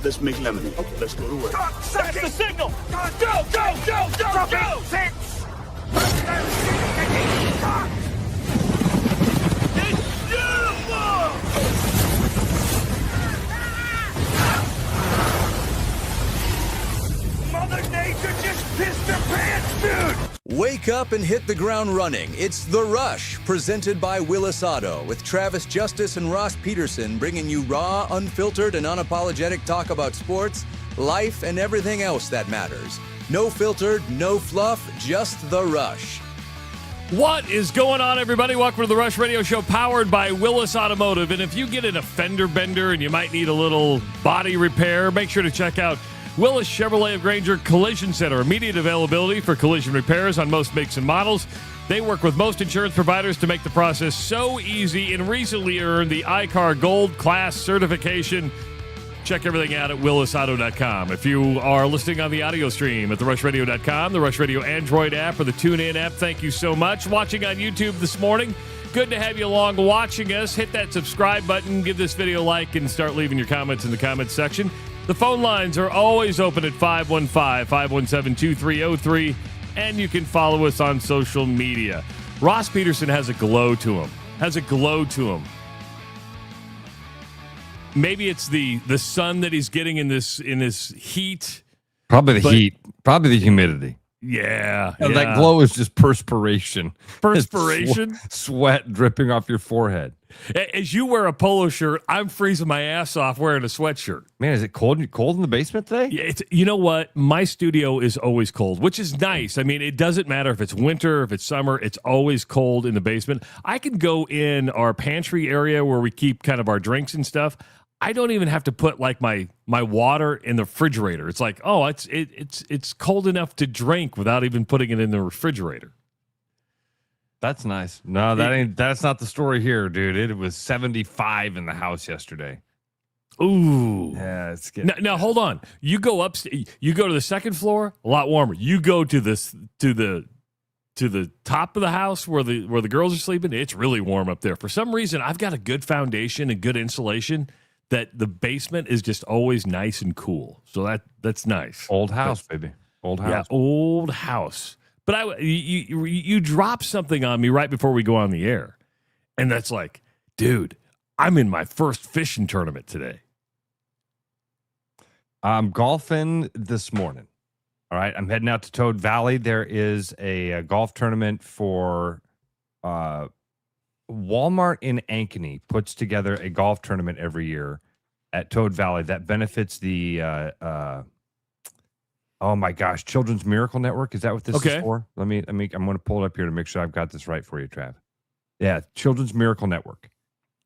let's make lemonade. Okay. Let's go to work. That's the signal. Go, go, go, go, go. Fix. It's beautiful. Mother Nature just pissed her pants, dude. Wake up and hit the ground running. It's The Rush, presented by Willis Auto, with Travis Justice and Ross Peterson bringing you raw, unfiltered, and unapologetic talk about sports, life, and everything else that matters. No filtered, no fluff, just The Rush. What is going on, everybody? Welcome to the Rush Radio Show, powered by Willis Automotive. And if you get in a fender bender and you might need a little body repair, make sure to check out Willis Chevrolet of Granger Collision Center. Immediate availability for collision repairs on most makes and models. They work with most insurance providers to make the process so easy and recently earned the iCar Gold Class certification. Check everything out at willisauto.com. If you are listening on the audio stream at therushradio.com, the Rush Radio Android app, or the TuneIn app, thank you so much. Watching on YouTube this morning, good to have you along watching us. Hit that subscribe button, give this video a like, and start leaving your comments in the comments section. The phone lines are always open at 515-517-2303, and you can follow us on social media. Ross Peterson has a glow to him. Maybe it's the sun that he's getting in this heat. Probably the heat. Probably the humidity. Yeah. And that glow is just perspiration. Perspiration? Sweat dripping off your forehead. As you wear a polo shirt, I'm freezing my ass off wearing a sweatshirt. Man, is it cold in the basement today? Yeah, you know what? My studio is always cold, which is nice. I mean, it doesn't matter if it's winter, if it's summer, it's always cold in the basement. I can go in our pantry area where we keep kind of our drinks and stuff. I don't even have to put like my water in the refrigerator. It's like, oh, it's cold enough to drink without even putting it in the refrigerator. That's nice. No, that's not the story here, dude. It was 75 in the house yesterday. Ooh. Yeah, it's getting now hold on. You go upstairs, you go to the second floor, a lot warmer. You go to the top of the house where the girls are sleeping, it's really warm up there. For some reason, I've got a good foundation and good insulation that the basement is just always nice and cool. So that's nice. Old house, baby. Old house. Yeah, old house. But you dropped something on me right before we go on the air. And that's like, dude, I'm in my first fishing tournament today. I'm golfing this morning. All right. I'm heading out to Toad Valley. There is a golf tournament for Walmart in Ankeny puts together a golf tournament every year at Toad Valley that benefits the oh my gosh, Children's Miracle Network. Is that what this is for? I'm going to pull it up here to make sure I've got this right for you, Trav. Yeah, Children's Miracle Network.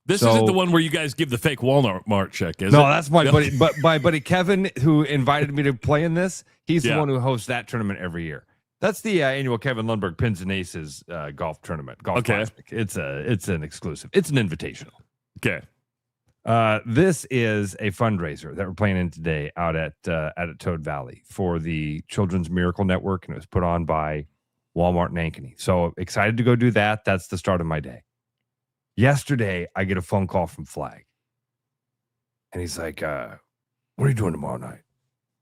This isn't the one where you guys give the fake Walmart check, is it? No, that's my buddy. But my buddy Kevin, who invited me to play in this, he's the one who hosts that tournament every year. That's the annual Kevin Lundberg Pins and Aces golf tournament. Golf Classic. It's an exclusive. It's an invitational. Okay. This is a fundraiser that we're playing in today out at Toad Valley for the Children's Miracle Network, and it was put on by Walmart in Ankeny. So excited to go do that. That's the start of my day. Yesterday, I get a phone call from Flag, and he's like, "What are you doing tomorrow night?"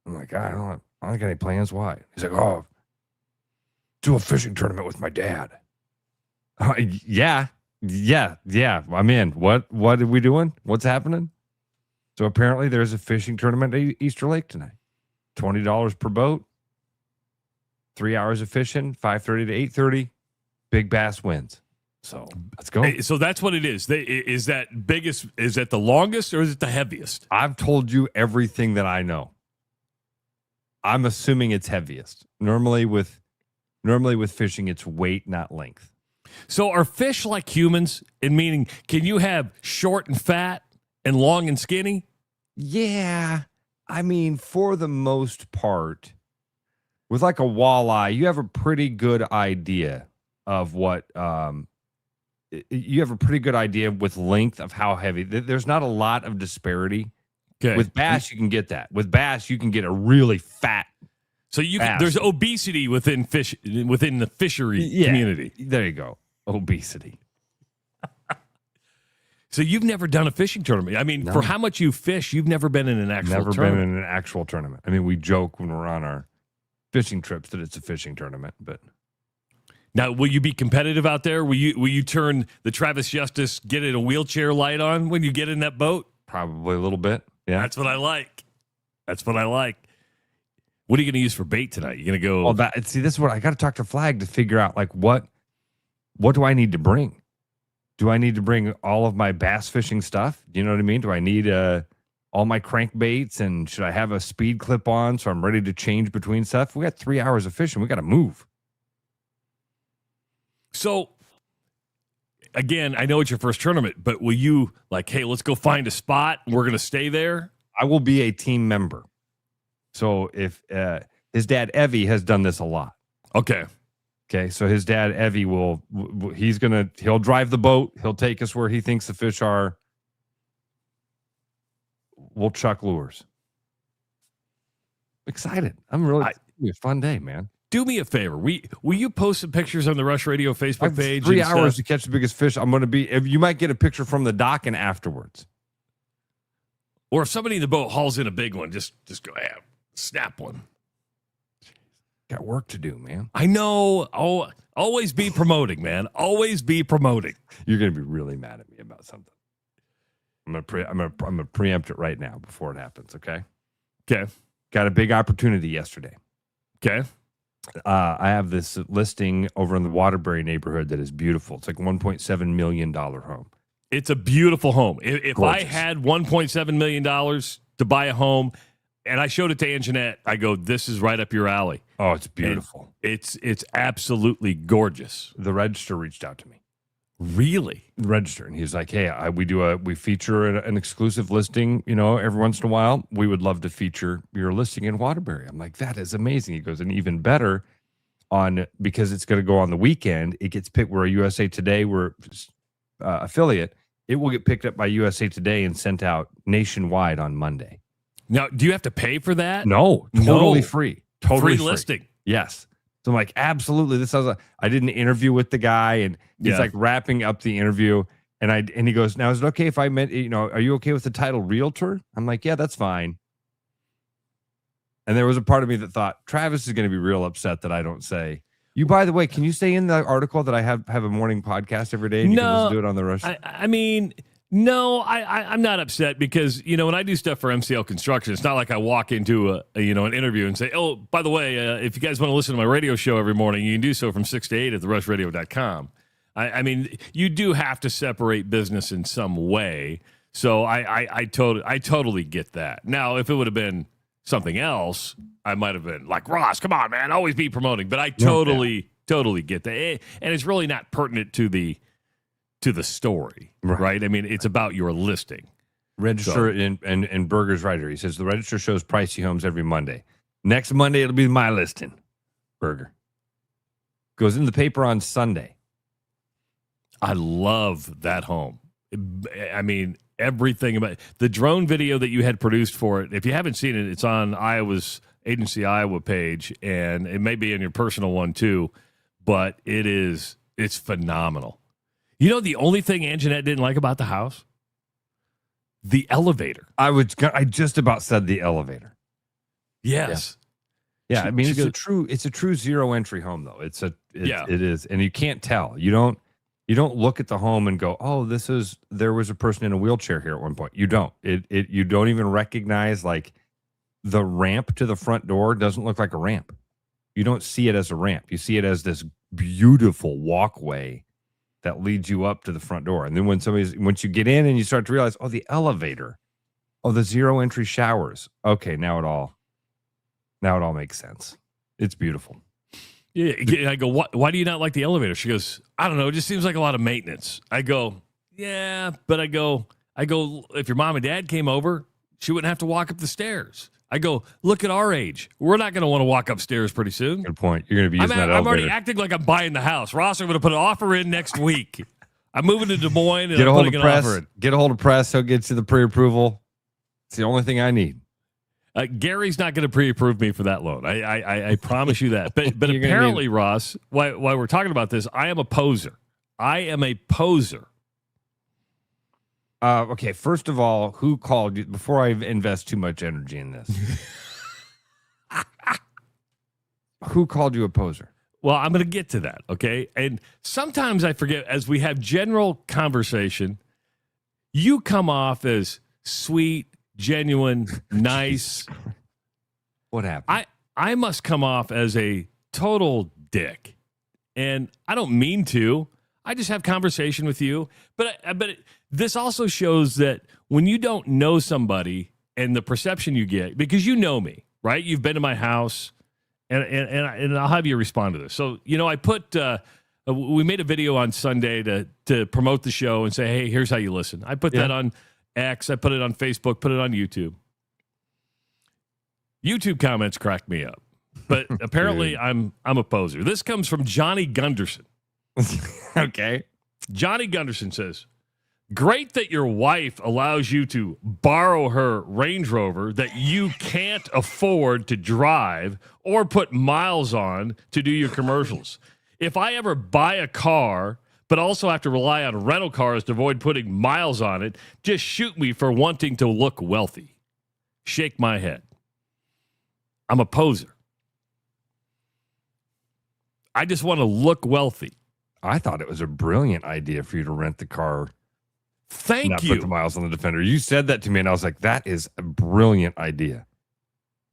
I'm like, "I don't got any plans. Why?" He's like, "Oh, do a fishing tournament with my dad." Yeah. I'm in. What are we doing? What's happening? So apparently there's a fishing tournament at Easter Lake tonight. $20 per boat. 3 hours of fishing, 5:30 to 8:30. Big bass wins. So let's go. Hey, so that's what it is. Is that the longest or is it the heaviest? I've told you everything that I know. I'm assuming it's heaviest. Normally with fishing, it's weight, not length. So are fish like humans? In meaning, can you have short and fat and long and skinny? Yeah. I mean, for the most part, with like a walleye, you have a pretty good idea of what you have a pretty good idea with length of how heavy. There's not a lot of disparity. Okay. With bass, you can get that. With bass, you can get a really fat. So there's obesity within the fishery community. There you go. Obesity. So you've never done a fishing tournament. I mean, for how much you fish, you've never been in an actual tournament. Been in an actual tournament. I mean, we joke when we're on our fishing trips that it's a fishing tournament, but now, will you be competitive out there? Will you turn the Travis Justice get it a wheelchair light on when you get in that boat? Probably a little bit. Yeah. That's what I like. What are you going to use for bait tonight? You're going to go. Well, this is what I got to talk to Flag to figure out. Like, what do I need to bring? Do I need to bring all of my bass fishing stuff? Do you know what I mean? Do I need all my crankbaits? And should I have a speed clip on so I'm ready to change between stuff? We got 3 hours of fishing. We got to move. So, again, I know it's your first tournament, but will you like, hey, let's go find a spot and we're going to stay there? I will be a team member. So if his dad, Evie, has done this a lot. Okay. So his dad, Evie, he'll drive the boat. He'll take us where he thinks the fish are. We'll chuck lures. Excited. I'm really, it'll be a fun day, man. Do me a favor. Will you post some pictures on the Rush Radio Facebook page? 3 hours to catch the biggest fish. I'm going to be, you might get a picture from the dock and afterwards. Or if somebody in the boat hauls in a big one, just go, snap one. Got work to do, man. I know. Oh, always be promoting, man. Always be promoting. You're going to be really mad at me about something. I'm gonna preempt it right now before it happens. Okay. Got a big opportunity yesterday. Okay. I have this listing over in the Waterbury neighborhood that is beautiful. It's like $1.7 million home. It's a beautiful home. If Gorgeous. I had $1.7 million to buy a home, and I showed it to Anjanette, I go, this is right up your alley. Oh, it's beautiful. And it's absolutely gorgeous. The register reached out to me. Really? The register. And he's like, hey, we feature an exclusive listing, every once in a while. We would love to feature your listing in Waterbury. I'm like, that is amazing. He goes, and even better because it's going to go on the weekend, it gets picked. We're a USA Today, we're affiliate. It will get picked up by USA Today and sent out nationwide on Monday. Now, do you have to pay for that? No, totally free. Totally free listing. Yes. So I'm like, absolutely. I did an interview with the guy, and he's like wrapping up the interview, and he goes, now is it okay if I meant, are you okay with the title realtor? I'm like, yeah, that's fine. And there was a part of me that thought Travis is going to be real upset that I don't say, you, by the way, can you say in the article that I have a morning podcast every day and you can listen to it on the Rush? I mean, no, I'm not upset because, when I do stuff for MCL Construction, it's not like I walk into an interview and say, oh, by the way, if you guys want to listen to my radio show every morning, you can do so from 6 to 8 at therushradio.com. I mean, you do have to separate business in some way. So I totally get that. Now, if it would have been something else, I might have been like, Ross, come on, man, always be promoting. But I totally get that. And it's really not pertinent to the story, right? I mean, it's about your listing. Register and Berger's writer. He says the register shows pricey homes every Monday. Next Monday, it'll be my listing. Berger. Goes in the paper on Sunday. I love that home. I mean, everything about the drone video that you had produced for it. If you haven't seen it, it's on Iowa's Agency Iowa page, and it may be in your personal one too, but it's phenomenal. The only thing Anjanette didn't like about the house? The elevator. I just about said the elevator. Yes. Yeah, I mean, it's a true zero entry home though. It is. And you can't tell. You don't look at the home and go, "Oh, there was a person in a wheelchair here at one point." You don't. You don't even recognize, like, the ramp to the front door doesn't look like a ramp. You don't see it as a ramp. You see it as this beautiful walkway that leads you up to the front door. And then once you get in and you start to realize, oh, the elevator, oh, the zero entry showers. Okay, now it all makes sense. It's beautiful. Yeah, I go, why do you not like the elevator? She goes, I don't know, it just seems like a lot of maintenance. I go, yeah, but I go, if your mom and dad came over, she wouldn't have to walk up the stairs. I go, look at our age. We're not going to want to walk upstairs pretty soon. Good point. You're going to be using that elevator. I'm already acting like I'm buying the house. Ross, I'm going to put an offer in next week. I'm moving to Des Moines and I'm putting an offer in. Get a hold of press. He'll get you the pre-approval. It's the only thing I need. Gary's not going to pre-approve me for that loan. I promise you that. But apparently, Ross, while we're talking about this, I am a poser. Okay, first of all, who called you before I invest too much energy in this? Who called you a poser? Well, I'm going to get to that, okay? And sometimes I forget, as we have general conversation, you come off as sweet, genuine, nice. What happened? I must come off as a total dick. And I don't mean to. I just have conversation with you. But this also shows that when you don't know somebody and the perception you get, because you know me, right? You've been to my house, and I'll have you respond to this. So, I put we made a video on Sunday to promote the show and say, hey, here's how you listen. I put that on X. I put it on Facebook, put it on YouTube. YouTube comments cracked me up. But apparently I'm a poser. This comes from Johnny Gunderson. Okay. Johnny Gunderson says, great that your wife allows you to borrow her Range Rover that you can't afford to drive or put miles on to do your commercials. If I ever buy a car, but also have to rely on rental cars to avoid putting miles on it, just shoot me for wanting to look wealthy. Shake my head. I'm a poser. I just want to look wealthy. I thought it was a brilliant idea for you to rent the car. Thank you. Put the miles on the Defender. You said that to me, and I was like, that is a brilliant idea.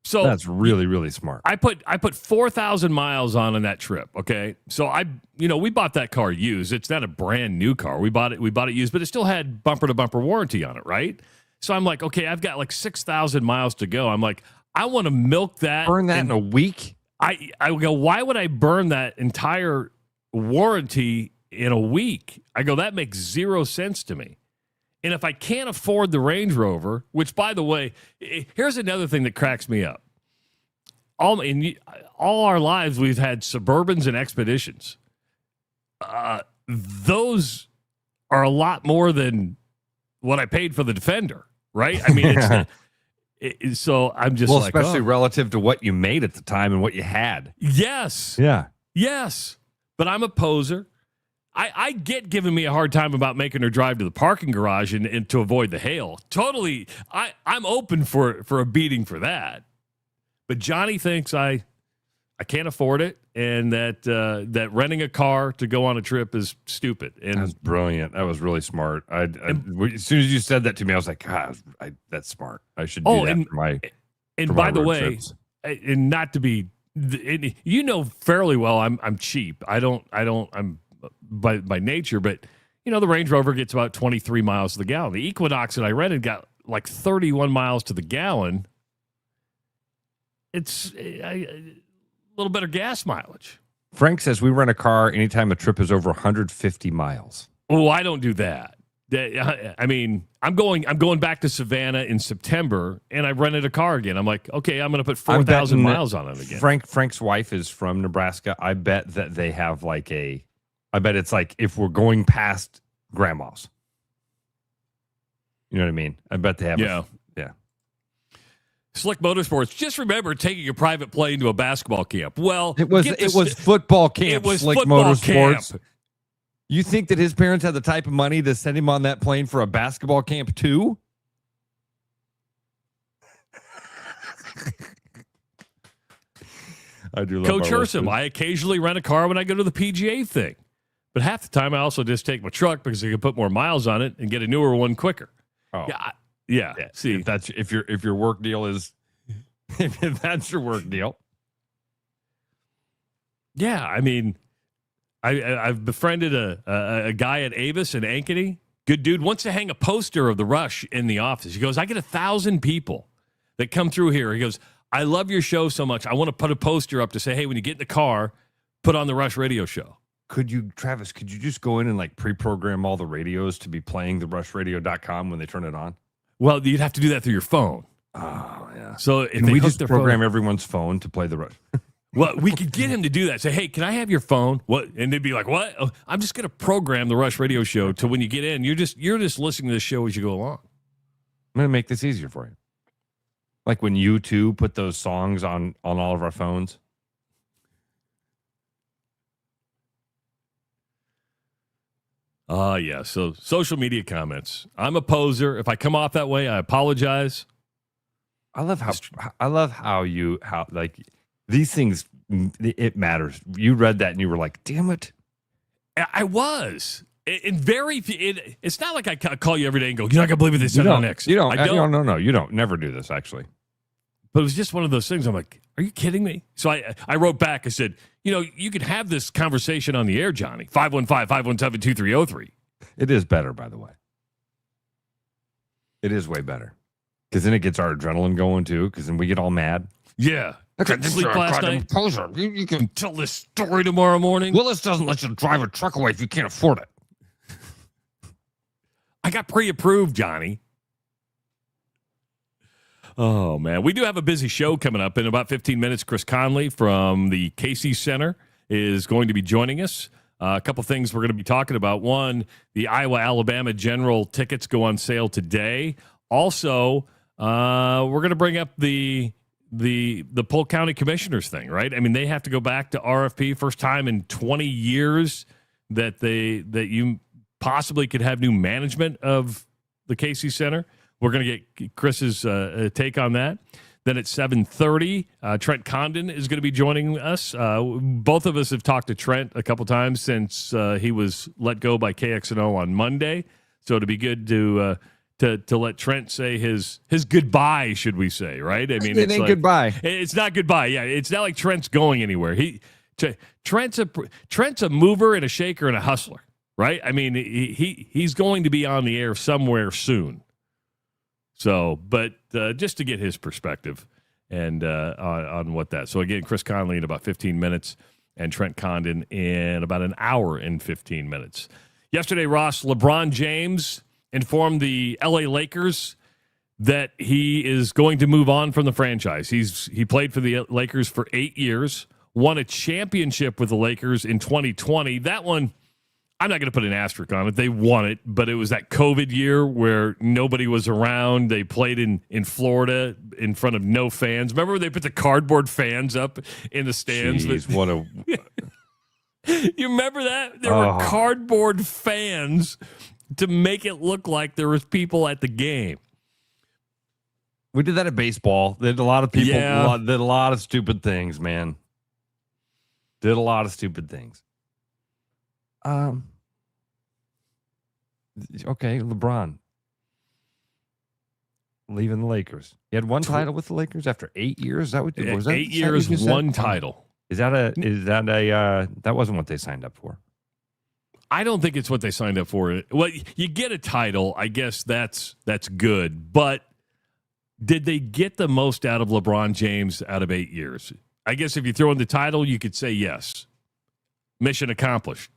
So that's really, really smart. I put 4,000 miles on that trip. Okay. So we bought that car used. It's not a brand new car. We bought it used, but it still had bumper to bumper warranty on it. Right. So I'm like, okay, I've got like 6,000 miles to go. I'm like, I want to milk that. Burn that in a week. I go, why would I burn that entire warranty in a week? I go, that makes zero sense to me. And if I can't afford the Range Rover, which, by the way, here's another thing that cracks me up. All our lives, we've had Suburbans and Expeditions. Those are a lot more than what I paid for the Defender, right? I mean, so I'm just especially relative to what you made at the time and what you had. Yes. Yeah. Yes. But I'm a poser. I get giving me a hard time about making her drive to the parking garage and to avoid the hail. Totally. I'm open for a beating for that. But Johnny thinks I can't afford it, and that renting a car to go on a trip is stupid. And that's brilliant. That was really smart. As soon as you said that to me, I was like, God, that's smart. I should do that for my. And by the way, and not to be, fairly well, I'm cheap. I'm by nature, but the Range Rover gets about 23 miles to the gallon. The Equinox that I rented got like 31 miles to the gallon. It's a little better gas mileage. Frank says we rent a car anytime a trip is over 150 miles. Oh, I don't do that. I mean, I'm going back to Savannah in September, and I rented a car again. I'm like, okay, I'm going to put 4,000 miles on it again. Frank's wife is from Nebraska. I bet that they have I bet it's like if we're going past grandma's. You know what I mean? I bet they have. Yeah. Slick Motorsports. Just remember taking a private plane to a basketball camp. Well, it was football camp. It was Slick football Motorsports. Camp. You think that his parents had the type of money to send him on that plane for a basketball camp too? I do love Coach Hersom. I occasionally rent a car when I go to the PGA thing. But half the time I also just take my truck because I can put more miles on it and get a newer one quicker. Oh. Yeah. See, if your work deal is if that's your work deal. Yeah, I mean, I've befriended a guy at Avis in Ankeny. Good dude. Wants to hang a poster of the Rush in the office. He goes, I get 1,000 people that come through here. He goes, I love your show so much. I want to put a poster up to say, hey, when you get in the car, put on the Rush radio show. Travis, could you just go in and pre-program all the radios to be playing the rushradio.com when they turn it on? Well, you'd have to do that through your phone. Oh, yeah. So if we just program everyone's phone to play the Rush? Well, we could get him to do that. Say, hey, can I have your phone? What? And they'd be like, what? Oh, I'm just going to program the Rush radio show to when you get in, you're just listening to the show as you go along. I'm going to make this easier for you. Like when U2 put those songs on all of our phones. Yeah. So social media comments. I'm a poser. If I come off that way, I apologize. I love how like these things, it matters. You read that and you were like, damn it. I was. It's not like I call you every day and go, you're not going to believe what they said on X. You don't. I don't. No. You don't. Never do this, actually. But it was just one of those things. I'm like, are you kidding me? So I wrote back. I said, you can have this conversation on the air, Johnny. 515-517-2303. It is better, by the way. It is way better. Because then it gets our adrenaline going, too. Because then we get all mad. Yeah. Couldn't sleep last night. Poser. You can tell this story tomorrow morning. Willis doesn't let you drive a truck away if you can't afford it. I got pre-approved, Johnny. Oh, man. We do have a busy show coming up in about 15 minutes. Chris Conley from the KC Center is going to be joining us. A couple things we're going to be talking about. One, the Iowa-Alabama General tickets go on sale today. Also, we're going to bring up the Polk County Commissioners thing, right? I mean, they have to go back to RFP. First time in 20 years that you possibly could have new management of the KC Center. We're going to get Chris's take on that. Then at 7:30, Trent Condon is going to be joining us. Both of us have talked to Trent a couple times since he was let go by KXnO on Monday. So it'd be good to let Trent say his goodbye, should we say, right? I mean, it ain't goodbye. It's not goodbye. Yeah, it's not like Trent's going anywhere. Trent's a mover and a shaker and a hustler, right? I mean, he's going to be on the air somewhere soon. So, but just to get his perspective and on what that. So, again, Chris Conley in about 15 minutes and Trent Condon in about an hour and 15 minutes. Yesterday, Ross, LeBron James informed the LA Lakers that he is going to move on from the franchise. He played for the Lakers for 8 years, won a championship with the Lakers in 2020. That one, I'm not going to put an asterisk on it. They won it, but it was that COVID year where nobody was around. They played in Florida in front of no fans. Remember when they put the cardboard fans up in the stands? Jeez, what a... You remember that? There were cardboard fans to make it look like there was people at the game. We did that at baseball. Did a lot of people did a lot of stupid things, man. Did a lot of stupid things. Okay, LeBron leaving the Lakers. He had one title with the Lakers after 8 years. Is that what was that? 8 years, one title. That wasn't what they signed up for? I don't think it's what they signed up for. Well, you get a title, I guess that's good. But did they get the most out of LeBron James out of 8 years? I guess if you throw in the title, you could say yes. Mission accomplished.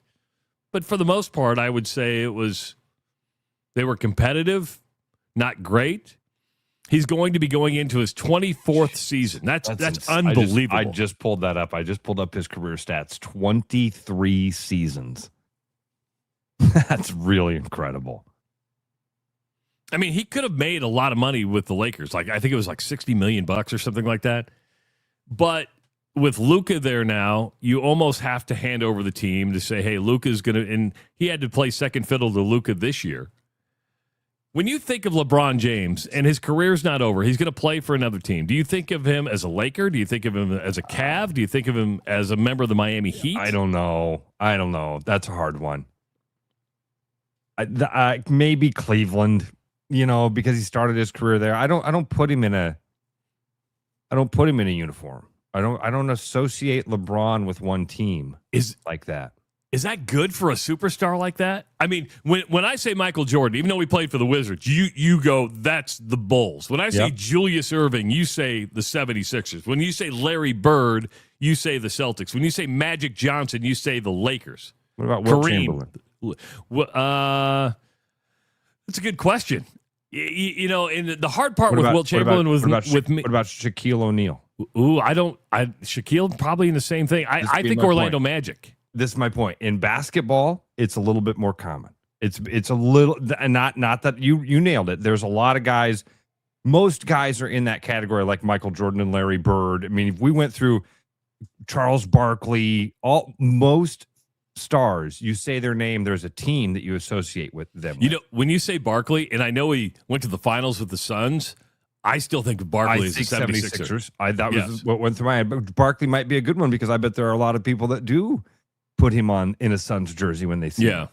But for the most part, I would say they were competitive, not great. He's going to be going into his 24th season. That's unbelievable. I just pulled that up. I just pulled up his career stats. 23 seasons. That's really incredible. I mean, he could have made a lot of money with the Lakers. I think it was like $60 million or something like that. But with Luka there now, you almost have to hand over the team to say, hey, Luka's going to, and he had to play second fiddle to Luka this year. When you think of LeBron James and his career's not over, he's going to play for another team. Do you think of him as a Laker? Do you think of him as a Cav? Do you think of him as a member of the Miami Heat? I don't know. That's a hard one. Maybe Cleveland, because he started his career there. I don't put him in a uniform. I don't associate LeBron with one team like that. Is that good for a superstar like that? I mean, when I say Michael Jordan, even though he played for the Wizards, you go, that's the Bulls. When I say Julius Erving, you say the 76ers. When you say Larry Bird, you say the Celtics. When you say Magic Johnson, you say the Lakers. What about Wilt Chamberlain? That's a good question. And the hard part with Wilt Chamberlain was with me. What about Shaquille O'Neal? Ooh, Shaquille probably in the same thing. I think Orlando Magic. This is my point. In basketball, it's a little bit more common. It's a little, not that you nailed it. There's a lot of guys. Most guys are in that category, like Michael Jordan and Larry Bird. I mean, if we went through Charles Barkley, most stars, you say their name, there's a team that you associate with them. You know, when you say Barkley, and I know he went to the finals with the Suns, I still think of Barkley as a 76er. That was what went through my head. But Barkley might be a good one because I bet there are a lot of people that do put him on in a Suns jersey when they see him.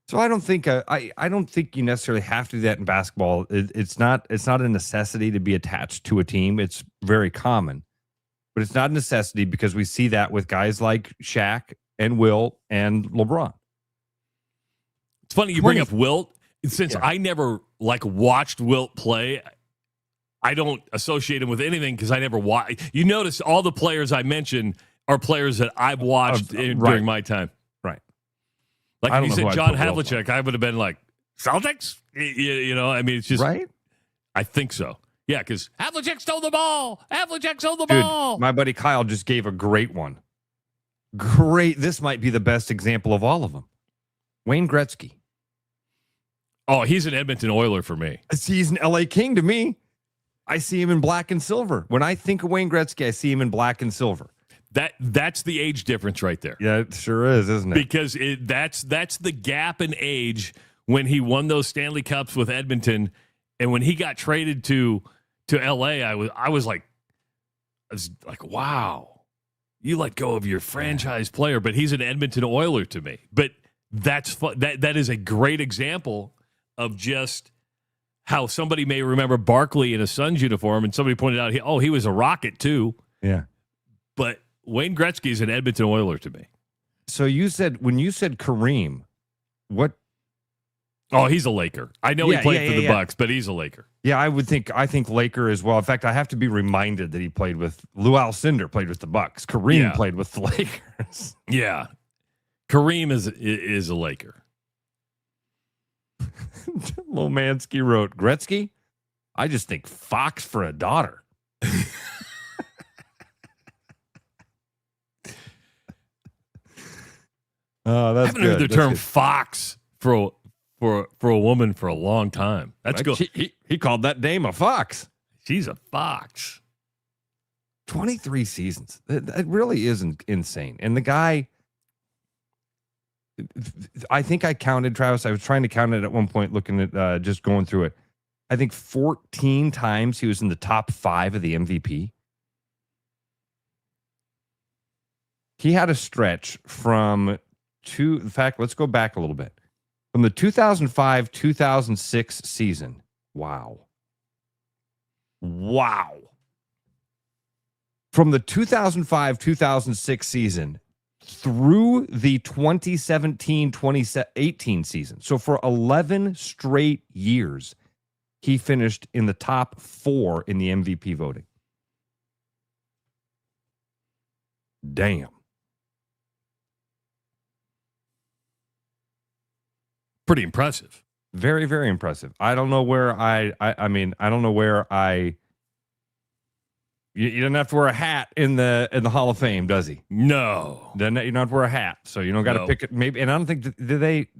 So I don't think I don't think you necessarily have to do that in basketball. It's not a necessity to be attached to a team. It's very common, but it's not a necessity because we see that with guys like Shaq and Will and LeBron. It's funny you bring up Wilt. Since I never watched Wilt play, I don't associate him with anything because I never watched. You notice all the players I mentioned are players that I've watched during my time. Right. Like if you said John Havlicek, I would have been like, Celtics? You know, I mean, it's just. Right? I think so. Yeah, because Havlicek stole the ball. Havlicek stole the ball. My buddy Kyle just gave a great one. Great. This might be the best example of all of them. Wayne Gretzky. Oh, he's an Edmonton Oiler for me. He's an LA King to me. I see him in black and silver. When I think of Wayne Gretzky, I see him in black and silver. That's the age difference right there. Yeah, it sure is, isn't it? Because that's the gap in age when he won those Stanley Cups with Edmonton, and when he got traded to LA, I was like, wow. You let go of your franchise player, but he's an Edmonton Oiler to me. But that's fun. That is a great example of just how somebody may remember Barkley in a Suns uniform, and somebody pointed out, he was a Rocket too. Yeah. But Wayne Gretzky is an Edmonton Oiler to me. So when you said Kareem, what? Oh, he's a Laker. I know he played for the Bucks, but he's a Laker. Yeah, I think Laker as well. In fact, I have to be reminded that he played with Lou Alcindor played with the Bucks. Kareem played with the Lakers. Yeah. Kareem is a Laker. Lomansky wrote, Gretzky? I just think Fox for a daughter. Oh, that's good. I haven't heard the term Fox for a woman for a long time. That's good. He called that dame a fox. She's a fox. 23 seasons. That really isn't insane. And the guy, I think I counted, Travis. I was trying to count it at one point, looking at just going through it. I think 14 times he was in the top 5 of the MVP. He had a stretch from in fact, let's go back a little bit. From the 2005-2006 season. Wow. From the 2005-2006 season through the 2017-2018 season. So for 11 straight years, he finished in the top 4 in the MVP voting. Damn. Pretty impressive. Very, very impressive. I don't know where I don't know where you don't have to wear a hat in the Hall of Fame, does he? No. Then you don't have to wear a hat. So you don't got to pick it. Maybe, and I don't think you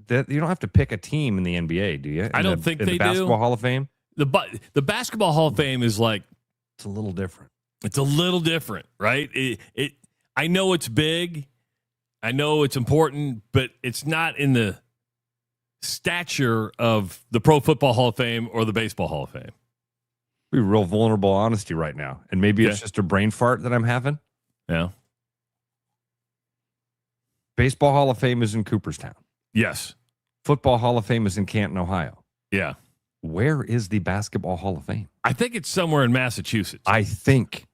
don't have to pick a team in the NBA, do you? I don't think they do. The Basketball Hall of Fame? The Basketball Hall of Fame is like, it's a little different. It's a little different, right? I know it's big. I know it's important, but it's not in the stature of the Pro Football Hall of Fame or the Baseball Hall of Fame. Be real vulnerable honesty right now. And maybe it's just a brain fart that I'm having. Yeah. Baseball Hall of Fame is in Cooperstown. Yes. Football Hall of Fame is in Canton, Ohio. Yeah. Where is the Basketball Hall of Fame? I think it's somewhere in Massachusetts. I think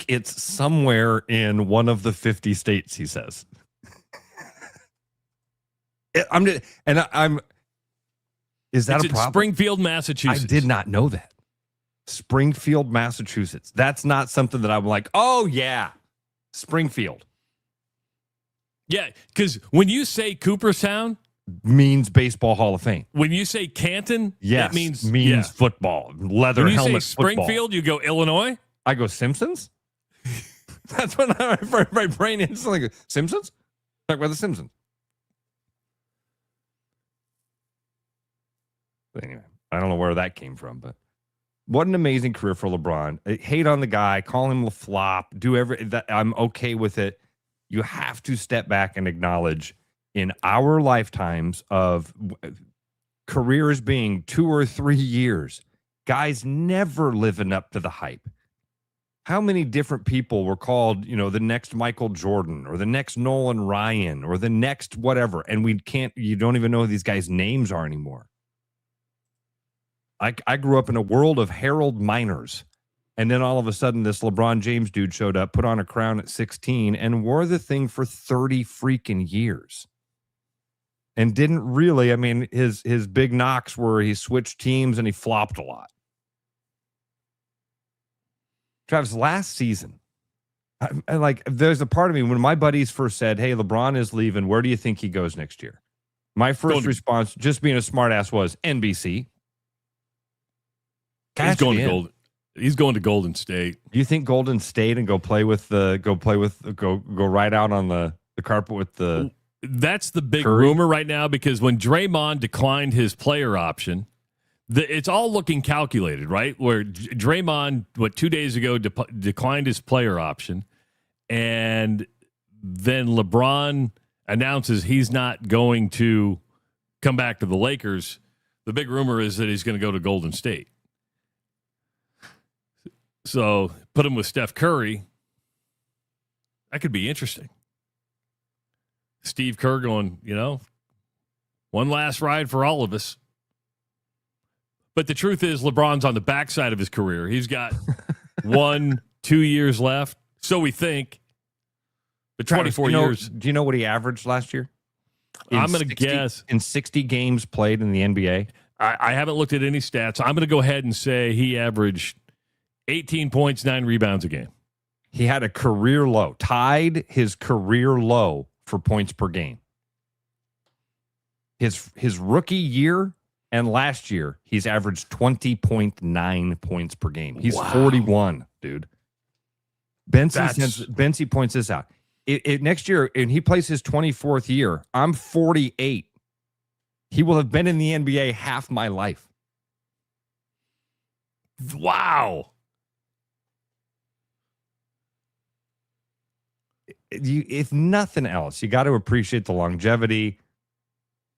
it's somewhere in one of the 50 states, he says. Is that a problem? Springfield, Massachusetts. I did not know that. Springfield, Massachusetts. That's not something that I'm like, oh, yeah, Springfield. Yeah, because when you say Cooperstown, means Baseball Hall of Fame. When you say Canton, yes, it means football, leather when you helmet. Say Springfield, football. You go Illinois. I go Simpsons. That's what my brain instantly goes. Simpsons. Talk about the Simpsons. But anyway, I don't know where that came from, but what an amazing career for LeBron. I hate on the guy, call him a flop, do that. I'm okay with it. you have to step back and acknowledge in our lifetimes of careers being 2 or 3 years, guys never living up to the hype. How many different people were called, the next Michael Jordan or the next Nolan Ryan or the next whatever, and you don't even know who these guys' names are anymore. I grew up in a world of Harold Miners, and then all of a sudden this LeBron James dude showed up, put on a crown at 16, and wore the thing for 30 freaking years. And didn't really, his big knocks were he switched teams and he flopped a lot. Travis, last season, there's a part of me when my buddies first said, hey, LeBron is leaving, where do you think he goes next year? My first response, just being a smartass, was NBC. He's going to Golden State. Do you think Golden State and go right out on the carpet with the... That's the big Curry? rumor right now, because when Draymond declined his player option, it's all looking calculated, right? Where Draymond, 2 days ago, declined his player option, and then LeBron announces he's not going to come back to the Lakers. The big rumor is that he's going to go to Golden State. So put him with Steph Curry. That could be interesting. Steve Kerr going, one last ride for all of us. But the truth is, LeBron's on the backside of his career. He's got 1-2 years left, so we think. But 24 years. Do you know what he averaged last year? I'm going to guess. In 60 games played in the NBA? I haven't looked at any stats. I'm going to go ahead and say he averaged 18 points, 9 rebounds a game. He had a career low, tied his career low for points per game. His rookie year and last year, he's averaged 20.9 points per game. He's 41, dude. Bency points this out. Next year, and he plays his 24th year, I'm 48. He will have been in the NBA half my life. Wow. If nothing else, you got to appreciate the longevity,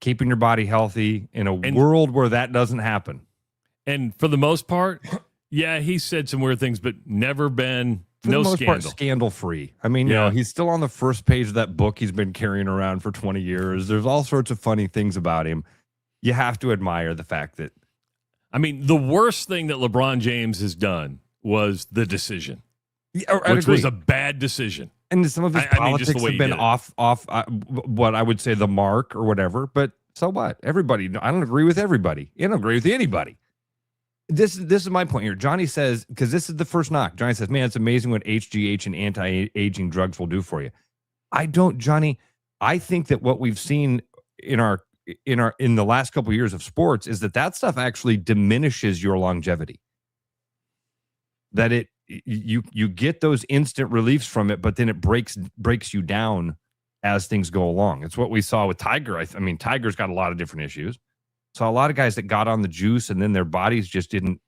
keeping your body healthy in a world where that doesn't happen. And for the most part, yeah, he said some weird things, but never been scandal free. He's still on the first page of that book he's been carrying around for 20 years. There's all sorts of funny things about him. You have to admire the fact that. The worst thing that LeBron James has done was the decision, which was a bad decision. And some of his politics have been off what I would say the mark or whatever. But so what? Everybody, I don't agree with everybody. I don't agree with anybody. This is my point here. Johnny says, because this is the first knock. Johnny says, man, it's amazing what HGH and anti-aging drugs will do for you. Johnny. I think that what we've seen in the last couple of years of sports is that stuff actually diminishes your longevity. That you get those instant reliefs from it, but then it breaks you down as things go along. It's what we saw with Tiger. Tiger's got a lot of different issues. So a lot of guys that got on the juice and then their bodies just didn't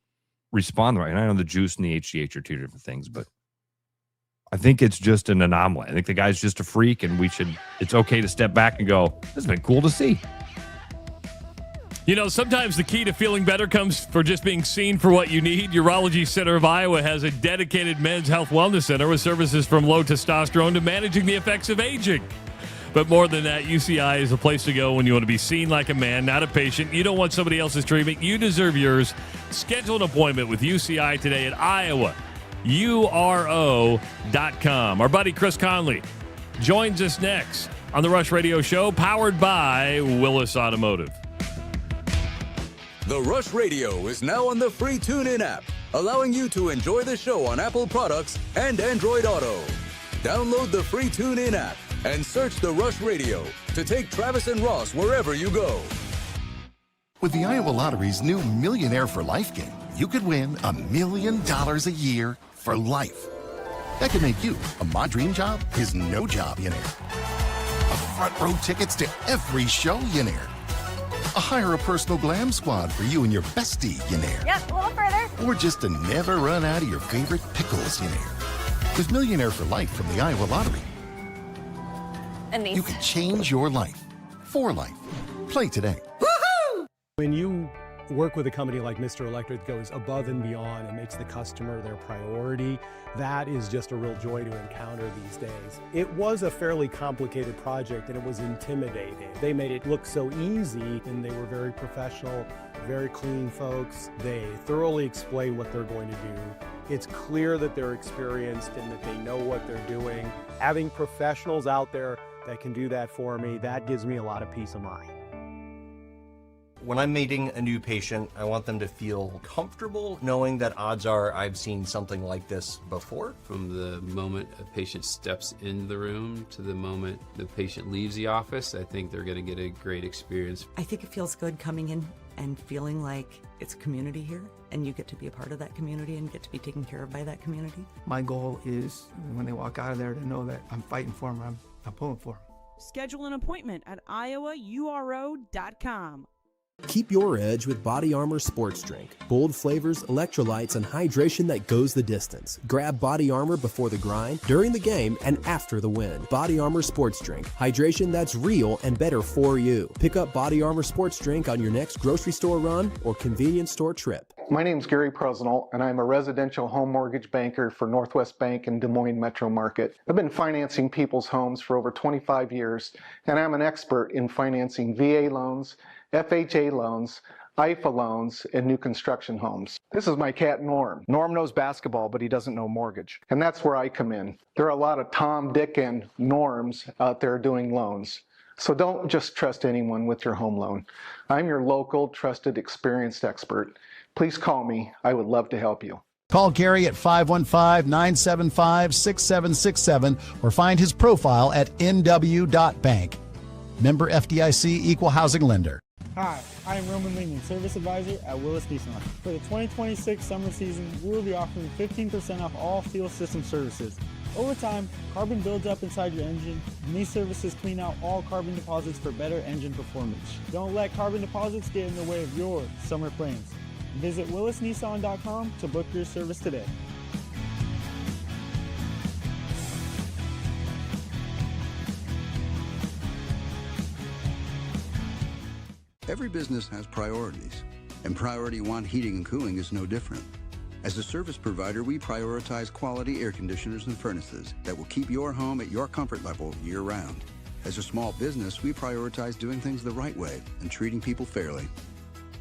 respond right. And I know the juice and the HGH are two different things, but I think it's just an anomaly. I think the guy's just a freak, and it's okay to step back and go, this has been cool to see. Sometimes the key to feeling better comes for just being seen for what you need. Urology Center of Iowa has a dedicated men's health wellness center with services from low testosterone to managing the effects of aging. But more than that, UCI is a place to go when you want to be seen like a man, not a patient. You don't want somebody else's treatment. You deserve yours. Schedule an appointment with UCI today at iowauro.com. Our buddy Chris Conley joins us next on the Rush Radio Show, powered by Willis Automotive. The Rush Radio is now on the free TuneIn app, allowing you to enjoy the show on Apple products and Android Auto. Download the free TuneIn app and search The Rush Radio to take Travis and Ross wherever you go. With the Iowa Lottery's new Millionaire for Life game, you could win $1 million a year for life. That could make you a My Dream Job is No Job millionaire. A front row tickets to every show millionaire. A hire a personal glam squad for you and your bestie millionaire. Yep, a little further. Or just to never run out of your favorite pickles millionaire. With Millionaire for Life from the Iowa Lottery, And these. You can change your life for life. Play today. When you work with a company like Mr. Electric that goes above and beyond and makes the customer their priority, that is just a real joy to encounter these days. It was a fairly complicated project and it was intimidating. They made it look so easy and they were very professional, very clean folks. They thoroughly explain what they're going to do. It's clear that they're experienced and that they know what they're doing. Having professionals out there that can do that for me, that gives me a lot of peace of mind. When I'm meeting a new patient, I want them to feel comfortable knowing that odds are I've seen something like this before. From the moment a patient steps in the room to the moment the patient leaves the office, I think they're going to get a great experience. I think it feels good coming in and feeling like it's a community here and you get to be a part of that community and get to be taken care of by that community. My goal is when they walk out of there to know that I'm fighting for them, I'm pulling for them. Schedule an appointment at iowauro.com. Keep your edge with Body Armor Sports Drink. Bold flavors, electrolytes, and hydration that goes the distance. Grab Body Armor before the grind, during the game, and after the win. Body Armor Sports Drink. Hydration that's real and better for you. Pick up Body Armor Sports Drink on your next grocery store run or convenience store trip. My name's Gary Presnell, and I'm a residential home mortgage banker for Northwest Bank in Des Moines Metro Market. I've been financing people's homes for over 25 years, and I'm an expert in financing VA loans, FHA loans, IFA loans, and new construction homes. This is my cat, Norm. Norm knows basketball, but he doesn't know mortgage. And that's where I come in. There are a lot of Tom, Dick, and Norms out there doing loans. So don't just trust anyone with your home loan. I'm your local, trusted, experienced expert. Please call me. I would love to help you. Call Gary at 515-975-6767 or find his profile at nw.bank. Member FDIC Equal Housing Lender. Hi, I am Roman Lehman, Service Advisor at Willis Nissan. For the 2026 summer season, we will be offering 15% off all fuel system services. Over time, carbon builds up inside your engine, and these services clean out all carbon deposits for better engine performance. Don't let carbon deposits get in the way of your summer plans. Visit willisnissan.com to book your service today. Every business has priorities, and Priority One Heating and Cooling is no different. As a service provider, we prioritize quality air conditioners and furnaces that will keep your home at your comfort level year-round. As a small business, we prioritize doing things the right way and treating people fairly.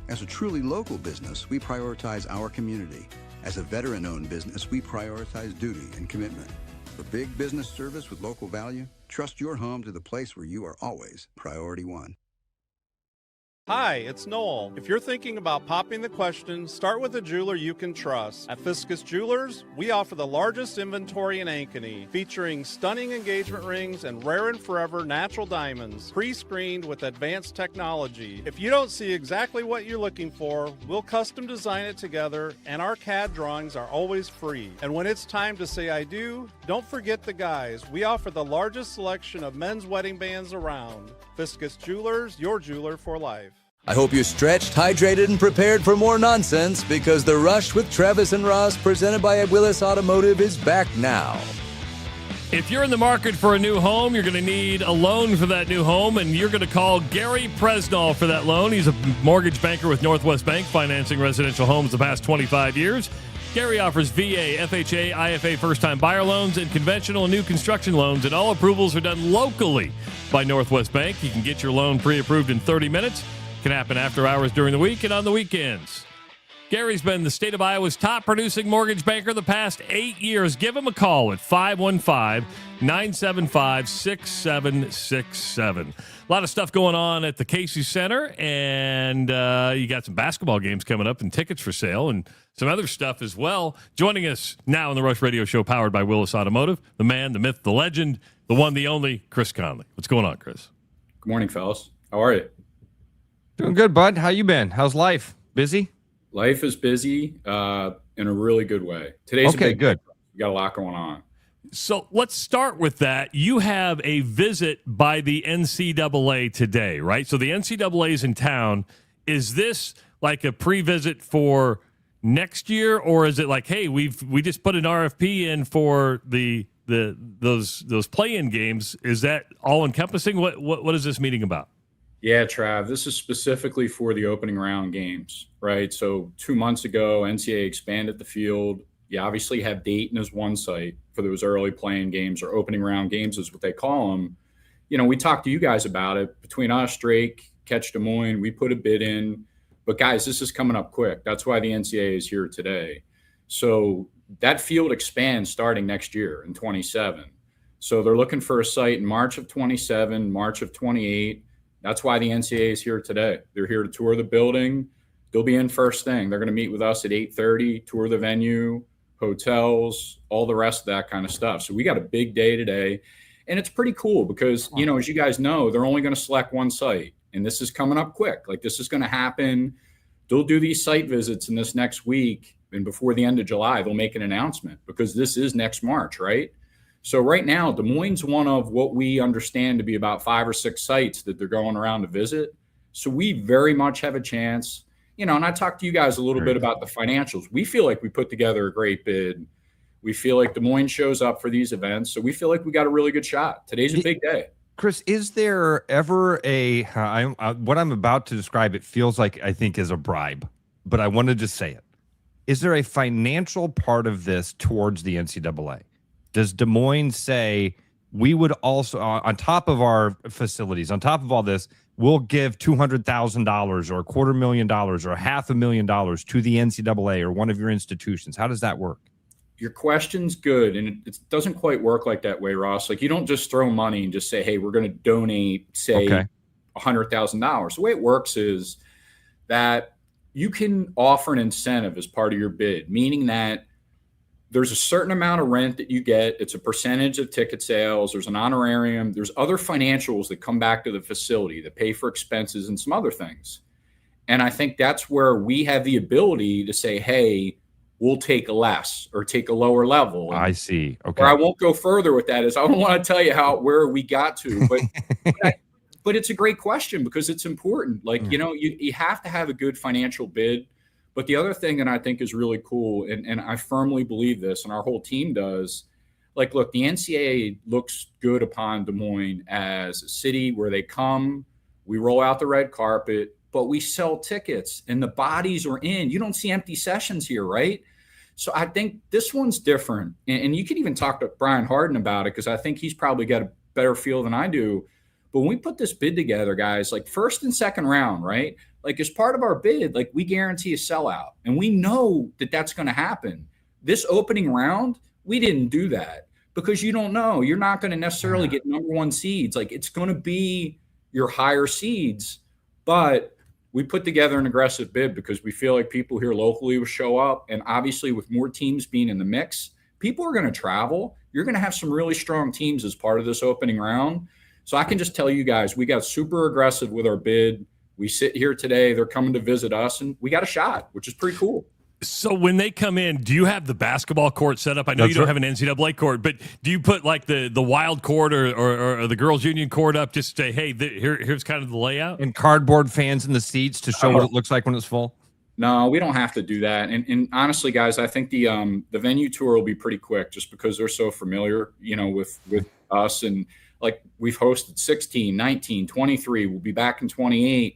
As a truly local business, we prioritize our community. As a veteran-owned business, we prioritize duty and commitment. For big business service with local value, trust your home to the place where you are always Priority One. Hi, it's Noel. If you're thinking about popping the question, start with a jeweler you can trust. At Fiscus Jewelers, we offer the largest inventory in Ankeny, featuring stunning engagement rings and rare and forever natural diamonds, pre-screened with advanced technology. If you don't see exactly what you're looking for, we'll custom design it together, and our CAD drawings are always free. And when it's time to say I do, don't forget the guys. We offer the largest selection of men's wedding bands around. Fiscus Jewelers, your jeweler for life. I hope you're stretched, hydrated, and prepared for more nonsense because The Rush with Travis and Ross, presented by Willis Automotive, is back now. If you're in the market for a new home, you're going to need a loan for that new home, and you're going to call Gary Presnell for that loan. He's a mortgage banker with Northwest Bank, financing residential homes the past 25 years. Gary offers VA, FHA, IFA first-time buyer loans and conventional and new construction loans, and all approvals are done locally by Northwest Bank. You can get your loan pre-approved in 30 minutes. Can happen after hours during the week and on the weekends. Gary's been the state of Iowa's top producing mortgage banker the past 8 years. Give him a call at 515-975-6767. A lot of stuff going on at the Casey Center, and you got some basketball games coming up and tickets for sale and some other stuff as well. Joining us now on the Rush Radio Show, powered by Willis Automotive, the man, the myth, the legend, the one, the only, Chris Conley. What's going on, Chris? Good morning, fellas. How are you? Doing good, bud. How you been? How's life? Busy? Life is busy in a really good way. Today's okay, good. We got a lot going on. So let's start with that. You have a visit by the NCAA today, right? So the NCAA is in town. Is this like a pre-visit for next year, or is it like, hey, we just put an RFP in for the those play-in games. Is that all encompassing? What is this meeting about? Yeah, Trav, this is specifically for the opening round games, right? So 2 months ago, NCAA expanded the field. You obviously have Dayton as one site for those early playing games, or opening round games is what they call them. We talked to you guys about it. Between us, Drake, Catch Des Moines, we put a bid in. But guys, this is coming up quick. That's why the NCAA is here today. So that field expands starting next year in 27. So they're looking for a site in March of 27, March of 28. That's why the NCAA is here today. They're here to tour the building. They'll be in first thing. They're going to meet with us at 8:30, tour the venue, hotels, all the rest of that kind of stuff. So we got a big day today. And it's pretty cool because, as you guys know, they're only going to select one site. And this is coming up quick. Like, this is going to happen. They'll do these site visits in this next week. And before the end of July, they'll make an announcement because this is next March, right? So right now, Des Moines is one of what we understand to be about 5 or 6 sites that they're going around to visit. So we very much have a chance, and I talked to you guys a little bit about the financials. We feel like we put together a great bid. We feel like Des Moines shows up for these events. So we feel like we got a really good shot. Today's a big day. Chris, is there ever what I'm about to describe, it feels like I think is a bribe, but I want to just say it. Is there a financial part of this towards the NCAA? Does Des Moines say, we would also, on top of our facilities, on top of all this, we'll give $200,000 or $250,000 or $500,000 to the NCAA or one of your institutions? How does that work? Your question's good, and it doesn't quite work like that way, Ross. Like, you don't just throw money and just say, hey, we're going to donate, say, $100,000. The way it works is that you can offer an incentive as part of your bid, meaning that there's a certain amount of rent that you get. It's a percentage of ticket sales. There's an honorarium. There's other financials that come back to the facility that pay for expenses and some other things. And I think that's where we have the ability to say, hey, we'll take less or take a lower level. And I see. Okay. where I won't go further with that is I don't want to tell you where we got to, but but it's a great question because it's important. Like, you have to have a good financial bid. But the other thing that I think is really cool, and I firmly believe this, and our whole team does, like, look, the NCAA looks good upon Des Moines as a city where they come, we roll out the red carpet, but we sell tickets and the bodies are in. You don't see empty sessions here, right? So I think this one's different. And you could even talk to Brian Harden about it because I think he's probably got a better feel than I do. But when we put this bid together, guys, like first and second round, right? Like, as part of our bid, like, we guarantee a sellout. And we know that that's going to happen. This opening round, we didn't do that because you don't know. You're not going to necessarily get number 1 seeds. Like, it's going to be your higher seeds. But we put together an aggressive bid because we feel like people here locally will show up. And obviously, with more teams being in the mix, people are going to travel. You're going to have some really strong teams as part of this opening round. So I can just tell you guys, we got super aggressive with our bid. We sit here today, they're coming to visit us, and we got a shot, which is pretty cool. So when they come in, do you have the basketball court set up? I know you don't have an NCAA court, but do you put like the wild court or the girls' union court up just to say, hey, here's kind of the layout? And cardboard fans in the seats to show what it looks like when it's full? No, we don't have to do that. And honestly, guys, I think the venue tour will be pretty quick just because they're so familiar, with us. And like, we've hosted 16, 19, 23. We'll be back in 28.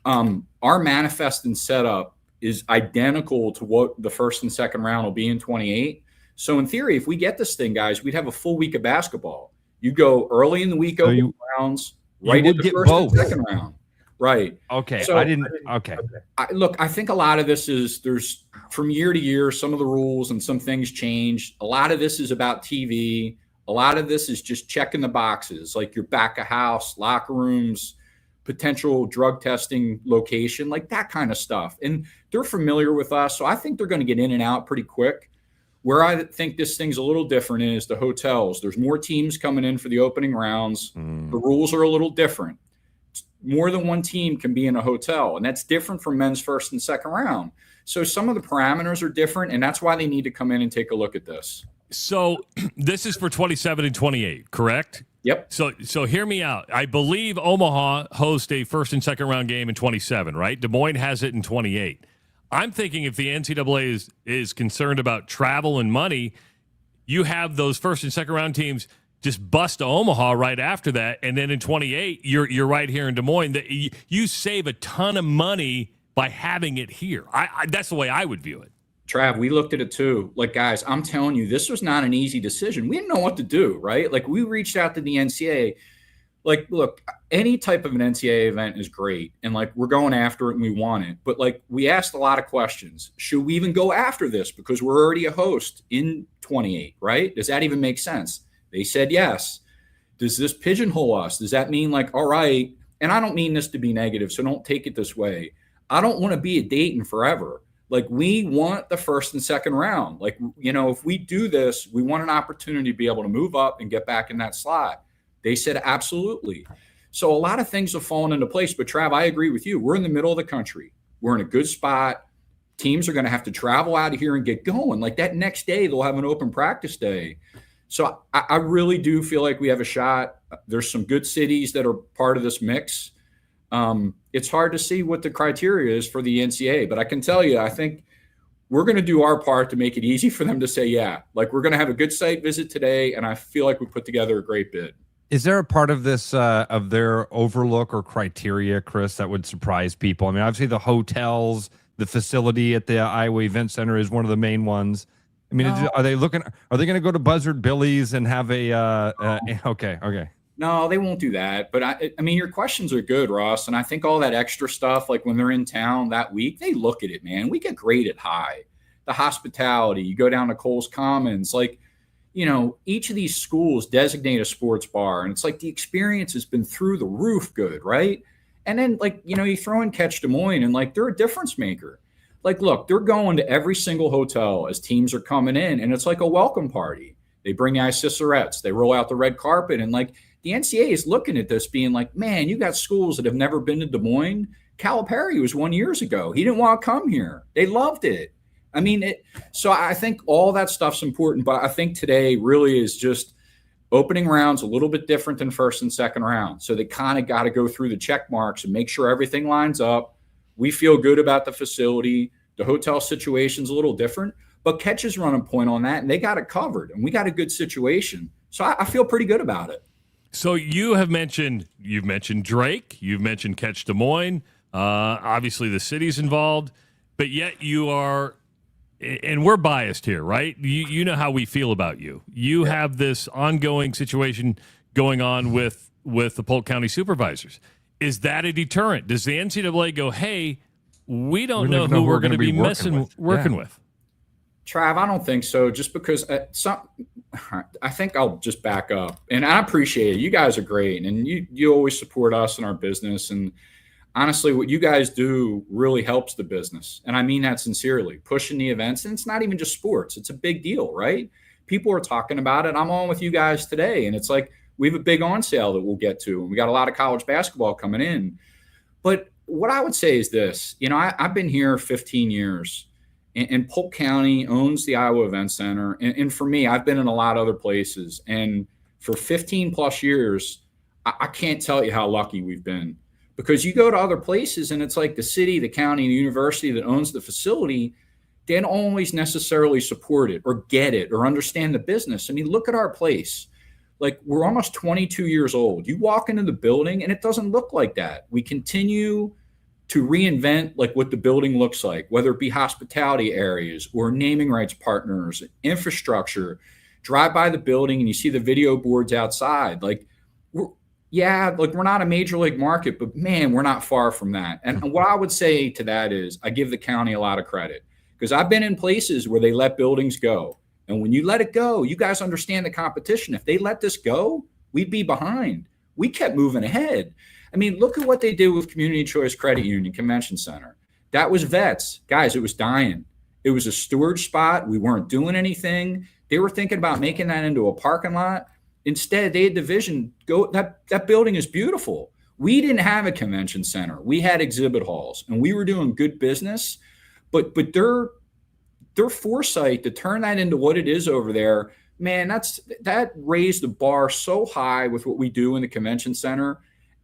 Our manifest and setup is identical to what the first and second round will be in 28. So in theory, if we get this thing, guys, we'd have a full week of basketball. You go early in the week, open rounds, right into the first and second round. Right. Okay. So, Okay. I think a lot of this is there's from year to year, some of the rules and some things change. A lot of this is about TV. A lot of this is just checking the boxes, like your back of house, locker rooms, potential drug testing location, like that kind of stuff. And they're familiar with us. So I think they're going to get in and out pretty quick. Where I think this thing's a little different is the hotels. There's more teams coming in for the opening rounds. The rules are a little different. More than one team can be in a hotel, and that's different from men's first and second round. So some of the parameters are different, and that's why they need to come in and take a look at this. So this is for 27 and 28, correct? Yep. So hear me out. I believe Omaha hosts a first and second round game in 27, right? Des Moines has it in 28. I'm thinking if the NCAA is concerned about travel and money, you have those first and second round teams just bust to Omaha right after that, and then in 28, you're right here in Des Moines. That you save a ton of money by having it here. That's the way I would view it. Trav, we looked at it too. Like, guys, I'm telling you, this was not an easy decision. We didn't know what to do, right? Like, we reached out to the NCAA. Like, look, any type of an NCAA event is great, and like we're going after it and we want it. But like, we asked a lot of questions. Should we even go after this because we're already a host in 28, right? Does that even make sense? They said yes. Does this pigeonhole us? Does that mean like, all right, and I don't mean this to be negative, so don't take it this way. I don't want to be at Dayton forever. Like, we want the first and second round. Like, you know, if we do this, we want an opportunity to be able to move up and get back in that slot. They said absolutely. So a lot of things have fallen into place. But Trav, I agree with you. We're in the middle of the country. We're in a good spot. Teams are going to have to travel out of here and get going. Like, that next day, they'll have an open practice day. So I really do feel like we have a shot. There's some good cities that are part of this mix. It's hard to see what the criteria is for the NCAA, but I can tell you, I think we're going to do our part to make it easy for them to say, yeah, like, we're going to have a good site visit today. And I feel like we put together a great bid. Is there a part of this, of their overlook or criteria, Chris, that would surprise people? I mean, obviously the hotels, the facility at the Iowa Event Center is one of the main ones. I mean, are they going to go to Buzzard Billy's and have okay. No, they won't do that. But I mean, your questions are good, Ross. And I think all that extra stuff, like when they're in town that week, they look at it, man. We get graded high. The hospitality, you go down to Coles Commons, like, you know, each of these schools designate a sports bar. And it's like the experience has been through the roof good, right? And then, like, you know, you throw in Catch Des Moines and like they're a difference maker. Like, look, they're going to every single hotel as teams are coming in, and it's like a welcome party. They bring the cigarettes, they roll out the red carpet, and like the NCAA is looking at this being like, man, you got schools that have never been to Des Moines. Calipari was 1 year ago. He didn't want to come here. They loved it. I mean, so I think all that stuff's important, but I think today really is just opening rounds a little bit different than first and second round. So they kind of got to go through the check marks and make sure everything lines up. We feel good about the facility. The hotel situation's a little different, but Catch is running point on that, and they got it covered, and we got a good situation. So I feel pretty good about it. So you've mentioned Drake, you've mentioned Catch Des Moines, obviously the city's involved, but yet you are, and we're biased here, right? You know how we feel about you. You have this ongoing situation going on with the Polk County supervisors. Is that a deterrent? Does the NCAA go, hey, we don't know who we're going to be working with? Trav, I don't think so. Just because I think I'll just back up. And I appreciate it. You guys are great. And you always support us in our business. And honestly, what you guys do really helps the business. And I mean that sincerely. Pushing the events. And it's not even just sports. It's a big deal, right? People are talking about it. I'm on with you guys today. And it's like, we have a big on sale that we'll get to. And we got a lot of college basketball coming in. But what I would say is this, you know, I've been here 15 years. And Polk County owns the Iowa Event Center. And for me, I've been in a lot of other places. And for 15 plus years, I can't tell you how lucky we've been. Because you go to other places and it's like the city, the county, and the university that owns the facility, they don't always necessarily support it or get it or understand the business. I mean, look at our place. Like, we're almost 22 years old. You walk into the building and it doesn't look like that. We continue to reinvent like what the building looks like, whether it be hospitality areas or naming rights partners, infrastructure. Drive by the building and you see the video boards outside. Like, we're not a major league market, but man, we're not far from that. And what I would say to that is I give the county a lot of credit, because I've been in places where they let buildings go. And when you let it go, you guys understand the competition. If they let this go, we'd be behind. We kept moving ahead. I mean, look at what they did with Community Choice Credit Union Convention Center. That was vets. Guys, it was dying. It was a storage spot. We weren't doing anything. They were thinking about making that into a parking lot. Instead, they had the vision, that building is beautiful. We didn't have a convention center. We had exhibit halls, and we were doing good business. But their foresight to turn that into what it is over there, man, that raised the bar so high with what we do in the convention center.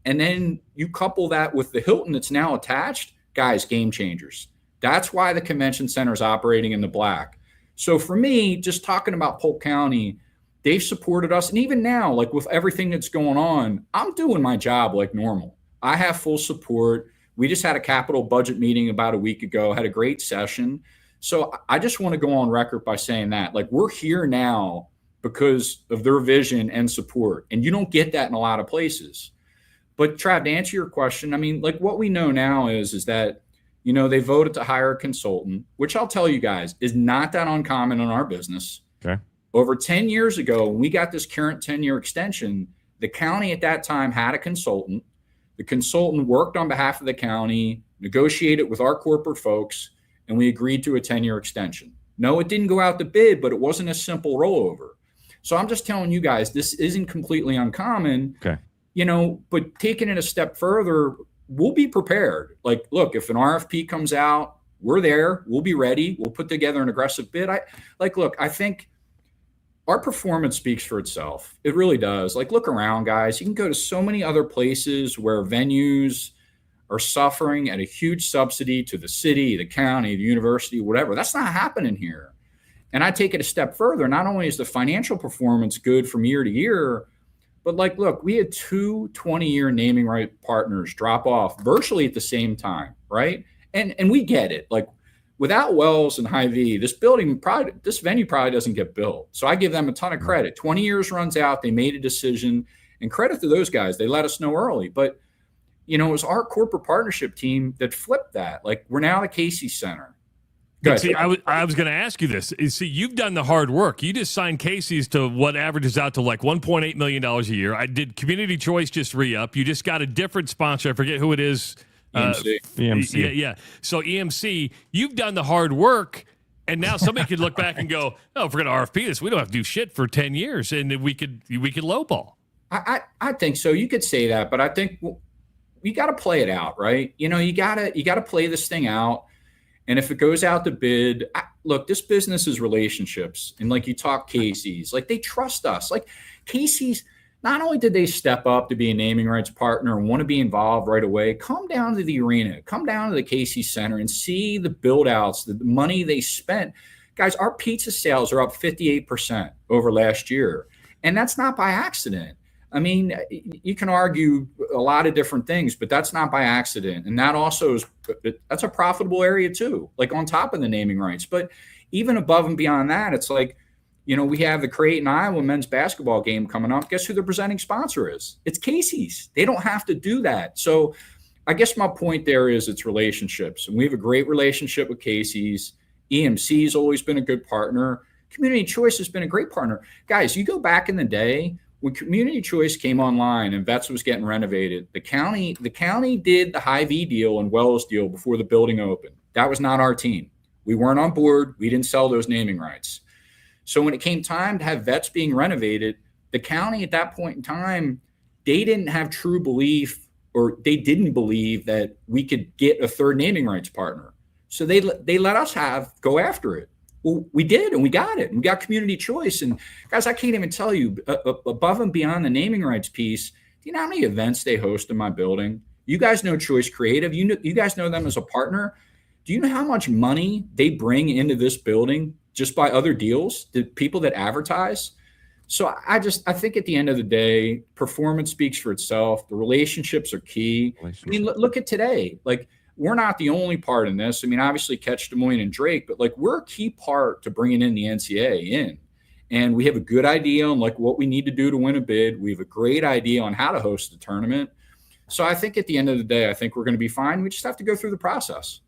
And then you couple that with the Hilton that's now attached, guys, game changers. That's why the convention center is operating in the black. So for me, just talking about Polk County, they've supported us. And even now, like with everything that's going on, I'm doing my job like normal. I have full support. We just had a capital budget meeting about a week ago, had a great session. So I just want to go on record by saying that, like, we're here now because of their vision and support. And you don't get that in a lot of places. But Trav, to answer your question, I mean, like, what we know now is that, you know, they voted to hire a consultant, which I'll tell you guys is not that uncommon in our business. Okay. Over 10 years ago, when we got this current 10-year extension, the county at that time had a consultant. The consultant worked on behalf of the county, negotiated with our corporate folks, and we agreed to a 10-year extension. No, it didn't go out to bid, but it wasn't a simple rollover. So I'm just telling you guys, this isn't completely uncommon. Okay. You know, but taking it a step further, we'll be prepared. Like, look, if an RFP comes out, we're there. We'll be ready. We'll put together an aggressive bid. I think our performance speaks for itself. It really does. Like, look around, guys. You can go to so many other places where venues are suffering at a huge subsidy to the city, the county, the university, whatever. That's not happening here. And I take it a step further. Not only is the financial performance good from year to year, but like, look, we had two 20-year naming right partners drop off virtually at the same time, right? And we get it. Like, without Wells and Hy-Vee, this venue probably doesn't get built. So I give them a ton of credit. 20 years runs out. They made a decision, and credit to those guys. They let us know early. But, you know, it was our corporate partnership team that flipped that. Like, we're now the Casey Center. See, I was going to ask you this. See, you've done the hard work. You just signed Casey's to what averages out to like $1.8 million a year. I did Community Choice just re-up. You just got a different sponsor. I forget who it is. EMC. Yeah. So EMC, you've done the hard work, and now somebody could look back and go, "Oh, if we're going to RFP this, we don't have to do shit for 10 years, and we could lowball." I think so. You could say that, but I think we got to play it out, right? You know, you got to play this thing out. And if it goes out to bid, look, this business is relationships. And like you talk Casey's, like they trust us. Like Casey's, not only did they step up to be a naming rights partner and want to be involved right away, come down to the arena, come down to the Casey's Center and see the build outs, the money they spent. Guys, our pizza sales are up 58% over last year. And that's not by accident. I mean, you can argue a lot of different things, but that's not by accident. And that also that's a profitable area too, like on top of the naming rights. But even above and beyond that, it's like, you know, we have the Creighton, Iowa men's basketball game coming up. Guess who the presenting sponsor is? It's Casey's. They don't have to do that. So I guess my point there is it's relationships. And we have a great relationship with Casey's. EMC's always been a good partner. Community Choice has been a great partner. Guys, you go back in the day, when Community Choice came online and Vets was getting renovated, the county did the Hy-Vee deal and Wells deal before the building opened. That was not our team. We weren't on board. We didn't sell those naming rights. So when it came time to have Vets being renovated, the county at that point in time, they didn't have true belief, or they didn't believe that we could get a third naming rights partner. So they let us go after it. Well, we did, and we got it. And we got Community Choice. And guys, I can't even tell you, above and beyond the naming rights piece, do you know how many events they host in my building? You guys know Choice Creative. You guys know them as a partner. Do you know how much money they bring into this building just by other deals, the people that advertise? So I think at the end of the day, performance speaks for itself. The relationships are key. I mean, look at today. Like, we're not the only part in this. I mean, obviously Catch Des Moines and Drake, but like we're a key part to bringing in the NCAA in. And we have a good idea on like what we need to do to win a bid. We have a great idea on how to host the tournament. So I think at the end of the day, I think we're going to be fine. We just have to go through the process.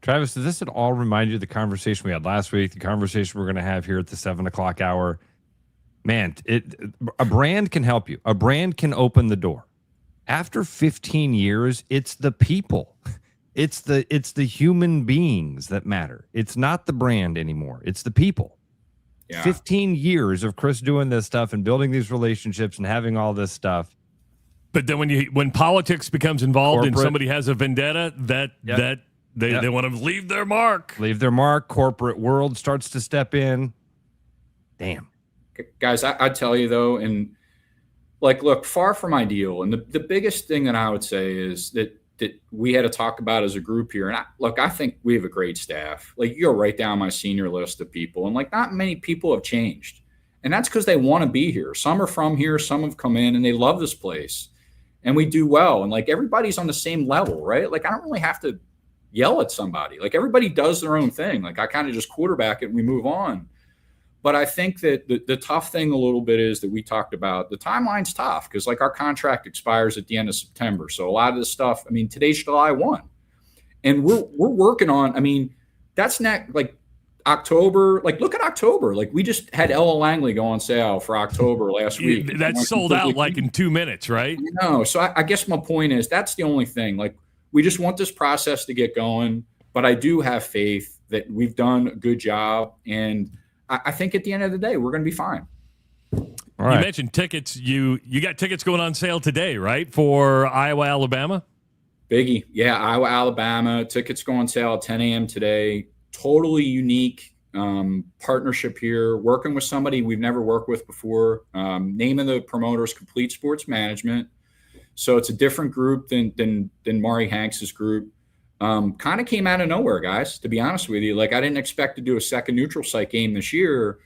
Travis, does this at all remind you of the conversation we had last week, the conversation we're going to have here at the 7 o'clock hour? Man, a brand can help you. A brand can open the door. After 15 years, it's the people. It's the human beings that matter. It's not the brand anymore. It's the people. Yeah. 15 years of Chris doing this stuff and building these relationships and having all this stuff. But then when politics becomes involved and somebody has a vendetta, they want to leave their mark. Leave their mark. Corporate world starts to step in. Damn. Guys, I tell you though, and like, look, far from ideal. And the biggest thing that I would say is that that we had to talk about as a group here. And I think we have a great staff. Like, you go right down my senior list of people, and like, not many people have changed. And that's because they want to be here. Some are from here, some have come in and they love this place, and we do well. And like, everybody's on the same level, right? Like, I don't really have to yell at somebody. Like, everybody does their own thing. Like, I kind of just quarterback it and we move on. But I think that the tough thing a little bit is that we talked about the timeline's tough, because like, our contract expires at the end of September. So a lot of this stuff, I mean, today's July 1, and we're working on, I mean, that's not like October. Like, look at October. Like, we just had Ella Langley go on sale for October last week. That's sold out like in 2 minutes, right? No. So I guess my point is, that's the only thing. Like, we just want this process to get going, but I do have faith that we've done a good job, and I think at the end of the day, we're going to be fine. All right. You mentioned tickets. You got tickets going on sale today, right, for Iowa, Alabama? Biggie. Yeah, Iowa, Alabama. Tickets go on sale at 10 a.m. today. Totally unique partnership here. Working with somebody we've never worked with before. Name of the promoter is Complete Sports Management. So it's a different group than Maury Hanks's group. Kind of came out of nowhere, guys, to be honest with you. Like, I didn't expect to do a second neutral site game this year.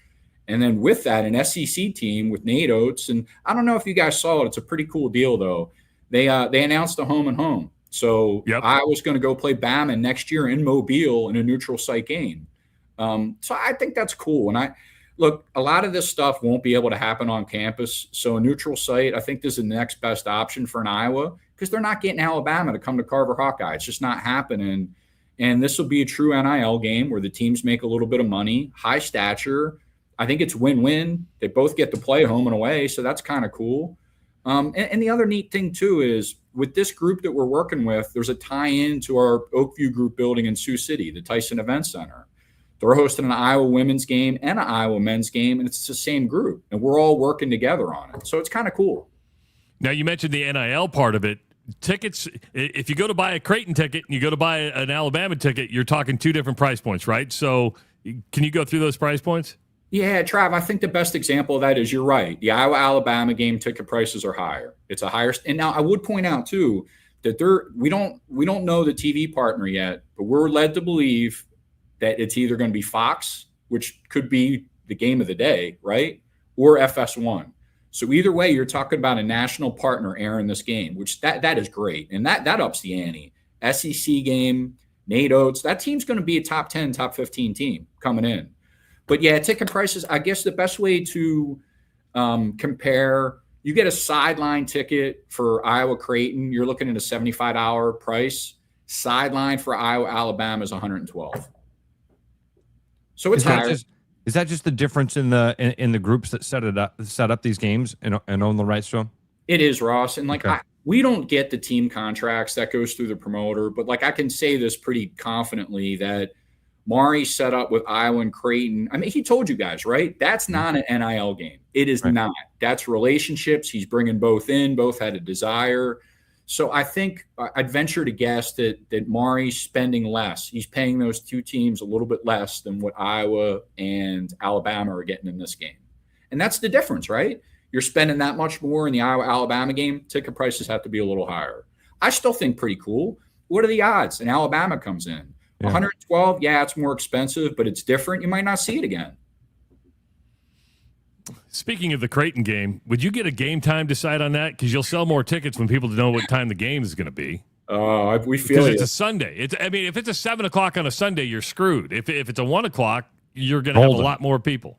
And then with that, an SEC team with Nate Oates. And I don't know if you guys saw it. It's a pretty cool deal, though. They announced a home and home. So I was going to go play Bama next year in Mobile in a neutral site game. So I think that's cool. And look, a lot of this stuff won't be able to happen on campus. So a neutral site, I think, this is the next best option for an Iowa, because they're not getting Alabama to come to Carver Hawkeye. It's just not happening. And this will be a true NIL game where the teams make a little bit of money, high stature. I think it's win-win. They both get to play home and away, so that's kind of cool. And the other neat thing, too, is with this group that we're working with, there's a tie-in to our Oakview Group building in Sioux City, the Tyson Event Center. They're hosting an Iowa women's game and an Iowa men's game, and it's the same group. And we're all working together on it. So it's kind of cool. Now, you mentioned the NIL part of it. Tickets, if you go to buy a Creighton ticket and you go to buy an Alabama ticket, you're talking two different price points, right? So can you go through those price points? Yeah, Trav, I think the best example of that is, you're right. The Iowa-Alabama game ticket prices are higher. It's a higher – and now I would point out, too, that we don't know the TV partner yet, but we're led to believe that it's either going to be Fox, which could be the game of the day, right, or FS1. So either way, you're talking about a national partner airing this game, which that is great. And that ups the ante. SEC game, Nate Oates, that team's going to be a top 10, top 15 team coming in. But yeah, ticket prices, I guess the best way to compare, you get a sideline ticket for Iowa Creighton, you're looking at a $75 price. Sideline for Iowa Alabama is $112. So it's higher. Is that just the difference in the groups that set up these games and own the rights to them? It is, Ross. And we don't get the team contracts. That goes through the promoter. But like, I can say this pretty confidently that Maury set up with Iowa and Creighton. I mean, he told you guys, right? That's not an NIL game. It is not. That's relationships. He's bringing both in. Both had a desire. So I think I'd venture to guess that Maury's spending less. He's paying those two teams a little bit less than what Iowa and Alabama are getting in this game. And that's the difference, right? You're spending that much more in the Iowa-Alabama game. Ticket prices have to be a little higher. I still think pretty cool. What are the odds? And Alabama comes in. 112, yeah, it's more expensive, but it's different. You might not see it again. Speaking of the Creighton game, would you get a game time decide on that? Because you'll sell more tickets when people know what time the game is going to be. We feel because it's a Sunday. If it's a 7 o'clock on a Sunday, you're screwed. If it's a 1 o'clock, you're going to have a lot more people.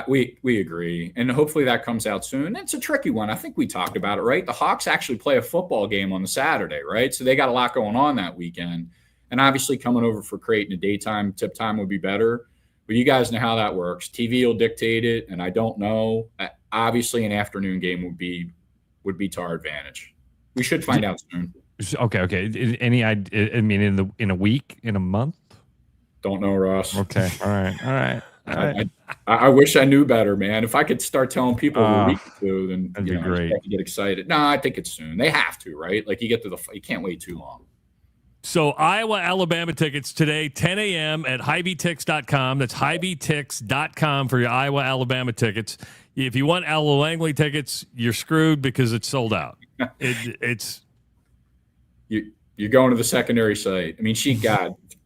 We agree, and hopefully that comes out soon. It's a tricky one. I think we talked about it, right? The Hawks actually play a football game on the Saturday, right? So they got a lot going on that weekend. And obviously coming over for Creighton a daytime tip time would be better. But you guys know how that works. TV will dictate it, and I don't know. Obviously, an afternoon game would be to our advantage. We should find out soon. Okay. Any idea? I mean, in a week, in a month? Don't know, Ross. Okay. All right. I wish I knew better, man. If I could start telling people a week or two, then that'd be great. I get excited. No, I think it's soon. They have to, right? Like you can't wait too long. So Iowa, Alabama tickets today, 10 a.m. at HighBTix.com. That's HighBTix.com for your Iowa, Alabama tickets. If you want Ella Langley tickets, you're screwed because it's sold out. You're going to the secondary site. I mean,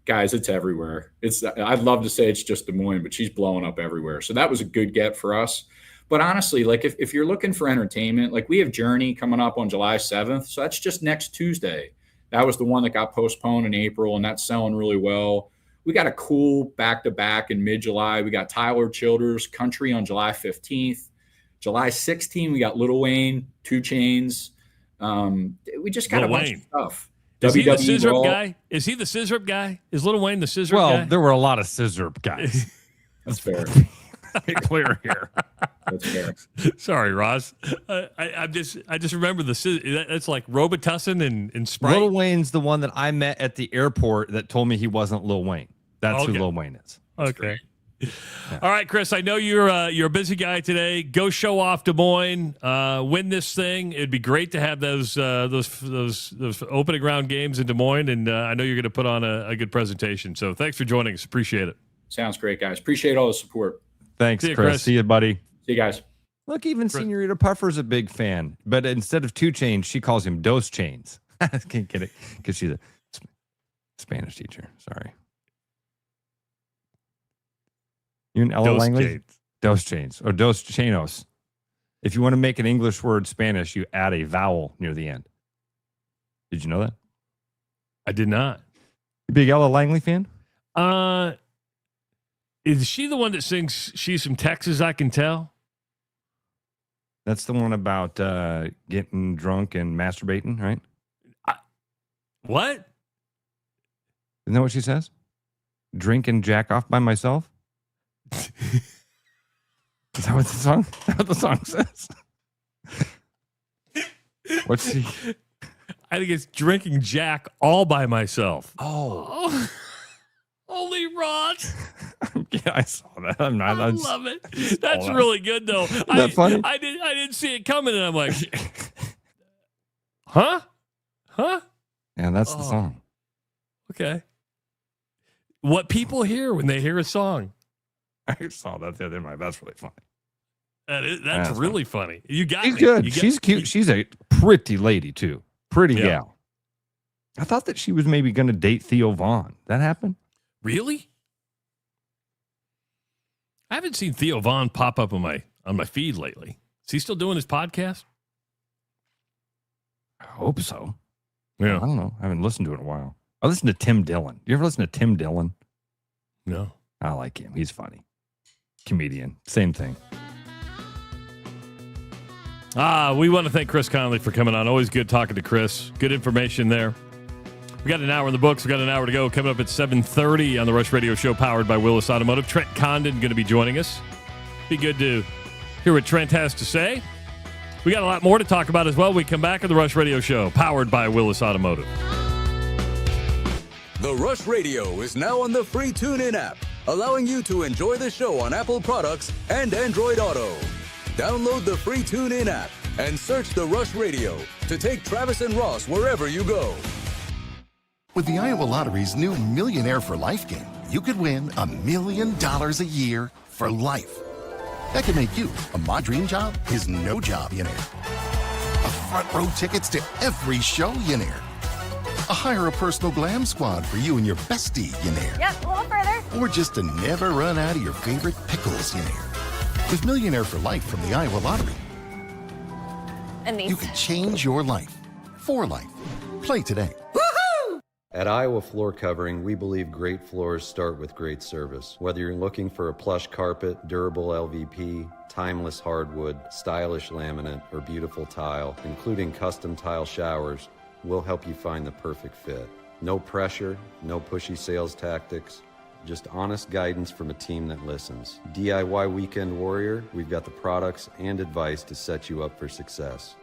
guys, it's everywhere. I'd love to say it's just Des Moines, but she's blowing up everywhere. So that was a good get for us. But honestly, like if you're looking for entertainment, like we have Journey coming up on July 7th. So that's just next Tuesday. That was the one that got postponed in April, and that's selling really well. We got a cool back-to-back in mid-July. We got Tyler Childers Country on July 15th. July 16th, we got Lil Wayne, 2 Chainz. We just got a bunch of stuff. Is he the scissor guy? Is he the scissor guy? Is Lil Wayne the scissor guy? Well, there were a lot of scissor guys. That's fair. Be clear here. That's fair. Sorry, Ross. I just remember the scissor. It's like Robitussin and Sprite. Lil Wayne's the one that I met at the airport that told me he wasn't Lil Wayne. That's who Lil Wayne is. Okay. Yeah. All right, Chris. I know you're a busy guy today. Go show off Des Moines. Win this thing. It'd be great to have those opening round games in Des Moines, and I know you're going to put on a good presentation. So thanks for joining us. Appreciate it. Sounds great, guys. Appreciate all the support. Thanks, Chris. See you, buddy. See you guys. Look, even Senorita Puffer's a big fan, but instead of 2 Chainz, she calls him Dos Chainz. I can't get it because she's a Spanish teacher. Sorry. You in Ella Langley? Dos Chainz or Dos Chainos. If you want to make an English word Spanish, you add a vowel near the end. Did you know that? I did not. You big Ella Langley fan? Is she the one that sings She's from Texas, I Can Tell? That's the one about getting drunk and masturbating, right? What? Isn't that what she says? Drink and jack off by myself? Is that what the song says? What's she? I think it's drinking Jack all by myself. Oh. Only Ross. Yeah, I saw that. I love it. That's really good, though. Isn't that funny? I didn't see it coming, and I'm like, huh? Yeah, that's the song. Okay. What people hear when they hear a song. I saw that the other night. That's really funny. That's really funny. You got She's me. good. She's cute. She's a pretty lady, too. Pretty gal. I thought that she was maybe going to date Theo Vaughn. That happened? Really? I haven't seen Theo Vaughn pop up on my feed lately. Is he still doing his podcast? I hope so. Yeah. I don't know. I haven't listened to it in a while. I listened to Tim Dillon. You ever listen to Tim Dillon? No. I like him. He's funny. Comedian. Same thing. We want to thank Chris Conley for coming on. Always good talking to Chris. Good information there. We got an hour in the books. We got an hour to go. Coming up at 7:30 on the Rush Radio Show, powered by Willis Automotive. Trent Condon going to be joining us. Be good to hear what Trent has to say. We got a lot more to talk about as well. We come back on the Rush Radio Show, powered by Willis Automotive. The Rush Radio is now on the free TuneIn app, allowing you to enjoy the show on Apple products and Android Auto. Download the free TuneIn app and search The Rush Radio to take Travis and Ross wherever you go. With the Iowa Lottery's new Millionaire for Life game, you could win $1 million a year for life. That could make you a My Dream Job is No Job-ionaire. A front row tickets to every show-yonaire. A hire a personal glam squad for you and your bestie-yonaire. Yep, a little further. Or just to never run out of your favorite pickles-yonaire. With Millionaire for Life from the Iowa Lottery, And these. you can change your life for life. Play today. At Iowa Floor Covering, we believe great floors start with great service. Whether you're looking for a plush carpet, durable LVP, timeless hardwood, stylish laminate, or beautiful tile, including custom tile showers, we'll help you find the perfect fit. No pressure, no pushy sales tactics, just honest guidance from a team that listens. DIY Weekend Warrior, we've got the products and advice to set you up for success.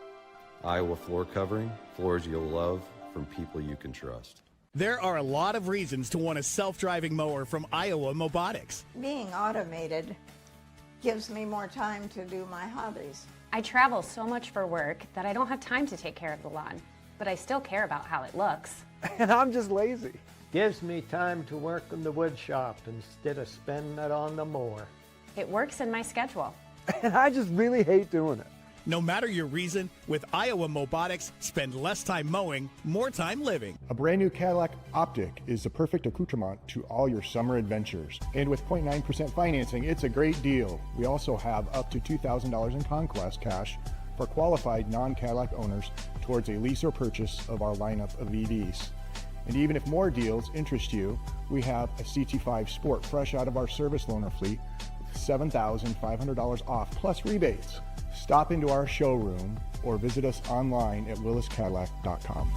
Iowa Floor Covering, floors you'll love from people you can trust. There are a lot of reasons to want a self-driving mower from Iowa Mobotics. Being automated gives me more time to do my hobbies. I travel so much for work that I don't have time to take care of the lawn, but I still care about how it looks. And I'm just lazy. Gives me time to work in the wood shop instead of spending it on the mower. It works in my schedule. And I just really hate doing it. No matter your reason, with Iowa Mobotics, spend less time mowing, more time living. A brand new Cadillac Optic is the perfect accoutrement to all your summer adventures. And with 0.9% financing, it's a great deal. We also have up to $2,000 in Conquest cash for qualified non-Cadillac owners towards a lease or purchase of our lineup of EVs. And even if more deals interest you, we have a CT5 Sport fresh out of our service loaner fleet with $7,500 off plus rebates. Stop into our showroom or visit us online at williscadillac.com.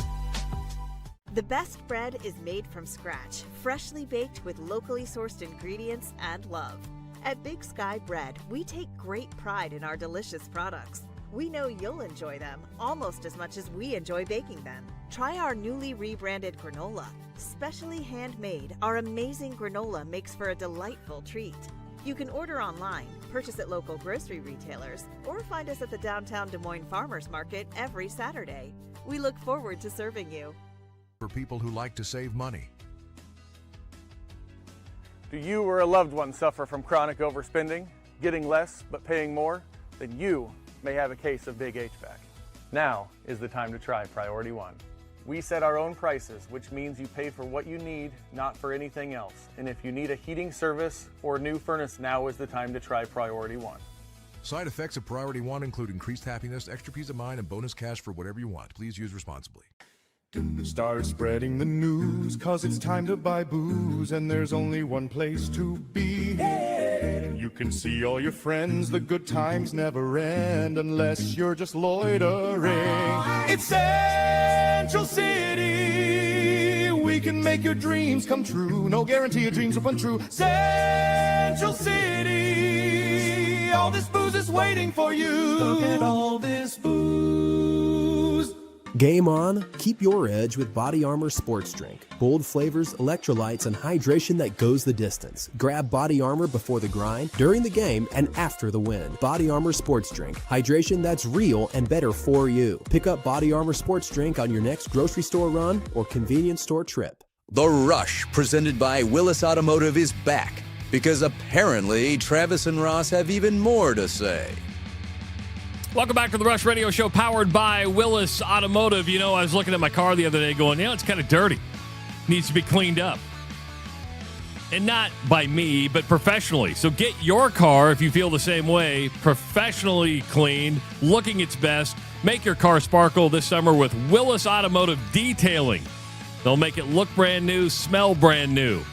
The best bread is made from scratch, freshly baked with locally sourced ingredients and love. At Big Sky Bread, we take great pride in our delicious products. We know you'll enjoy them almost as much as we enjoy baking them. Try our newly rebranded granola. Specially handmade, our amazing granola makes for a delightful treat. You can order online, purchase at local grocery retailers, or find us at the downtown Des Moines Farmers Market every Saturday. We look forward to serving you. For people who like to save money. Do you or a loved one suffer from chronic overspending, getting less but paying more? Then you may have a case of big HVAC. Now is the time to try Priority One. We set our own prices, which means you pay for what you need, not for anything else. And if you need a heating service or new furnace, now is the time to try Priority One. Side effects of Priority One include increased happiness, extra peace of mind, and bonus cash for whatever you want. Please use responsibly. Start spreading the news, cause it's time to buy booze, and there's only one place to be. You can see all your friends, the good times never end unless you're just loitering. It's Central City, we can make your dreams come true. No guarantee your dreams will come true. Central City, all this booze is waiting for you. Look at all this booze. Game on, keep your edge with Body Armor Sports Drink. Bold flavors, electrolytes, and hydration that goes the distance. Grab Body Armor before the grind, during the game, and after the win. Body Armor Sports Drink. Hydration that's real and better for you. Pick up Body Armor Sports Drink on your next grocery store run or convenience store trip. The Rush, presented by Willis Automotive, is back because apparently Travis and Ross have even more to say. Welcome back to the Rush Radio Show, powered by Willis Automotive. You know, I was looking at my car the other day going, it's kind of dirty. Needs to be cleaned up. And not by me, but professionally. So get your car, if you feel the same way, professionally cleaned, looking its best. Make your car sparkle this summer with Willis Automotive Detailing. They'll make it look brand new, smell brand new.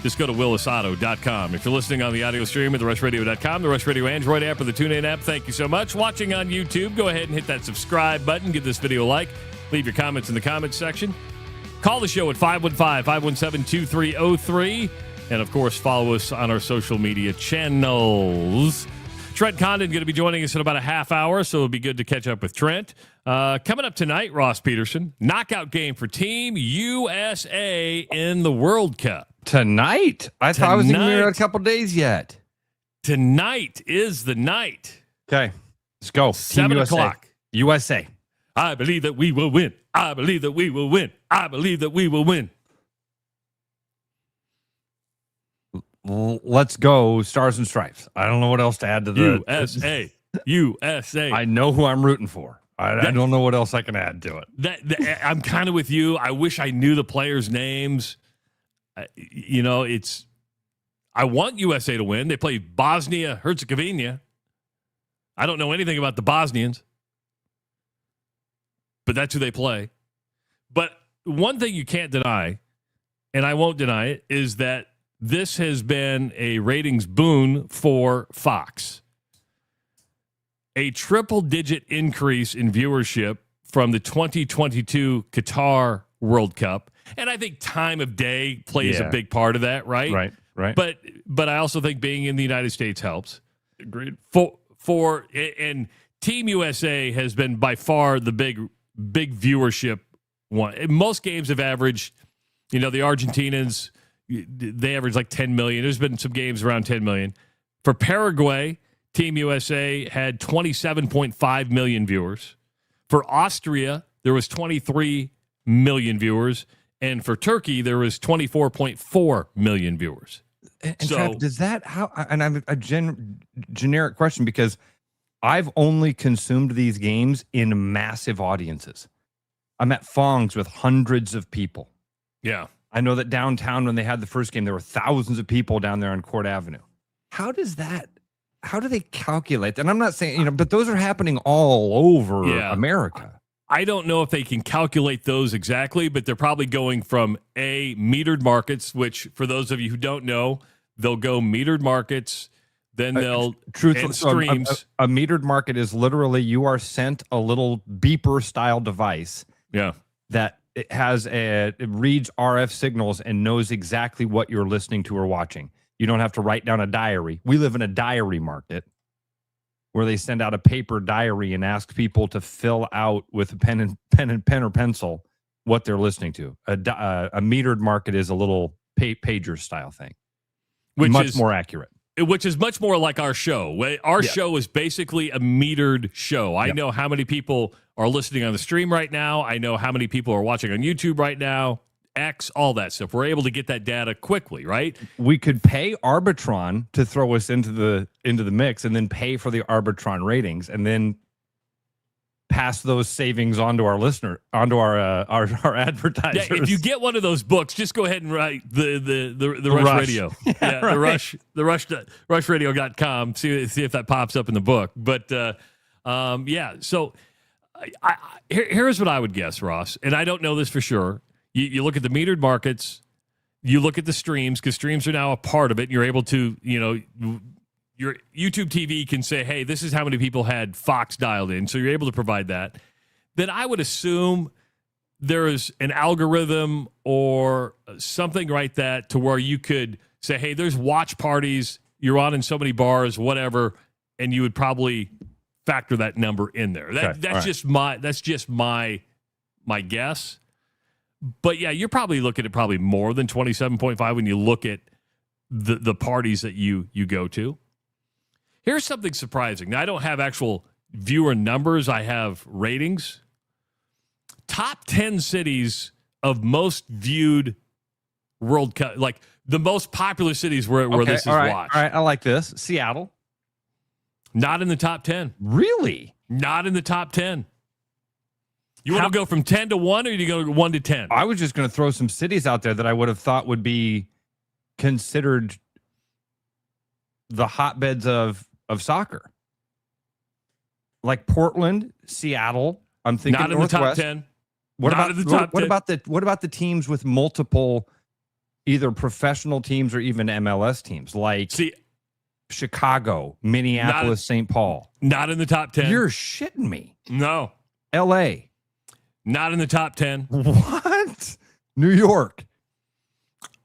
Just go to willisauto.com. If you're listening on the audio stream at therushradio.com, the Rush Radio Android app, or the TuneIn app, thank you so much. Watching on YouTube, go ahead and hit that subscribe button. Give this video a like. Leave your comments in the comments section. Call the show at 515-517-2303. And, of course, follow us on our social media channels. Trent Condon going to be joining us in about a half hour, so it'll be good to catch up with Trent. Coming up tonight, Ross Peterson, knockout game for Team USA in the World Cup. Tonight? I thought I was even here a couple days yet. Tonight is the night. Okay, let's go. 7 o'clock. USA. I believe that we will win. I believe that we will win. I believe that we will win. Let's go Stars and Stripes. I don't know what else to add to the USA. USA. I know who I'm rooting for. I don't know what else I can add to it. I'm kind of with you. I wish I knew the players' names. I want USA to win. They play Bosnia-Herzegovina. I don't know anything about the Bosnians, but that's who they play. But one thing you can't deny, and I won't deny it, is that this has been a ratings boon for Fox. A triple-digit increase in viewership from the 2022 Qatar World Cup. And I think time of day plays a big part of that, right? Right. But I also think being in the United States helps. Agreed. And Team USA has been by far the big viewership one. Most games have averaged, the Argentinians, they average like 10 million. There's been some games around 10 million. For Paraguay, Team USA had 27.5 million viewers. For Austria, there was 23 million viewers. And for Turkey, there was 24.4 million viewers. And Trav, does that, and I'm a generic question, because I've only consumed these games in massive audiences. I'm at Fong's with hundreds of people. Yeah. I know that downtown when they had the first game, there were thousands of people down there on Court Avenue. How do they calculate that? And I'm not saying, but those are happening all over America. I don't know if they can calculate those exactly, but they're probably going from metered markets, which for those of you who don't know, they'll go metered markets, then they'll and streams. A metered market is literally you are sent a little beeper style device. Yeah. That it reads RF signals and knows exactly what you're listening to or watching. You don't have to write down a diary. We live in a diary market where they send out a paper diary and ask people to fill out with a pen or pencil what they're listening to. A metered market is a little pager style thing, which is more accurate. Which is much more like our show. Our show is basically a metered show. I know how many people are listening on the stream right now. I know how many people are watching on YouTube right now. X, all that stuff. We're able to get that data quickly, right? We could pay Arbitron to throw us into the mix, and then pay for the Arbitron ratings, and then pass those savings onto our our advertisers. Yeah, if you get one of those books, just go ahead and write the Rush Radio. Yeah, right. the rushradio.com. See if that pops up in the book. But so here's what I would guess, Ross, and I don't know this for sure. You look at the metered markets, you look at the streams, because streams are now a part of it. And you're able to, your YouTube TV can say, hey, this is how many people had Fox dialed in. So you're able to provide that. Then I would assume there is an algorithm or something like that to where you could say, hey, there's watch parties, you're on in so many bars, whatever, and you would probably factor that number in there. That's just my guess. But yeah, you're probably looking at probably more than 27.5 when you look at the parties that you go to. Here's something surprising. Now, I don't have actual viewer numbers. I have ratings. Top 10 cities of most viewed World Cup, like the most popular cities where this is watched. All right, I like this. Seattle. Not in the top 10. Really? Not in the top 10. You want to go from 10 to 1, or you go 1 to 10? I was just going to throw some cities out there that I would have thought would be considered the hotbeds of soccer. Like Portland, Seattle. I'm thinking not in Northwest. the top 10. What about the teams with multiple either professional teams or even MLS teams like Chicago, Minneapolis, St. Paul? Not in the top 10. You're shitting me. No. LA. Not in the top 10. What? New York.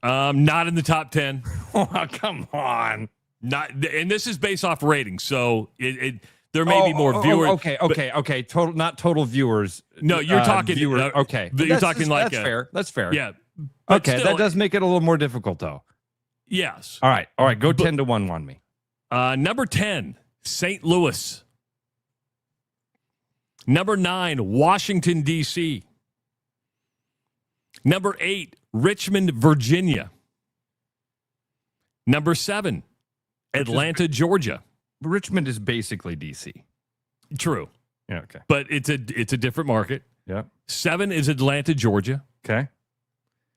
Not in the top 10. Oh, come on. Not, and this is based off ratings, so there may be more viewers. Okay. Not total viewers. No, you're talking viewers. Okay, you're talking like that's fair. That's fair. Yeah. Okay, that does make it a little more difficult, though. Yes. All right. Go 10 to 1 on me. Number 10, St. Louis. Number 9, Washington, D.C. Number 8, Richmond, Virginia. Number 7, Atlanta, Georgia. Richmond is basically D.C. True. Yeah, okay. But it's a different market. Yeah. 7 is Atlanta, Georgia. Okay.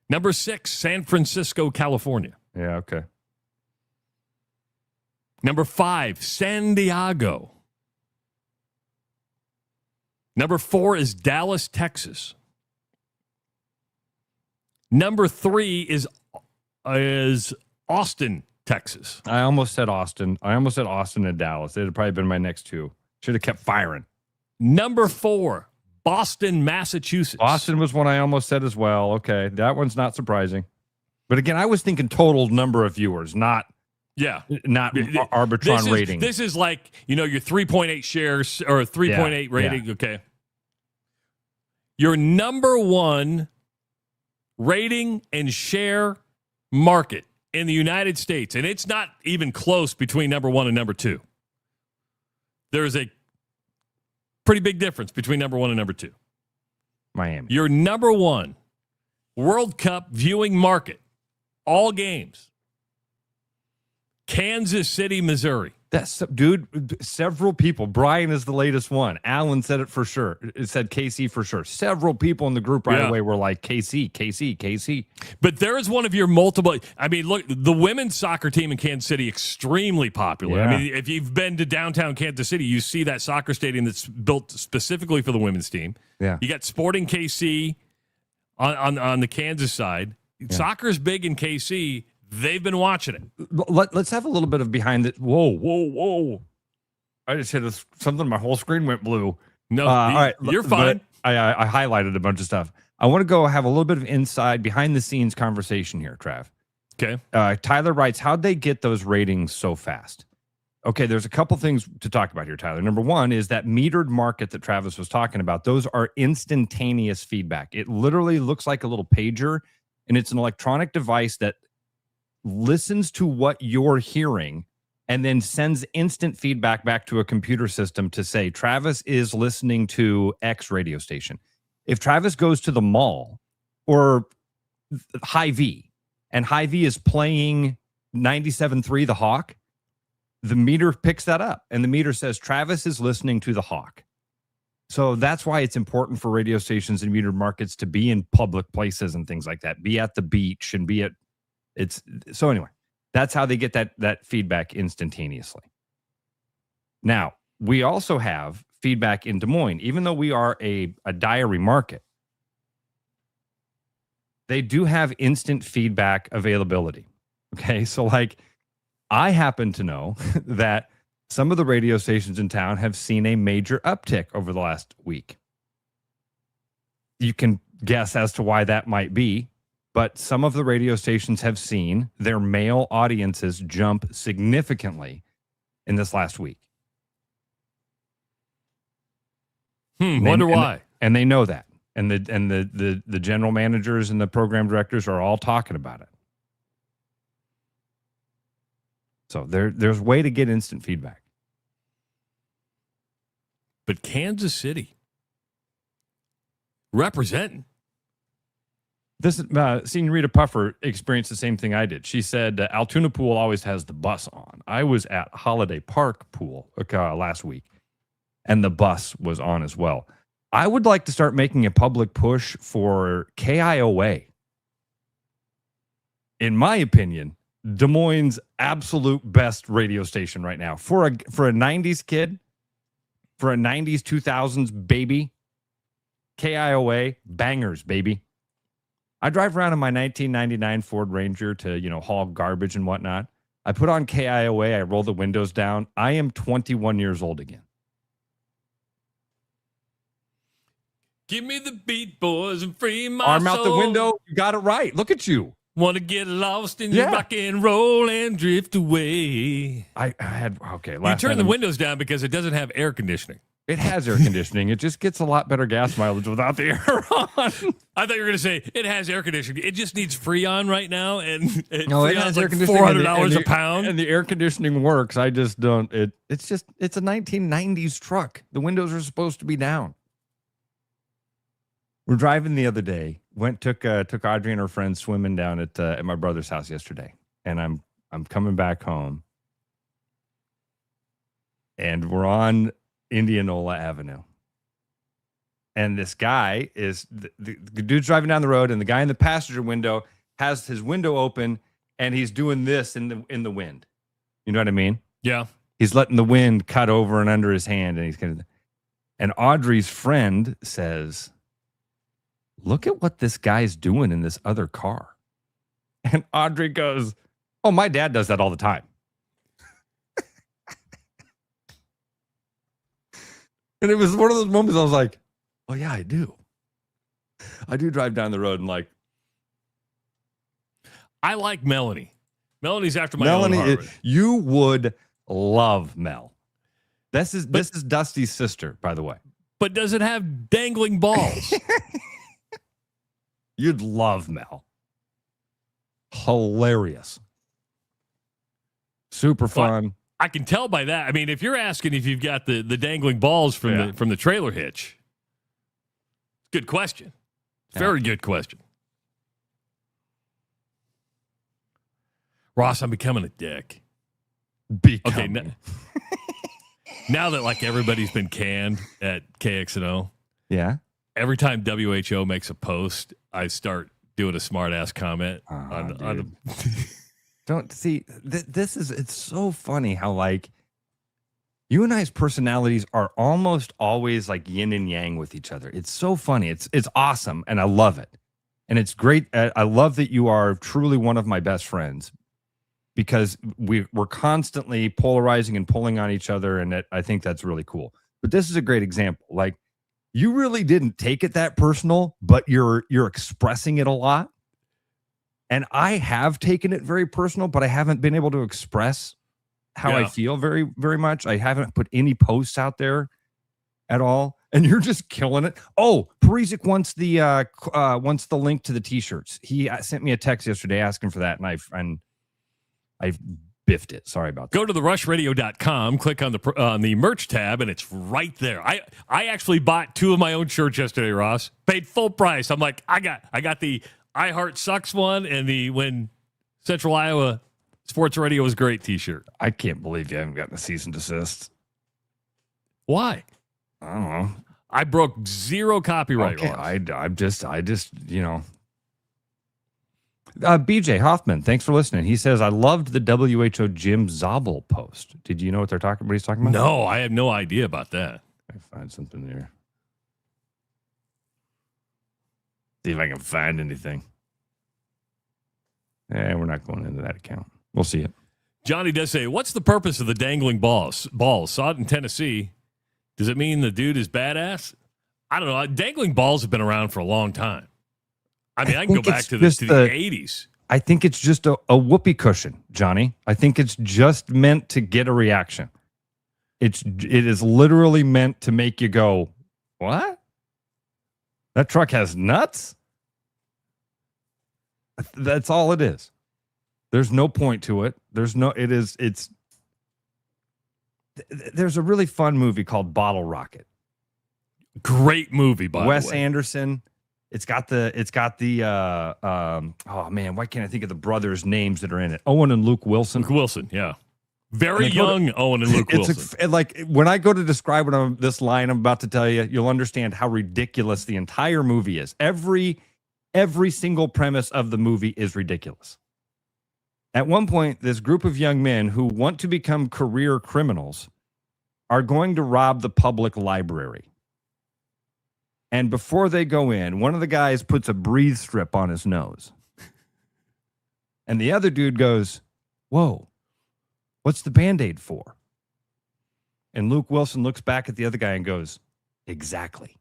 Number 6, San Francisco, California. Yeah, okay. Number 5, San Diego. Number 4 is Dallas, Texas. Number 3 is Austin, Texas. I almost said Austin. And Dallas. They'd have probably been my next two. Should have kept firing. Number 4, Boston, Massachusetts. Boston was one I almost said as well. Okay, that one's not surprising. But again, I was thinking total number of viewers, not Arbitron rating. This is like, your 3.8 shares or 3.8 rating. Yeah. Okay. Your number 1 rating and share market in the United States, and it's not even close between number 1 and number 2. There's a pretty big difference between number 1 and number 2. Miami. Your number 1 World Cup viewing market, all games, Kansas City, Missouri. That's dude. Several people. Brian is the latest one. Alan said it for sure. It said KC for sure. Several people in the group right away were like KC. But there is one of your multiple. I mean, look, the women's soccer team in Kansas City extremely popular. Yeah. I mean, if you've been to downtown Kansas City, you see that soccer stadium that's built specifically for the women's team. Yeah, you got Sporting KC on the Kansas side. Yeah. Soccer's big in KC. They've been watching it. Let's have a little bit of behind it. Whoa. I just hit something. My whole screen went blue. No, all right. You're fine. I highlighted a bunch of stuff. I want to go have a little bit of inside, behind the scenes conversation here, Trav. Okay. Tyler writes, how'd they get those ratings so fast? Okay, there's a couple things to talk about here, Tyler. Number one is that metered market that Travis was talking about. Those are instantaneous feedback. It literally looks like a little pager, and it's an electronic device that listens to what you're hearing and then sends instant feedback back to a computer system to say, Travis is listening to X radio station. If Travis goes to the mall or Hy-Vee and Hy-Vee is playing 97.3 The Hawk, the meter picks that up and the meter says Travis is listening to The Hawk. So that's why it's important for radio stations and metered markets to be in public places and things like that. Be at the beach and be at so anyway, that's how they get that feedback instantaneously. Now, we also have feedback in Des Moines, even though we are a diary market. They do have instant feedback availability. Okay, so like I happen to know that some of the radio stations in town have seen a major uptick over the last week. You can guess as to why that might be. But some of the radio stations have seen their male audiences jump significantly in this last week. Wonder why. And they know that. And the general managers and the program directors are all talking about it. So there's a way to get instant feedback. But Kansas City representing. This Senorita Puffer experienced the same thing I did. She said Altoona Pool always has the bus on. I was at Holiday Park Pool last week, and the bus was on as well. I would like to start making a public push for KXnO. In my opinion, Des Moines' absolute best radio station right now. For a 90s kid, for a 90s, 2000s baby, KXnO, bangers, baby. I drive around in my 1999 Ford Ranger to, haul garbage and whatnot. I put on KXnO, I roll the windows down. I am 21 years old again. Give me the beat, boys, and free my Arm soul. out the window. You got it right. Look at you. Want to get lost in your rock and roll and drift away. I had, okay. You turn the windows down because it doesn't have air conditioning. It has air conditioning. It just gets a lot better gas mileage without the air on. I thought you were going to say it has air conditioning. It just needs Freon right now, and it has air like conditioning. $400 a pound. And the air conditioning works. I just don't. It's a 1990s truck. The windows are supposed to be down. We're driving the other day. Took Audrey and her friends swimming down at my brother's house yesterday, and I'm coming back home, and we're on Indianola Avenue. And this guy is the dude's driving down the road, and the guy in the passenger window has his window open, and he's doing this in the wind. You know what I mean? Yeah. He's letting the wind cut over and under his hand, and Audrey's friend says, "Look at what this guy's doing in this other car." And Audrey goes, "Oh, my dad does that all the time." And it was one of those moments I was like, "Oh yeah, I do. I do drive down the road and like." I like Melanie. Melanie's after my own heart. You would love Mel. This is Dusty's sister, by the way. But does it have dangling balls? You'd love Mel. Hilarious. Super fun. Well, I can tell by that. I mean, if you're asking if you've got the dangling balls from the trailer hitch, good question. Very good question. Ross, I'm becoming a dick. Okay, now that like everybody's been canned at KXnO, yeah. Every time WHO makes a post, I start doing a smart ass comment on Don't see this is it's so funny how like you and I's personalities are almost always like yin and yang with each other. It's so funny. It's awesome and I love it. And it's great. I love that you are truly one of my best friends because we're constantly polarizing and pulling on each other. And I think that's really cool. But this is a great example. Like you really didn't take it that personal, but you're expressing it a lot. And I have taken it very personal, but I haven't been able to express how I feel very, very much. I haven't put any posts out there at all. And you're just killing it. Oh, Parisic wants the link to the t-shirts. He sent me a text yesterday asking for that, and I biffed it. Sorry about that. Go to therushradio.com, click on the merch tab, and it's right there. I actually bought 2 of my own shirts yesterday, Ross. Paid full price. I'm like, I got the I Heart Sucks one and the When Central Iowa Sports Radio Was Great t-shirt. I can't believe you haven't gotten a cease and desist. Why? I don't know. I broke 0 copyright. Okay, I just, you know. BJ Hoffman, thanks for listening. He says, I loved the WHO Jim Zabel post. Did you know what he's talking about? No, I have no idea about that. I find something there. See if I can find anything. We're not going into that account. We'll see it. Johnny does say, what's the purpose of the dangling balls? Saw it in Tennessee. Does it mean the dude is badass? I don't know. Dangling balls have been around for a long time. I mean, I can go back to the 80s. I think it's just a whoopee cushion, Johnny. I think it's just meant to get a reaction. It is literally meant to make you go, what? That truck has nuts? That's all it is. There's no point to it. There's a really fun movie called Bottle Rocket. Great movie, by Wes the way. Anderson. It's got the oh man, why can't I think of the brothers' names that are in it? Owen and Luke Wilson. Luke Wilson, yeah. Very young Owen and Luke Wilson. Like when I go to describe this line I'm about to tell you, you'll understand how ridiculous the entire movie is. Every single premise of the movie is ridiculous. At one point, this group of young men who want to become career criminals are going to rob the public library. And before they go in, one of the guys puts a breathe strip on his nose. And the other dude goes, whoa, what's the Band-Aid for? And Luke Wilson looks back at the other guy and goes, exactly.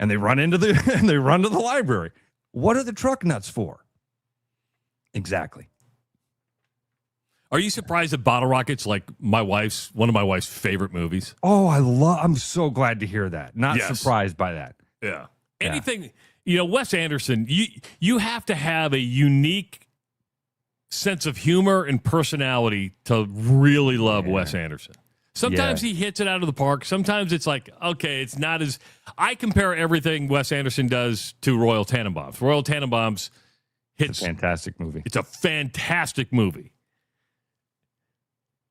And they run into the library. What are the truck nuts for? Exactly. Are you surprised that Bottle Rocket's like one of my wife's favorite movies? Oh, I'm so glad to hear that. Not surprised by that. Yeah. Anything, Wes Anderson, you have to have a unique sense of humor and personality to really love Wes Anderson. Sometimes he hits it out of the park. Sometimes it's like, okay, it's not as... I compare everything Wes Anderson does to Royal Tenenbaums. Royal Tenenbaums hits... It's a fantastic movie. It's a fantastic movie.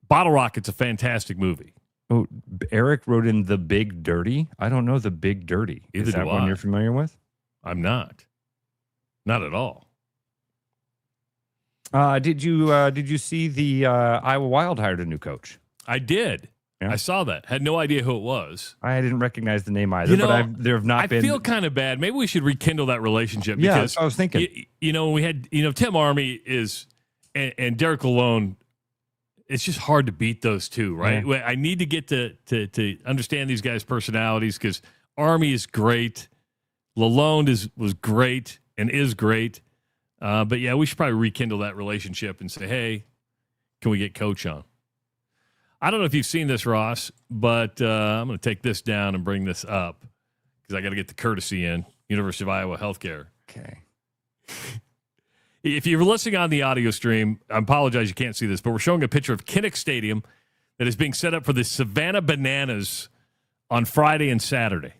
Bottle Rocket's a fantastic movie. Oh, Eric wrote in The Big Dirty. I don't know The Big Dirty. Is that one you're familiar with? I'm not. Not at all. Did you see the Iowa Wild hired a new coach? I did. Yeah. I saw that. Had no idea who it was. I didn't recognize the name either, but there have not been... I feel kind of bad. Maybe we should rekindle that relationship. Yeah, because, that's what I was thinking. We had, Tim Army is, and Derek Lalone, it's just hard to beat those two, right? Yeah. I need to get to understand these guys' personalities because Army is great. Lalone was great and is great. But yeah, we should probably rekindle that relationship and say, hey, can we get Coach on? I don't know if you've seen this, Ross, but I'm going to take this down and bring this up because I got to get the courtesy in. University of Iowa Healthcare. Okay. If you're listening on the audio stream, I apologize you can't see this, but we're showing a picture of Kinnick Stadium that is being set up for the Savannah Bananas on Friday and Saturday.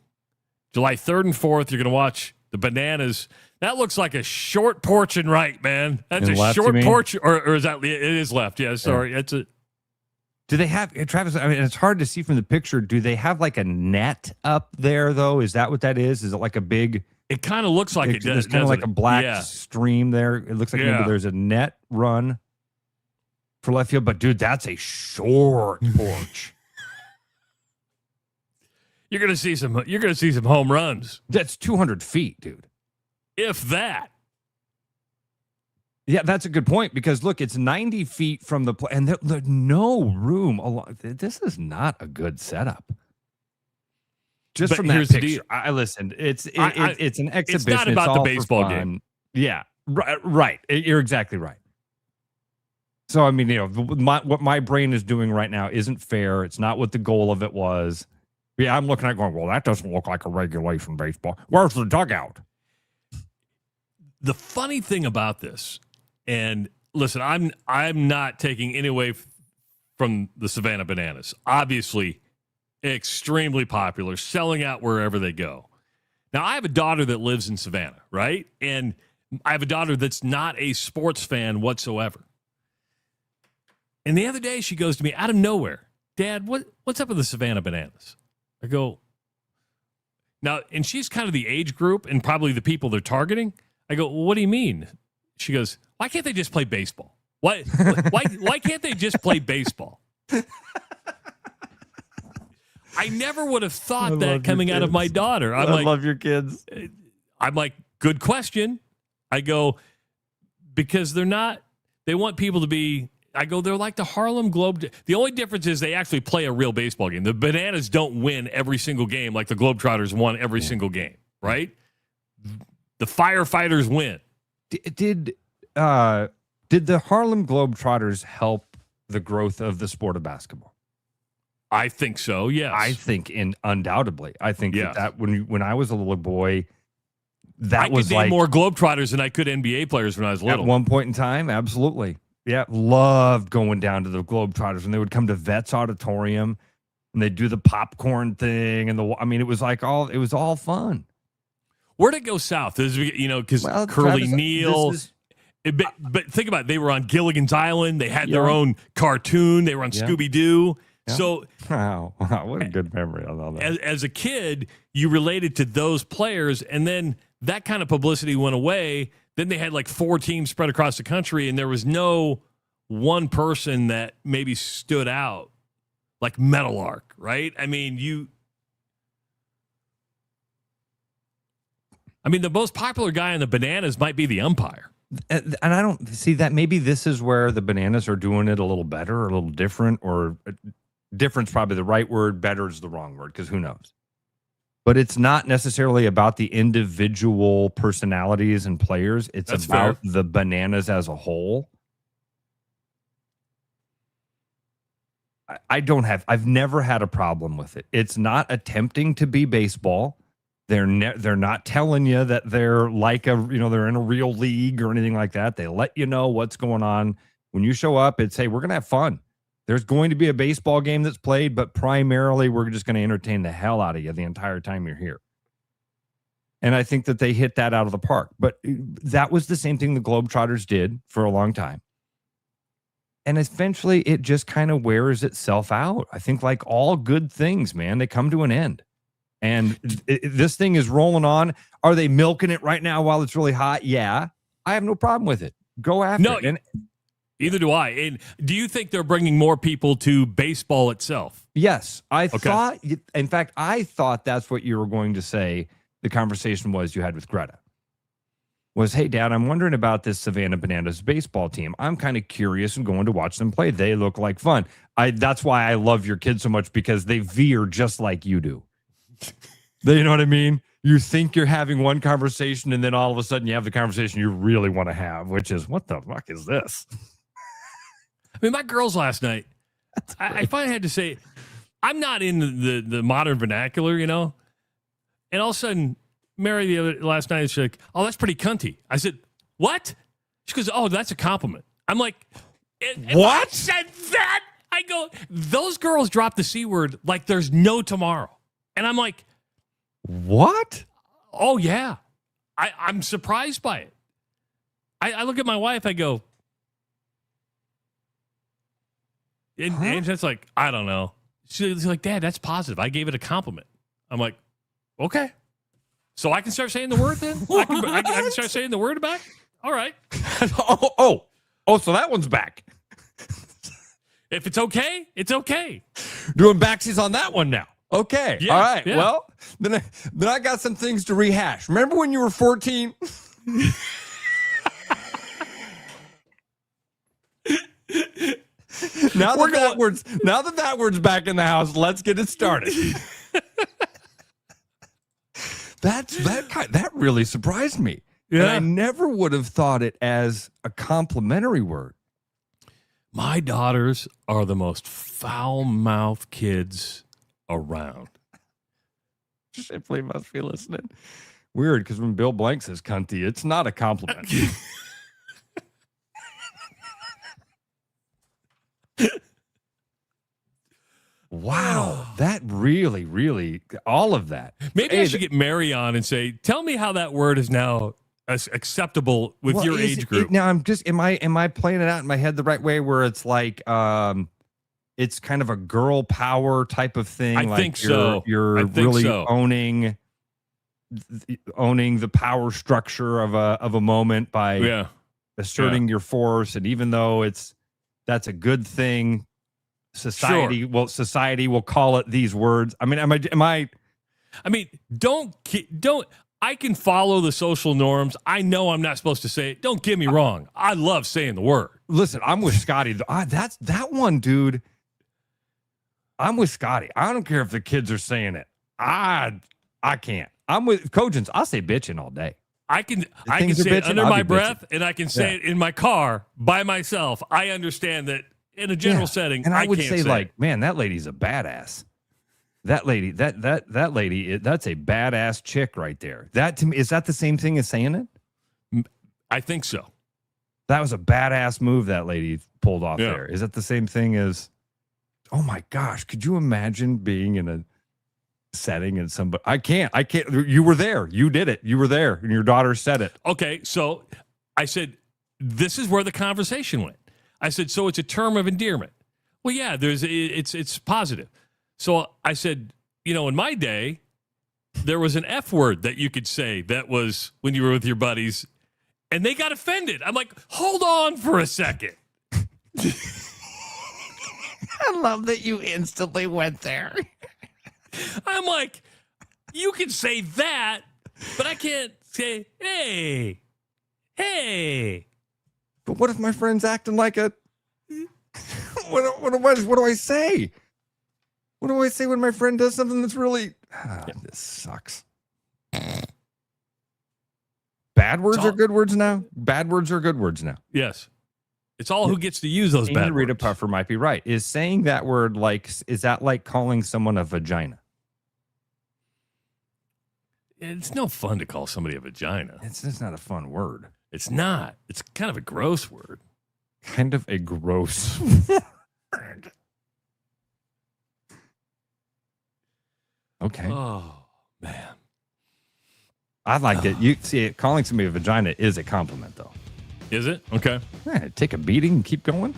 July 3rd and 4th, you're going to watch The Bananas. That looks like a short porch and right, man. That's And a left, short you mean? porch, or is that it is left? Yeah, sorry. That's a. Do they have, Travis? I mean, it's hard to see from the picture. Do they have like a net up there though? Is that what that is? Is it like a big? It kind of looks like it does. There's kind of like a black stream there. It looks like maybe Yeah. there's a net run for left field. But dude, that's a short porch. You're gonna see some. You're gonna see some home runs. That's 200 feet, dude. If that. Yeah, that's a good point because look, it's 90 feet from the play, and there's no room along. This is not a good setup. Just But from that here's the picture, deal. I listened. It's an exhibition. It's not about all the for baseball fun. game. Yeah, right. You're exactly right. So I mean, what my brain is doing right now isn't fair. It's not what the goal of it was. Yeah, I'm looking at it going, well, that doesn't look like a regulation baseball. Where's the dugout? The funny thing about this, and listen, I'm not taking any away from the Savannah Bananas. Obviously, extremely popular, selling out wherever they go. Now, I have a daughter that lives in Savannah, right? And I have a daughter that's not a sports fan whatsoever. And the other day, she goes to me out of nowhere, Dad, what's up with the Savannah Bananas? I go, now, and she's kind of the age group and probably the people they're targeting. I go, well, what do you mean? She goes, why can't they just play baseball? Why can't they just play baseball? I never would have thought that coming out of my daughter. I love your kids. I'm like, good question. I go, because they want people to be, I go, they're like the Harlem Globe. The only difference is they actually play a real baseball game. The Bananas don't win every single game like the Globetrotters won every single game, right? The Firefighters win. Did the Harlem Globetrotters help the growth of the sport of basketball? I think so, yes. I think undoubtedly. I think that when I was a little boy, I could name more Globetrotters than I could NBA players when I was little. At one point in time, absolutely. Yeah, loved going down to the Globetrotters when they would come to Vets Auditorium and they'd do the popcorn thing and it was all fun. Where'd it go south? Because Curly Neal. But think about it. They were on Gilligan's Island. They had their own cartoon. They were on Scooby-Doo. Yeah. So, wow, what a good memory on all that. As a kid, you related to those players, and then that kind of publicity went away. Then they had like 4 teams spread across the country, and there was no one person that maybe stood out, like Meadowlark, right? I mean, the most popular guy in the Bananas might be the umpire. And I don't see that. Maybe this is where the Bananas are doing it a little better, or a little different, or different's probably the right word. Better is the wrong word, because who knows? But it's not necessarily about the individual personalities and players. It's about the Bananas as a whole. I've never had a problem with it. It's not attempting to be baseball. They're not telling you that they're like they're in a real league or anything like that. They let you know what's going on. When you show up, it's, hey, we're going to have fun. There's going to be a baseball game that's played, but primarily we're just going to entertain the hell out of you the entire time you're here. And I think that they hit that out of the park. But that was the same thing the Globetrotters did for a long time. And eventually it just kind of wears itself out. I think like all good things, man, they come to an end. And this thing is rolling on. Are they milking it right now while it's really hot? Yeah. I have no problem with it. Go after it. And either do I. And do you think they're bringing more people to baseball itself? Yes. I thought that's what you were going to say. The conversation you had with Greta was, hey, Dad, I'm wondering about this Savannah Bananas baseball team. I'm kind of curious and going to watch them play. They look like fun. That's why I love your kids so much, because they veer just like you do. You know what I mean? You think you're having one conversation, and then all of a sudden you have the conversation you really want to have, which is, what the fuck is this? I mean, my girls last night, I finally had to say, I'm not in the modern vernacular, And all of a sudden, Mary last night, she's like, oh, that's pretty cunty. I said, what? She goes, oh, that's a compliment. I'm like, what? I said that? I go, those girls drop the C word like there's no tomorrow. And I'm like, what? Oh, yeah. I'm surprised by it. I look at my wife, I go, and that's like, I don't know. She's like, Dad, that's positive. I gave it a compliment. I'm like, okay. So I can start saying the word then? I can start saying the word back? All right. Oh, so that one's back. If it's okay, it's okay. Doing backsies on that one now. Okay. Yeah, all right. yeah. Well, then I got some things to rehash. Remember when you were 14? Now that word's back in the house, let's get it started. That really surprised me. Yeah. And I never would have thought it as a complimentary word. My daughters are the most foul-mouthed kids around. Shipley must be listening. Weird, because when Bill Blank says cunty, it's not a compliment. Wow, that really, all of that. Maybe I should get Mary on and say, tell me how that word is now acceptable with your age group. Now, am I playing it out in my head the right way where it's like, it's kind of a girl power type of thing? I think so. You're really owning the power structure of a moment by asserting your force. And even though that's a good thing, society will call it these words. I mean, I mean, don't. I can follow the social norms. I know I'm not supposed to say it. Don't get me wrong. I love saying the word. Listen, I'm with Scotty. That's that one, dude. I'm with Scotty. I don't care if the kids are saying it. I can't. I'm with Cogents. I'll say bitching all day. I can say it under my breath, and I can say it in my car by myself. I understand that in a general setting, and I would can't say like, man, that lady's a badass. That lady, that lady, that's a badass chick right there. That to me, is that the same thing as saying it? I think so. That was a badass move that lady pulled off there. Is that the same thing as? Oh my gosh, could you imagine being in a setting and somebody? I can't. You were there. You did it. You were there, and your daughter said it. Okay, so I said, this is where the conversation went. I said, so it's a term of endearment. Well, yeah, it's positive. So I said, in my day, there was an F word that you could say that was when you were with your buddies, and they got offended. I'm like, hold on for a second. I love that you instantly went there. I'm like, you can say that, but I can't say, hey. But what if my friend's acting like a... What do I say? What do I say when my friend does something that's really... This sucks. Bad words are good words now? Bad words are good words now. Yes. It's all who gets to use those bad words. Rita Puffer might be right. Is saying that word is that like calling someone a vagina? It's no fun to call somebody a vagina. It's not a fun word. It's not. It's kind of a gross word. Kind of a gross word. Okay. Oh, man. I like it. You see, calling somebody a vagina is a compliment, though. Is it? Okay. Yeah, take a beating and keep going.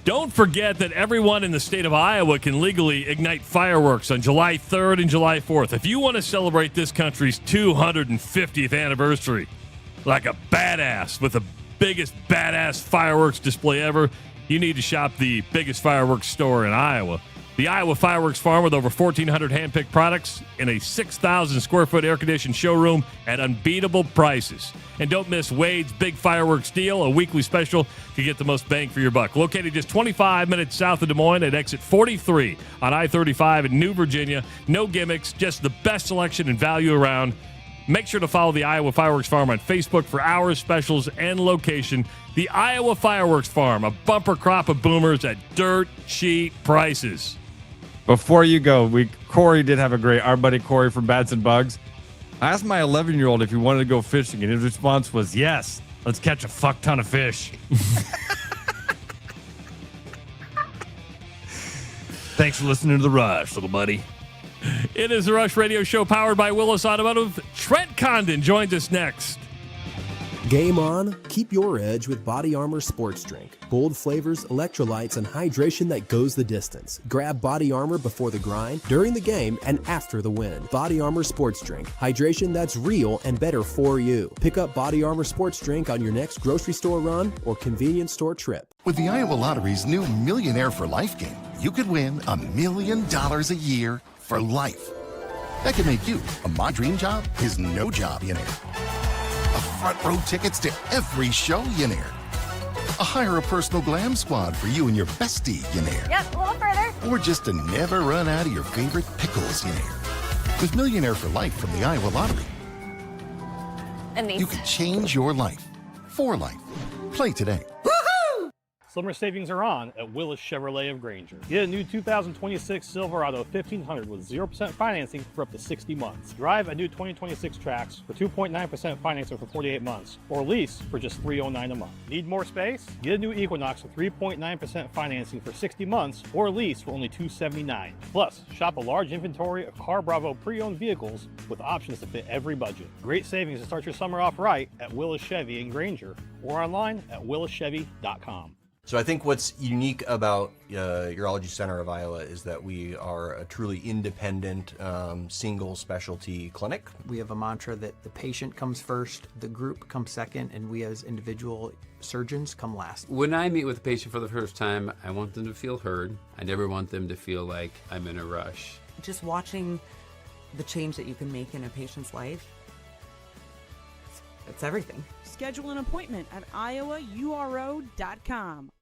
Don't forget that everyone in the state of Iowa can legally ignite fireworks on July 3rd and July 4th. If you want to celebrate this country's 250th anniversary like a badass with the biggest badass fireworks display ever, you need to shop the biggest fireworks store in Iowa. The Iowa Fireworks Farm with over 1,400 hand-picked products in a 6,000 square foot air-conditioned showroom at unbeatable prices. And don't miss Wade's Big Fireworks Deal, a weekly special to get the most bang for your buck. Located just 25 minutes south of Des Moines at exit 43 on I-35 in New Virginia. No gimmicks, just the best selection and value around. Make sure to follow the Iowa Fireworks Farm on Facebook for hours, specials, and location. The Iowa Fireworks Farm, a bumper crop of boomers at dirt cheap prices. Before you go, Corey did have our buddy Corey from Bats and Bugs. I asked my 11-year-old if he wanted to go fishing, and his response was, yes, let's catch a fuck ton of fish. Thanks for listening to The Rush, little buddy. It is the Rush Radio Show powered by Willis Automotive. Trent Condon joins us next. Game on, keep your edge with Body Armor Sports Drink. Bold flavors, electrolytes, and hydration that goes the distance. Grab Body Armor before the grind, during the game, and after the win. Body Armor Sports Drink. Hydration that's real and better for you. Pick up Body Armor Sports Drink on your next grocery store run or convenience store trip. With the Iowa Lottery's new Millionaire for Life game, you could win $1 million a year for life. That could make you a My Dream Job is No Job millionaire. A front row tickets to every show millionaire. A hire a personal glam squad for you and your bestie millionaire. Yep, a little further. Or just to never run out of your favorite pickles millionaire. With Millionaire for Life from the Iowa Lottery, And these. you can change your life for life. Play today. Summer savings are on at Willis Chevrolet of Granger. Get a new 2026 Silverado 1500 with 0% financing for up to 60 months. Drive a new 2026 Trax for 2.9% financing for 48 months, or lease for just $309 a month. Need more space? Get a new Equinox with 3.9% financing for 60 months, or lease for only $279. Plus, shop a large inventory of Car Bravo pre-owned vehicles with options to fit every budget. Great savings to start your summer off right at Willis Chevy in Granger, or online at willischevy.com. So I think what's unique about Urology Center of Iowa is that we are a truly independent, single specialty clinic. We have a mantra that the patient comes first, the group comes second, and we as individual surgeons come last. When I meet with a patient for the first time, I want them to feel heard. I never want them to feel like I'm in a rush. Just watching the change that you can make in a patient's life, it's everything. Schedule an appointment at iowauro.com.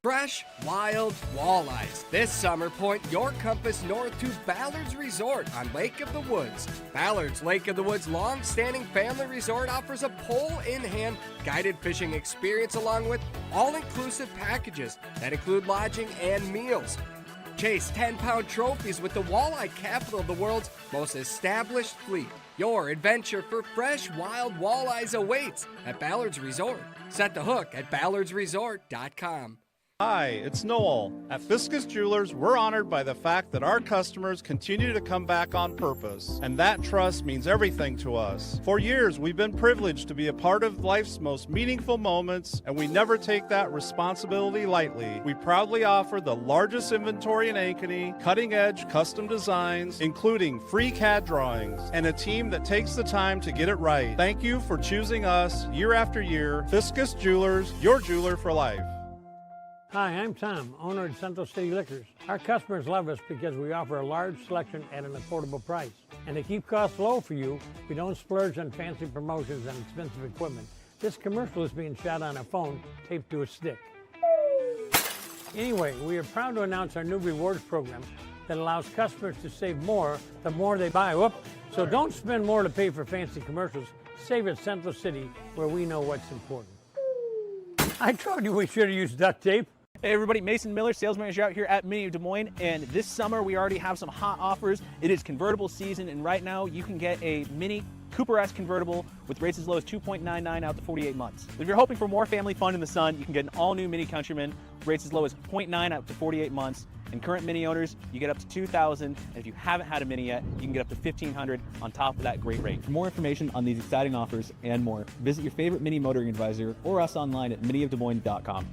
Fresh, wild walleyes. This summer, point your compass north to Ballard's Resort on Lake of the Woods. Ballard's Lake of the Woods long-standing family resort offers a pole-in-hand guided fishing experience along with all-inclusive packages that include lodging and meals. Chase 10-pound trophies with the walleye capital of the world's most established fleet. Your adventure for fresh, wild walleyes awaits at Ballard's Resort. Set the hook at ballardsresort.com. Hi, it's Noel. At Fiskus Jewelers, we're honored by the fact that our customers continue to come back on purpose, and that trust means everything to us. For years, we've been privileged to be a part of life's most meaningful moments, and we never take that responsibility lightly. We proudly offer the largest inventory in Ankeny, cutting-edge custom designs, including free CAD drawings, and a team that takes the time to get it right. Thank you for choosing us year after year. Fiskus Jewelers, your jeweler for life. Hi, I'm Tom, owner of Central City Liquors. Our customers love us because we offer a large selection at an affordable price. And to keep costs low for you, we don't splurge on fancy promotions and expensive equipment. This commercial is being shot on a phone taped to a stick. Anyway, we are proud to announce our new rewards program that allows customers to save more the more they buy. So don't spend more to pay for fancy commercials. Save at Central City, where we know what's important. I told you we should have used duct tape. Hey everybody, Mason Miller, sales manager out here at Mini of Des Moines, and this summer we already have some hot offers. It is convertible season, and right now you can get a Mini Cooper S convertible with rates as low as 2.99 out to 48 months. If you're hoping for more family fun in the sun, you can get an all-new Mini Countryman, rates as low as 0.9 out to 48 months. And current Mini owners, you get up to $2,000, and if you haven't had a Mini yet, you can get up to $1,500 on top of that great rate. For more information on these exciting offers and more, visit your favorite Mini motoring advisor or us online at miniofdesmoines.com.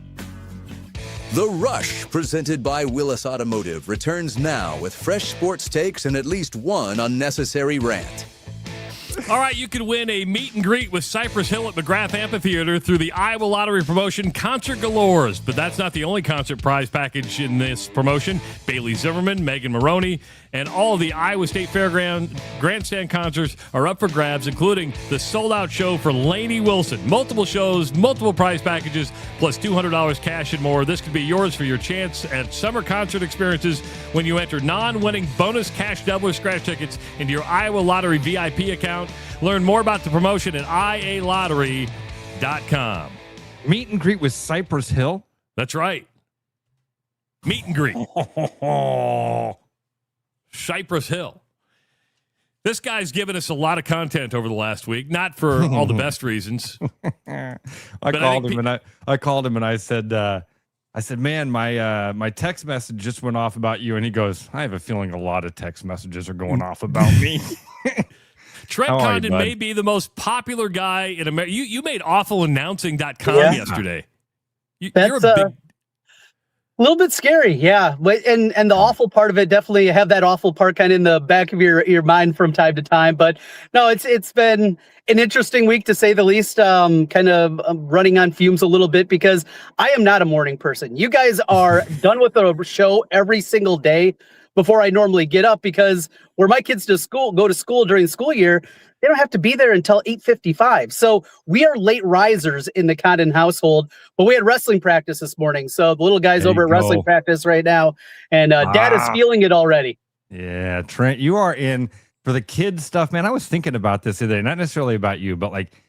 The Rush, presented by Willis Automotive, returns now with fresh sports takes and at least one unnecessary rant. All right, you can win a meet and greet with Cypress Hill at McGrath Amphitheater through the Iowa Lottery promotion Concert Galores. But that's not the only concert prize package in this promotion. Bailey Zimmerman, Megan Maroney, and all the Iowa State Fairground grandstand concerts are up for grabs, including the sold-out show for Lainey Wilson. Multiple shows, multiple prize packages, plus $200 cash and more. This could be yours for your chance at summer concert experiences when you enter non-winning bonus cash doubler scratch tickets into your Iowa Lottery VIP account. Learn more about the promotion at ialottery.com. Meet and greet with Cypress Hill? That's right. Meet and greet. Cypress Hill. This guy's given us a lot of content over the last week, not for all the best reasons. I called him and I said, I said, man, my text message just went off about you. And he goes, I have a feeling a lot of text messages are going off about me. Trent Condon may be the most popular guy in America. You made awfulannouncing.com yesterday. You're a little bit scary, yeah. But and the awful part of it, definitely have that awful part kind of in the back of your mind from time to time. But no, it's been an interesting week to say the least. Kind of running on fumes a little bit because I am not a morning person. You guys are done with the show every single day before I normally get up, because where my kids go to school during the school year, they don't have to be there until 8:55. So we are late risers in the Condon household, but we had wrestling practice this morning. So the little guy's over at wrestling practice right now, and Dad is feeling it already. Yeah, Trent, you are in for the kids stuff, man. I was thinking about this today, not necessarily about you, but like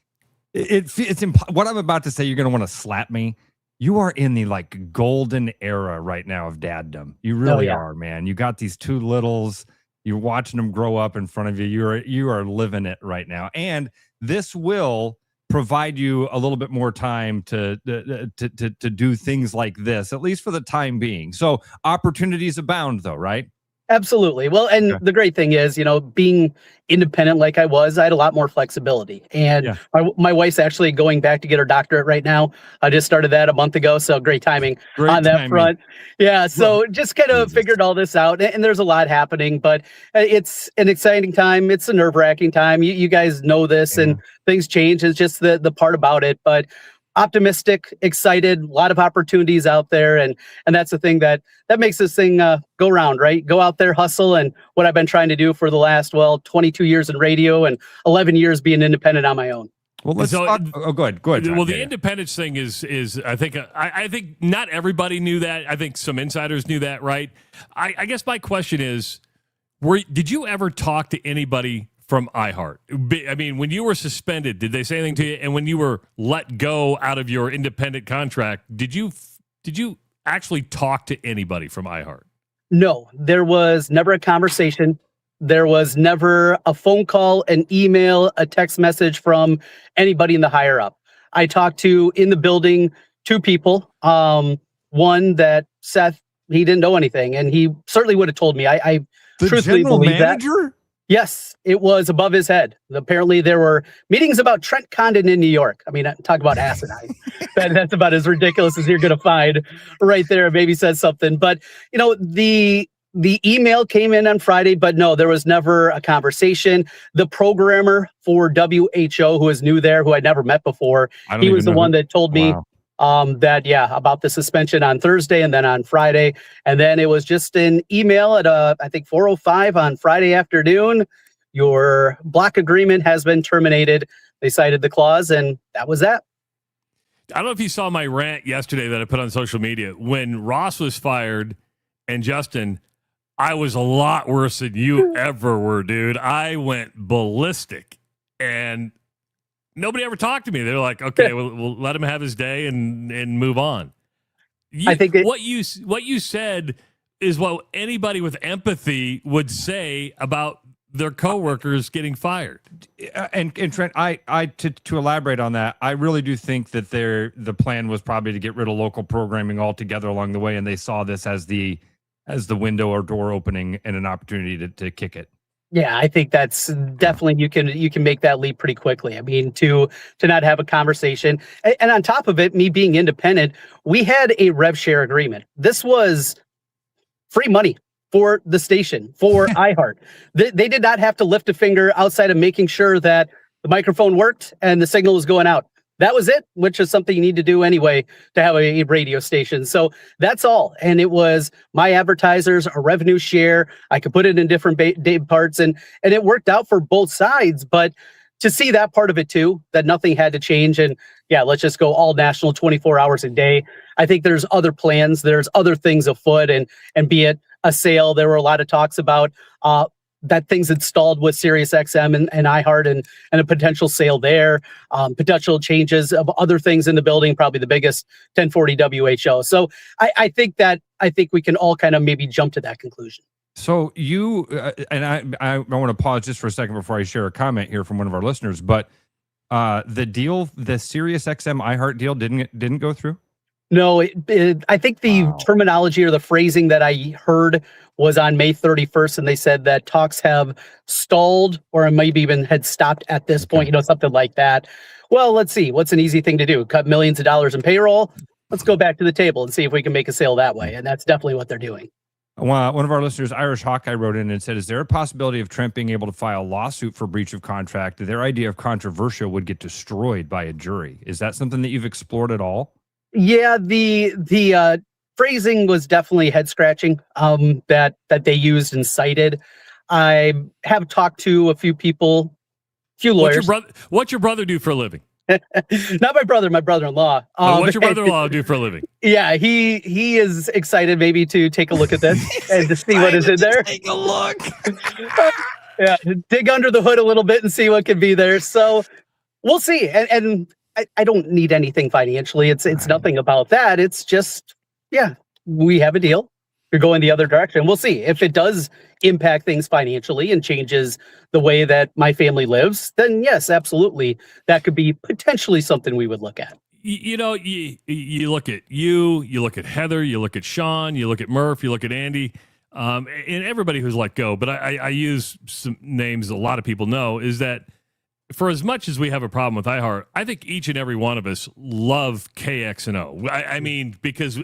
what I'm about to say, you're going to want to slap me. You are in the like golden era right now of daddom. You really are, man. You got these two littles. You're watching them grow up in front of you. You are living it right now. And this will provide you a little bit more time to do things like this, at least for the time being. So opportunities abound though, right? Absolutely. Well, and the great thing is, being independent like I was, I had a lot more flexibility. And my wife's actually going back to get her doctorate right now. I just started that a month ago, so great timing on that front. Yeah, so just kind of figured all this out, and there's a lot happening, but it's an exciting time. It's a nerve-wracking time. You guys know this, and things change. It's just the part about it, but optimistic, excited, a lot of opportunities out there. And that's the thing that makes this thing go round, right? Go out there, hustle. And what I've been trying to do for the last, 22 years in radio and 11 years being independent on my own. Well, let's talk. Go ahead. John. Well, the independence thing is I think I think not everybody knew that. I think some insiders knew that, right? I guess my question is, did you ever talk to anybody from iHeart? I mean, when you were suspended, did they say anything to you? And when you were let go out of your independent contract, did you actually talk to anybody from iHeart? No, there was never a conversation. There was never a phone call, an email, a text message from anybody in the higher up. I talked to in the building 2 people. One that Seth, he didn't know anything, and he certainly would have told me. I truthfully believe manager? That. Yes, it was above his head. Apparently, there were meetings about Trent Condon in New York. I mean, talk about asinine. That's about as ridiculous as you're going to find right there. Maybe says something. But, the email came in on Friday, but no, there was never a conversation. The programmer for WHO, who was new there, who I'd never met before, he was the one that told me about the suspension on Thursday and then on Friday. And then it was just an email at I think 4:05 on Friday afternoon. Your block agreement has been terminated. They cited the clause, and that was that. I don't know if you saw my rant yesterday that I put on social media. When Ross was fired and Justin, I was a lot worse than you ever were, dude. I went ballistic, and nobody ever talked to me. They're like, okay, we'll let him have his day and move on. I think what you said is what anybody with empathy would say about their coworkers getting fired. And Trent, to elaborate on that, I really do think that the plan was probably to get rid of local programming altogether along the way, and they saw this as the window or door opening and an opportunity to kick it. Yeah, I think that's definitely you can make that leap pretty quickly. I mean, to not have a conversation, and on top of it, me being independent, we had a rev share agreement. This was free money for the station, for iHeart. They did not have to lift a finger outside of making sure that the microphone worked and the signal was going out. That was it, which is something you need to do anyway to have a radio station. So that's all. And it was my advertisers, a revenue share. I could put it in different day parts, and it worked out for both sides. But to see that part of it too, that nothing had to change, and let's just go all national 24 hours a day. I think there's other plans. There's other things afoot, and be it a sale. There were a lot of talks about that things installed with SiriusXM and iHeart and a potential sale there, potential changes of other things in the building, probably the biggest 1040 WHO. So I think we can all kind of maybe jump to that conclusion. So you, and I want to pause just for a second before I share a comment here from one of our listeners, but the SiriusXM iHeart deal didn't go through? No, I think the terminology or the phrasing that I heard was on May 31st, and they said that talks have stalled or maybe even had stopped at this point, something like that. Well, let's see. What's an easy thing to do? Cut millions of dollars in payroll? Let's go back to the table and see if we can make a sale that way. And that's definitely what they're doing. One of our listeners, Irish Hawkeye, wrote in and said, is there a possibility of Trent being able to file a lawsuit for breach of contract? Their idea of controversial would get destroyed by a jury. Is that something that you've explored at all? Yeah, the phrasing was definitely head scratching that they used and cited. I have talked to a few people, few lawyers. What's your brother do for a living? Not my brother, my brother-in-law. What's your brother-in-law do for a living? Yeah, he is excited maybe to take a look at this and to see what is in there. Take a look. Yeah, dig under the hood a little bit and see what could be there. So we'll see. And I don't need anything financially. It's nothing about that. It's just, yeah, we have a deal. You're going the other direction. We'll see if it does impact things financially and changes the way that my family lives. Then yes, absolutely, that could be potentially something we would look at. You look at you look at Heather, you look at Sean, you look at Murph, you look at Andy, and everybody who's let go. But I use some names a lot of people know. Is that for as much as we have a problem with iHeart, I think each and every one of us love KXnO. I mean, because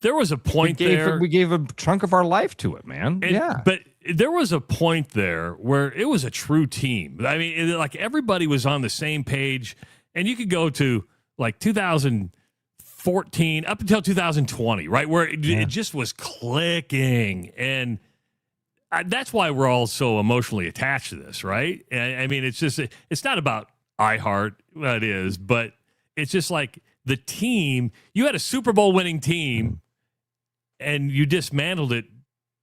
there was a point we gave a chunk of our life to it, man. But there was a point there where it was a true team. I mean, like everybody was on the same page, and you could go to like 2014 up until 2020, right? Where it just was clicking. And that's why we're all so emotionally attached to this, right? I mean, it's not about iHeart, well, it is, but it's just like the team. You had a Super Bowl winning team, and you dismantled it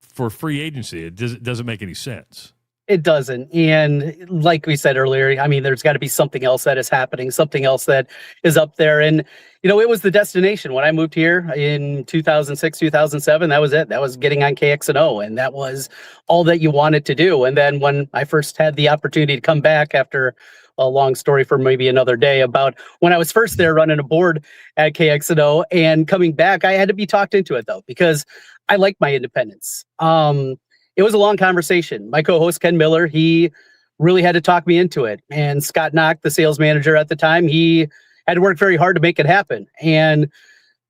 for free agency. It doesn't make any sense. It doesn't. And like we said earlier, I mean, there's got to be something else that is happening, something else that is up there. And, it was the destination. When I moved here in 2006, 2007, that was it. That was getting on KXnO, and that was all that you wanted to do. And then when I first had the opportunity to come back after a long story for maybe another day about when I was first there running a board at KXnO and coming back, I had to be talked into it though, because I like my independence. It was a long conversation. My co-host, Ken Miller, he really had to talk me into it. And Scott Knock, the sales manager at the time, he had to work very hard to make it happen. And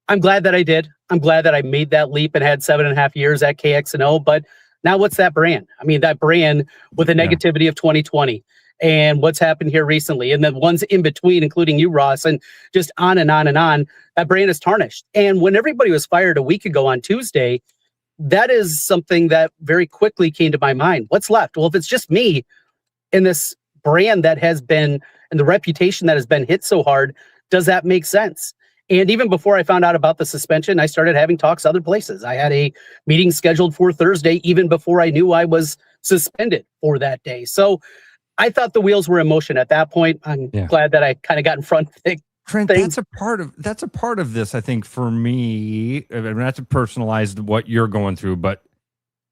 I'm glad that I did. I'm glad that I made that leap and had 7.5 years at KXnO. But now what's that brand? I mean, that brand with the negativity of 2020 and what's happened here recently, and the ones in between, including you, Ross, and just on and on and on, that brand is tarnished. And when everybody was fired a week ago on Tuesday, that is something that very quickly came to my mind. What's left? Well, if it's just me in this brand that has been, and the reputation that has been hit so hard, does that make sense? And even before I found out about the suspension, I started having talks other places. I had a meeting scheduled for Thursday, even before I knew I was suspended for that day. So I thought the wheels were in motion at that point. I'm glad that I kind of got in front of it. Trent, that's a part of this, I think, for me. I mean, not to personalize what you're going through, but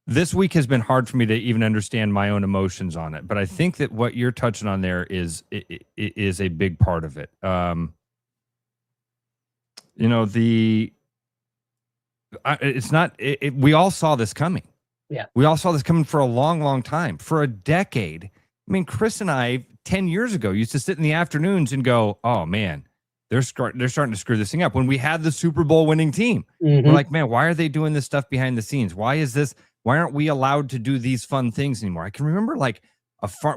this week has been hard for me to even understand my own emotions on it. But I think that what you're touching on there is a big part of it. We all saw this coming. Yeah, we all saw this coming for a long, long time, for a decade. I mean, Chris and I 10 years ago used to sit in the afternoons and go, "Oh man, they're starting to screw this thing up." When we had the Super Bowl winning team, we're like, "Man, why are they doing this stuff behind the scenes? Why aren't we allowed to do these fun things anymore?" I can remember like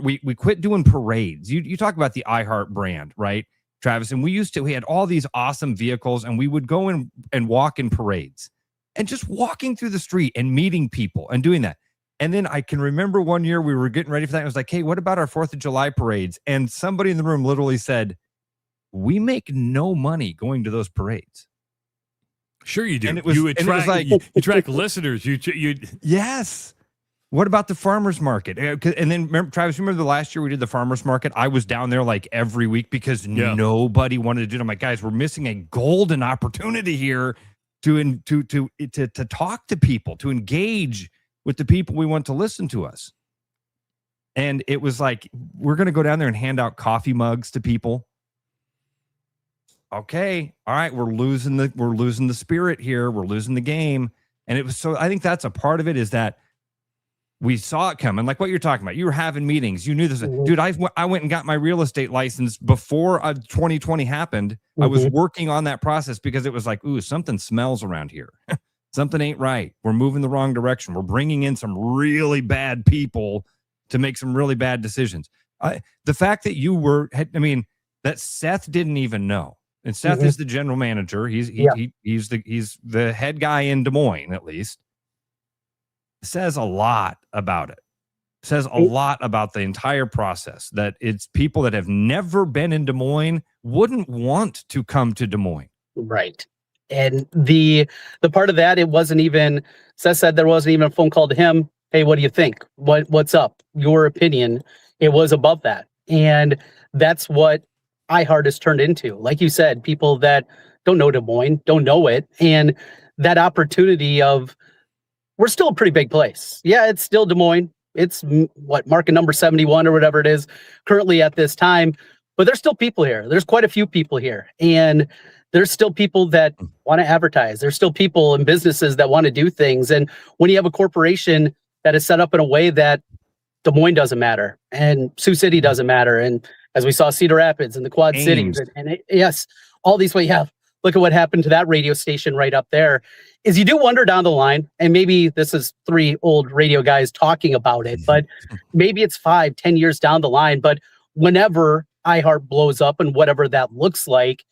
we quit doing parades. You talk about the iHeart brand, right, Travis? And we had all these awesome vehicles, and we would go in and walk in parades, and just walking through the street and meeting people and doing that. And then I can remember one year we were getting ready for that. I was like, "Hey, what about our 4th of July parades?" And somebody in the room literally said, "We make no money going to those parades." Sure you do. And you attract listeners. Yes. What about the farmers market? And then remember, Travis, remember the last year we did the farmers market? I was down there like every week because nobody wanted to do it. I'm like, guys, we're missing a golden opportunity here to talk to people, to engage with the people we want to listen to us. And it was like, we're going to go down there and hand out coffee mugs to people. okay, all right, we're losing the spirit here. We're losing the game. And it was so, I think that's a part of it, is that we saw it coming, like what you're talking about. You were having meetings. You knew this. Dude, I went and got my real estate license before 2020 happened. I was working on that process because it was like, ooh, something smells around here. Something ain't right. We're moving the wrong direction. We're bringing in some really bad people to make some really bad decisions. The fact that that Seth didn't even know. And Seth is the general manager. He's the head guy in Des Moines, at least. Says a lot about it. Says a lot about the entire process, that it's people that have never been in Des Moines wouldn't want to come to Des Moines. Right. And the part of that, it wasn't even, Seth said there wasn't even a phone call to him. Hey, what do you think? What's up? Your opinion. It was above that. And that's what iHeart has turned into. Like you said, people that don't know Des Moines, don't know it. And that opportunity of, we're still a pretty big place. Yeah, it's still Des Moines. It's market number 71 or whatever it is currently at this time. But there's still people here. There's quite a few people here. And there's still people that want to advertise. There's still people and businesses that want to do things. And when you have a corporation that is set up in a way that Des Moines doesn't matter and Sioux City doesn't matter, and as we saw, Cedar Rapids and the Quad Cities, yes, all these ways. Yeah, look at what happened to that radio station right up there. Is you do wonder down the line, and maybe this is 3 old radio guys talking about it, but maybe it's 5-10 years down the line. But whenever iHeart blows up and whatever that looks like,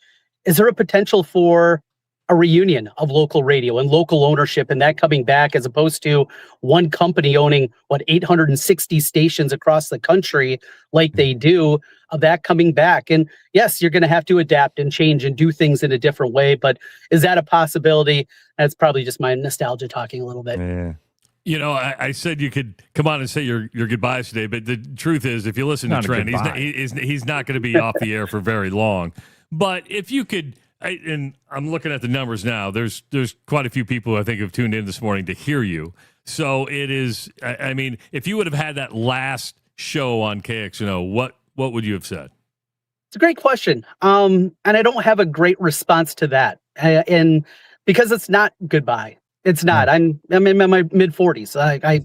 is there a potential for a reunion of local radio and local ownership and that coming back, as opposed to one company owning 860 stations across the country like they do, of that coming back? And yes, you're going to have to adapt and change and do things in a different way, but is that a possibility? That's probably just my nostalgia talking a little bit. Yeah. You know, I said you could come on and say your goodbyes today, but the truth is, if you listen to Trent, he's not going to be off the air for very long. But if you could, and I'm looking at the numbers now, there's quite a few people who I think have tuned in this morning to hear you. So it is, I mean, if you would have had that last show on KXnO, what would you have said? It's a great question. And I don't have a great response to that. And because it's not goodbye. It's not. I'm in my mid 40s. I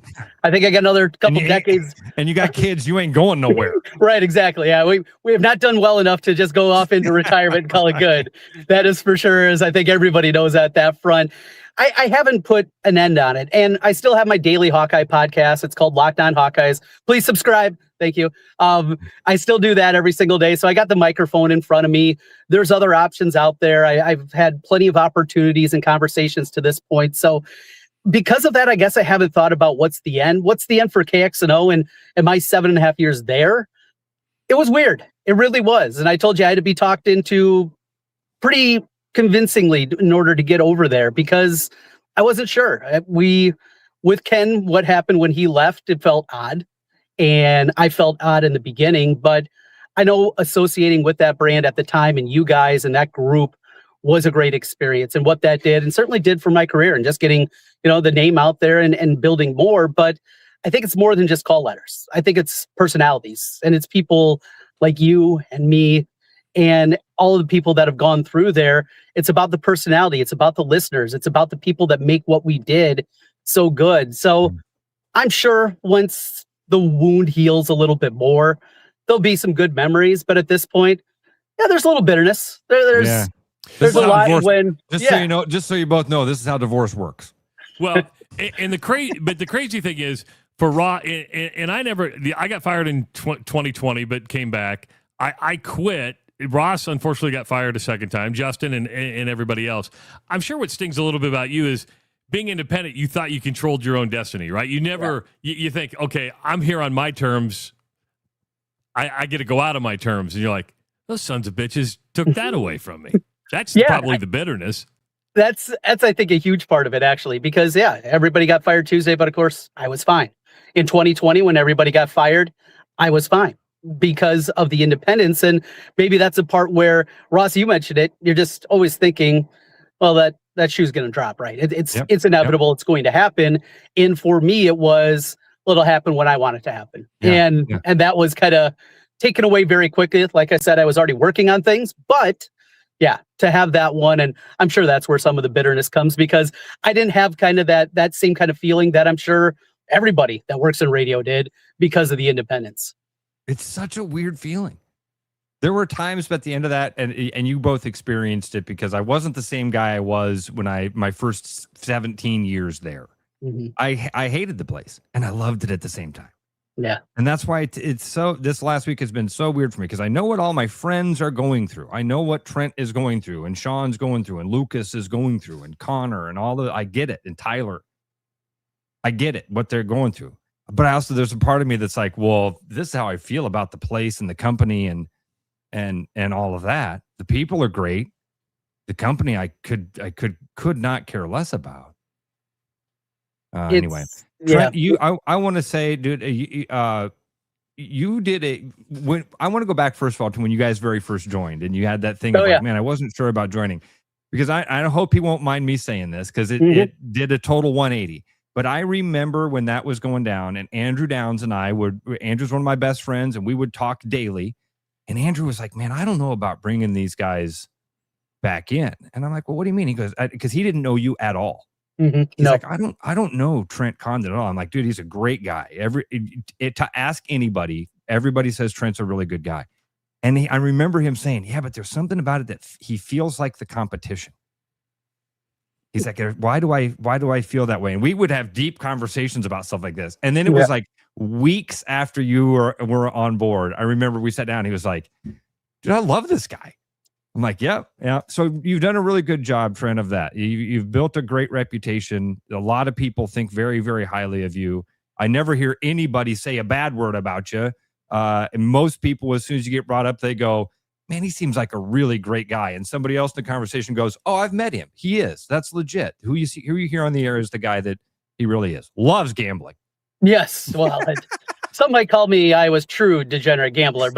think I got another couple decades. And you got kids. You ain't going nowhere. Right. Exactly. Yeah. We have not done well enough to just go off into retirement and call it good. That is for sure. As I think everybody knows at that front. I haven't put an end on it, and I still have my daily Hawkeye podcast. It's called Locked On Hawkeyes. Please subscribe. Thank you. I still do that every single day. So I got the microphone in front of me. There's other options out there. I've had plenty of opportunities and conversations to this point. So because of that, I guess I haven't thought about what's the end. What's the end for KXnO and my 7.5 years there? It was weird. It really was. And I told you I had to be talked into pretty convincingly in order to get over there, because I wasn't sure. With Ken, what happened when he left, it felt odd. And I felt odd in the beginning, but I know associating with that brand at the time and you guys and that group was a great experience, and what that did, and certainly did for my career, and just getting, the name out there and building more. But I think it's more than just call letters. I think it's personalities, and it's people like you and me and all of the people that have gone through there. It's about the personality. It's about the listeners. It's about the people that make what we did so good. So I'm sure once the wound heals a little bit more, there'll be some good memories. But at this point, yeah, there's a little bitterness. There's a lot when. Just so you both know, this is how divorce works. Well, and the crazy thing is for Raw, and I got fired in 2020, but came back. I quit. Ross unfortunately got fired a second time. Justin and everybody else. I'm sure what stings a little bit about you is being independent. You thought you controlled your own destiny, right? You never. Yeah. You think, okay, I'm here on my terms. I get to go out on my terms, and you're like, those sons of bitches took that away from me. That's probably the bitterness. That's I think a huge part of it, actually, because everybody got fired Tuesday, but of course I was fine. In 2020, when everybody got fired, I was fine because of the independence. And maybe that's a part where, Ross, you mentioned it. You're just always thinking, well, that shoe's going to drop, right? It's inevitable. Yep. It's going to happen. And for me, it was, it'll happen when I want it to happen. And that was kind of taken away very quickly. Like I said, I was already working on things, but Yeah, to have that one, and I'm sure that's where some of the bitterness comes because I didn't have kind of that same kind of feeling that I'm sure everybody that works in radio did because of the independence. It's such a weird feeling. There were times at the end of that, and you both experienced it because I wasn't the same guy I was when my first 17 years there. Mm-hmm. I hated the place and I loved it at the same time. Yeah. And that's why it's so, this last week has been so weird for me because I know what all my friends are going through. I know what Trent is going through and Sean's going through and Lucas is going through and Connor and I get it. And Tyler, I get it, what they're going through. But I also, there's a part of me that's like, well, this is how I feel about the place and the company and all of that. The people are great. The company I could not care less about. Anyway, Trent, I want to say, dude, you did when I want to go back first of all to when you guys very first joined and you had that thing of like, man, I wasn't sure about joining because I hope he won't mind me saying this because it did a total 180. But I remember when that was going down and Andrew Downs and Andrew's one of my best friends and we would talk daily. And Andrew was like, man, I don't know about bringing these guys back in. And I'm like, well, what do you mean? He goes, because he didn't know you at all. Mm-hmm. He's like, I don't know Trent Condon at all. I'm like, dude, he's a great guy. To ask anybody, everybody says Trent's a really good guy. And I remember him saying, yeah, but there's something about it that he feels like the competition. He's like, why do I feel that way? And we would have deep conversations about stuff like this. And then it was like weeks after you were on board. I remember we sat down. He was like, dude, I love this guy. I'm like, yeah. So you've done a really good job, Trent, of that. You've built a great reputation. A lot of people think very, very highly of you. I never hear anybody say a bad word about you. And most people, as soon as you get brought up, they go, man, he seems like a really great guy. And somebody else in the conversation goes, oh, I've met him. He is. That's legit. Who you hear on the air is the guy that he really is. Loves gambling. Yes. Well, some might call me I was true degenerate gambler,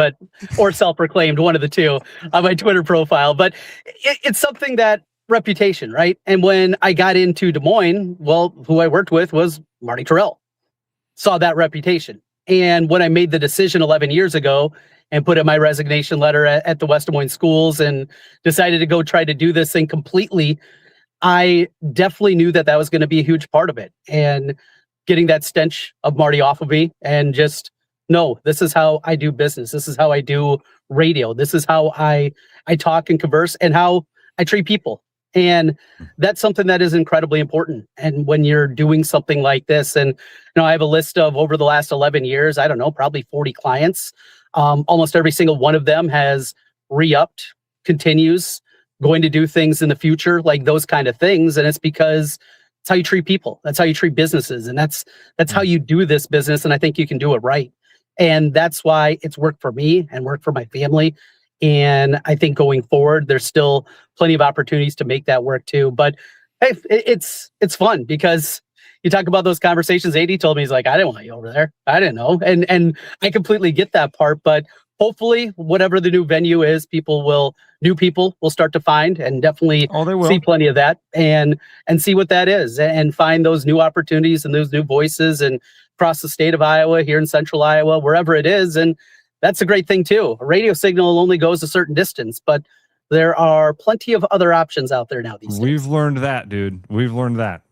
or self-proclaimed, one of the two on my Twitter profile. But it's something that reputation, right? And when I got into Des Moines, well, who I worked with was Marty Terrell. Saw that reputation. And when I made the decision 11 years ago and put in my resignation letter at the West Des Moines schools and decided to go try to do this thing completely, I definitely knew that was going to be a huge part of it. And getting that stench of Marty off of me and just, no, this is how I do business. This is how I do radio. This is how I talk and converse and how I treat people. And that's something that is incredibly important. And when you're doing something like this, and I have a list of over the last 11 years, I don't know, probably 40 clients. Almost every single one of them has re-upped, continues, going to do things in the future, like those kind of things. And it's because it's how you treat people. That's how you treat businesses. And that's how you do this business. And I think you can do it right. And that's why it's worked for me and worked for my family. And I think going forward, there's still plenty of opportunities to make that work too. But hey, it's fun because you talk about those conversations. AD told me, he's like, I didn't want you over there. I didn't know. And I completely get that part. But hopefully, whatever the new venue is, new people will start to find and definitely see plenty of that and see what that is and find those new opportunities and those new voices and across the state of Iowa, here in central Iowa, wherever it is. And that's a great thing too. A radio signal only goes a certain distance, but there are plenty of other options out there now these days. We've learned that, dude. We've learned that.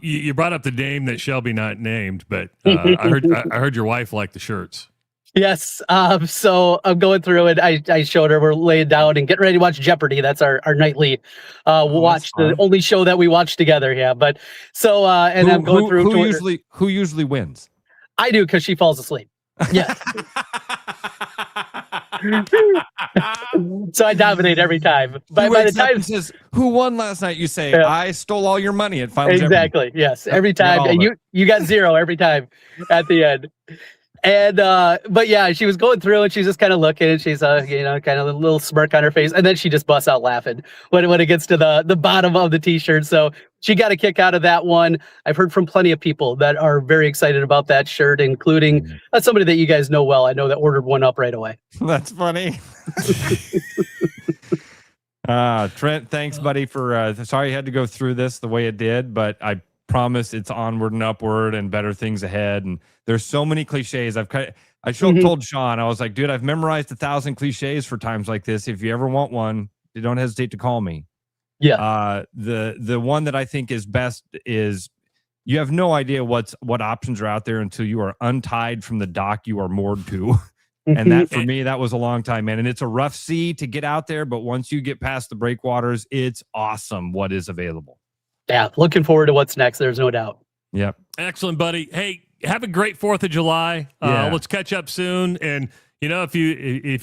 You brought up the name that shall be not named, but I heard your wife liked the shirts. Yes. So I'm going through it. I showed her, we're laying down and getting ready to watch Jeopardy. That's our nightly watch, the only show that we watch together. Yeah. But so, and I'm going through. Who usually wins? I do, because she falls asleep. Yeah. So I dominate every time. By the time says, who won last night? You say, I stole all your money at Final Jeopardy. Exactly. Yes. Every time. And you got zero every time at the end. And but yeah, she was going through and she's just kind of looking and she's kind of a little smirk on her face, and then she just busts out laughing when it gets to the bottom of the t-shirt. So she got a kick out of that one. I've heard from plenty of people that are very excited about that shirt, including somebody that you guys know well. I know that ordered one up right away. That's funny. Trent, thanks, buddy, for sorry you had to go through this the way it did, but I promise it's onward and upward and better things ahead. And there's so many cliches. I told Sean, I was like, dude, I've memorized 1,000 cliches for times like this. If you ever want one, don't hesitate to call me. Yeah. The one that I think is best is you have no idea what options are out there until you are untied from the dock you are moored to. And that, for me, that was a long time, man. And it's a rough sea to get out there, but once you get past the breakwaters, it's awesome what is available. Yeah, looking forward to what's next. There's no doubt. Yep. Excellent, buddy. Hey, have a great 4th of July. Let's catch up soon. And if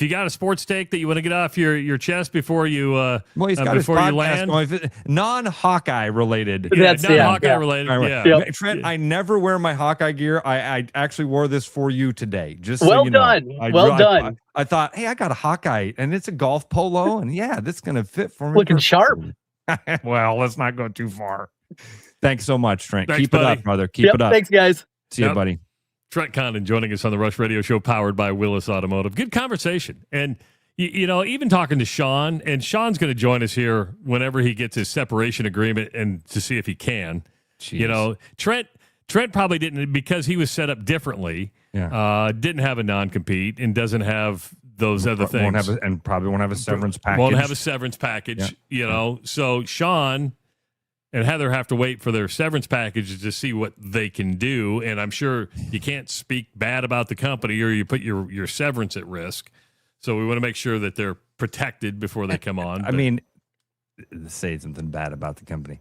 you got a sports take that you want to get off your chest before you well, he's got before his you podcast land, going, non-Hawkeye related. non-Hawkeye related. Yeah. Trent, I never wear my Hawkeye gear. I actually wore this for you today. Just so well you know. done. Done. I thought, hey, I got a Hawkeye, and it's a golf polo, and yeah, that's gonna fit for me. Looking sharp. Well, let's not go too far. Thanks so much, Trent. Thanks, Keep buddy. it up, brother. Keep it up. Thanks, guys. See you, buddy. Trent Condon joining us on the Rush Radio Show, powered by Willis Automotive. Good conversation. And, even talking to Sean, and Sean's going to join us here whenever he gets his separation agreement and to see if he can. Jeez. Trent probably didn't, because he was set up differently, didn't have a non-compete and doesn't have those other things. Probably won't have a severance package. Won't have a severance package, So Sean and Heather have to wait for their severance packages to see what they can do. And I'm sure you can't speak bad about the company or you put your severance at risk. So we want to make sure that they're protected before they come on. I mean, say something bad about the company.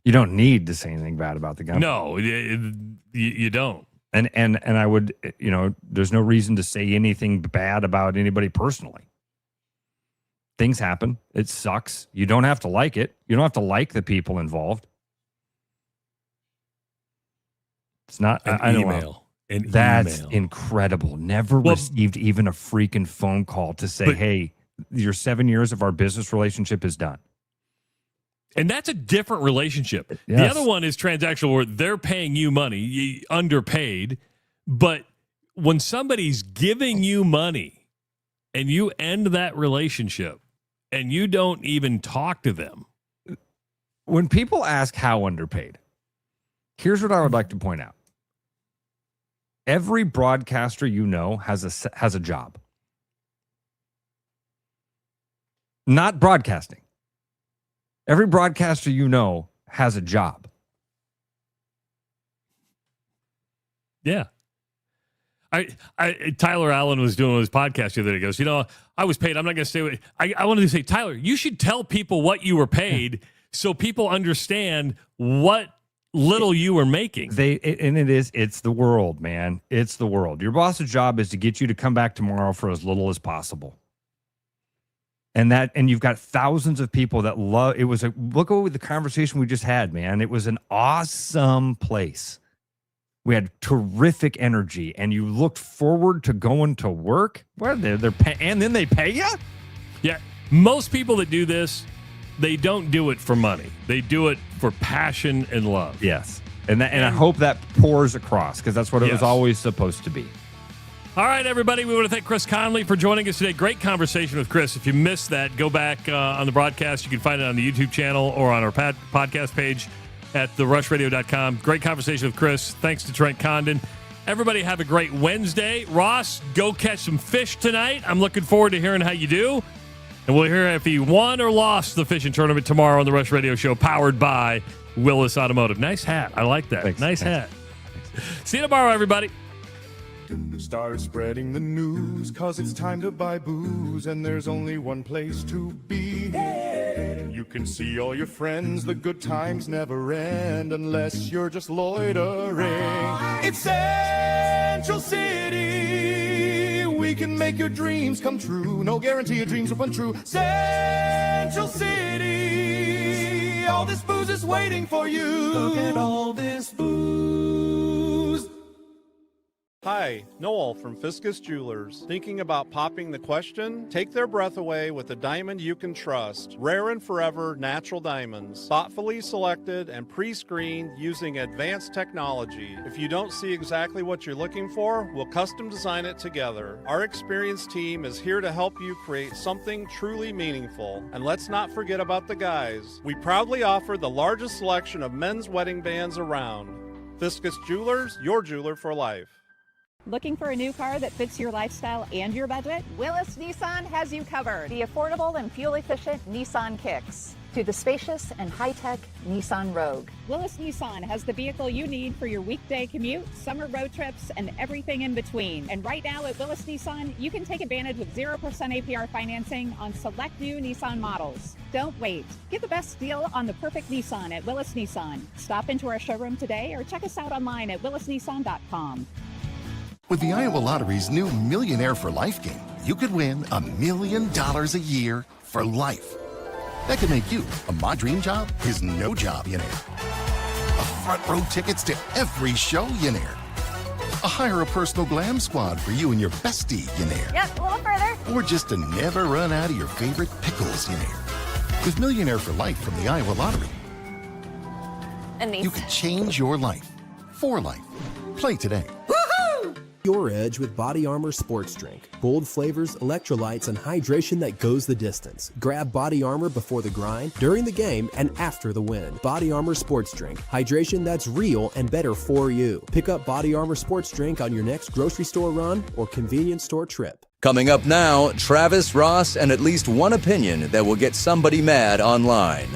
You don't need to say anything bad about the company. No, you don't. And I would, there's no reason to say anything bad about anybody personally. Things happen. It sucks. You don't have to like it. You don't have to like the people involved. It's not an email. That's incredible. Never received even a freaking phone call to say, hey, your 7 years of our business relationship is done. And that's a different relationship. Yes. The other one is transactional, where they're paying you money, underpaid. But when somebody's giving you money and you end that relationship and you don't even talk to them. When people ask how underpaid, here's what I would like to point out. Every broadcaster has a job. Not broadcasting. Every broadcaster has a job. Yeah. Tyler Allen was doing his podcast the other day. He goes, I was paid. I'm not going to say what I wanted to say. Tyler, you should tell people what you were paid so people understand what little you were making. It's the world, man. It's the world. Your boss's job is to get you to come back tomorrow for as little as possible. And you've got thousands of people that love. Look at the conversation we just had, man. It was an awesome place. We had terrific energy, and you looked forward to going to work. Well, and then they pay you. Yeah, most people that do this, they don't do it for money. They do it for passion and love. Yes, and I hope that pours across, because that's what it was always supposed to be. All right, everybody, we want to thank Chris Conley for joining us today. Great conversation with Chris. If you missed that, go back on the broadcast. You can find it on the YouTube channel or on our podcast page at therushradio.com. Great conversation with Chris. Thanks to Trent Condon. Everybody have a great Wednesday. Ross, go catch some fish tonight. I'm looking forward to hearing how you do. And we'll hear if he won or lost the fishing tournament tomorrow on the Rush Radio Show, powered by Willis Automotive. Nice hat. I like that. Nice hat. See you tomorrow, everybody. Start spreading the news, cause it's time to buy booze, and there's only one place to be. You can see all your friends, the good times never end, unless you're just loitering. It's Central City, we can make your dreams come true. No guarantee your dreams will come true. Central City, all this booze is waiting for you. Look at all this booze. Hi, Noel from Fiskus Jewelers. Thinking about popping the question? Take their breath away with a diamond you can trust. Rare and forever natural diamonds. Thoughtfully selected and pre-screened using advanced technology. If you don't see exactly what you're looking for, we'll custom design it together. Our experienced team is here to help you create something truly meaningful. And let's not forget about the guys. We proudly offer the largest selection of men's wedding bands around. Fiskus Jewelers, your jeweler for life. Looking for a new car that fits your lifestyle and your budget? Willis Nissan has you covered. The affordable and fuel-efficient Nissan Kicks to the spacious and high-tech Nissan Rogue. Willis Nissan has the vehicle you need for your weekday commute, summer road trips, and everything in between. And right now at Willis Nissan, you can take advantage of 0% APR financing on select new Nissan models. Don't wait. Get the best deal on the perfect Nissan at Willis Nissan. Stop into our showroom today or check us out online at willisnissan.com. With the Iowa Lottery's new Millionaire for Life game, you could win $1 million a year for life. That could make you a My Dream Job is No Job millionaire. A front row tickets to every show millionaire. A hire a personal glam squad for you and your bestie millionaire. Yep, a little further. Or just to never run out of your favorite pickles millionaire. With Millionaire for Life from the Iowa Lottery, And these. you can change your life for life. Play today. Your edge with Body Armor Sports Drink. Bold flavors, electrolytes, and hydration that goes the distance. Grab Body Armor before the grind, during the game, and after the win. Body Armor Sports Drink. Hydration that's real and better for you. Pick up Body Armor Sports Drink on your next grocery store run or convenience store trip. Coming up now, Travis, Ross, and at least one opinion that will get somebody mad online.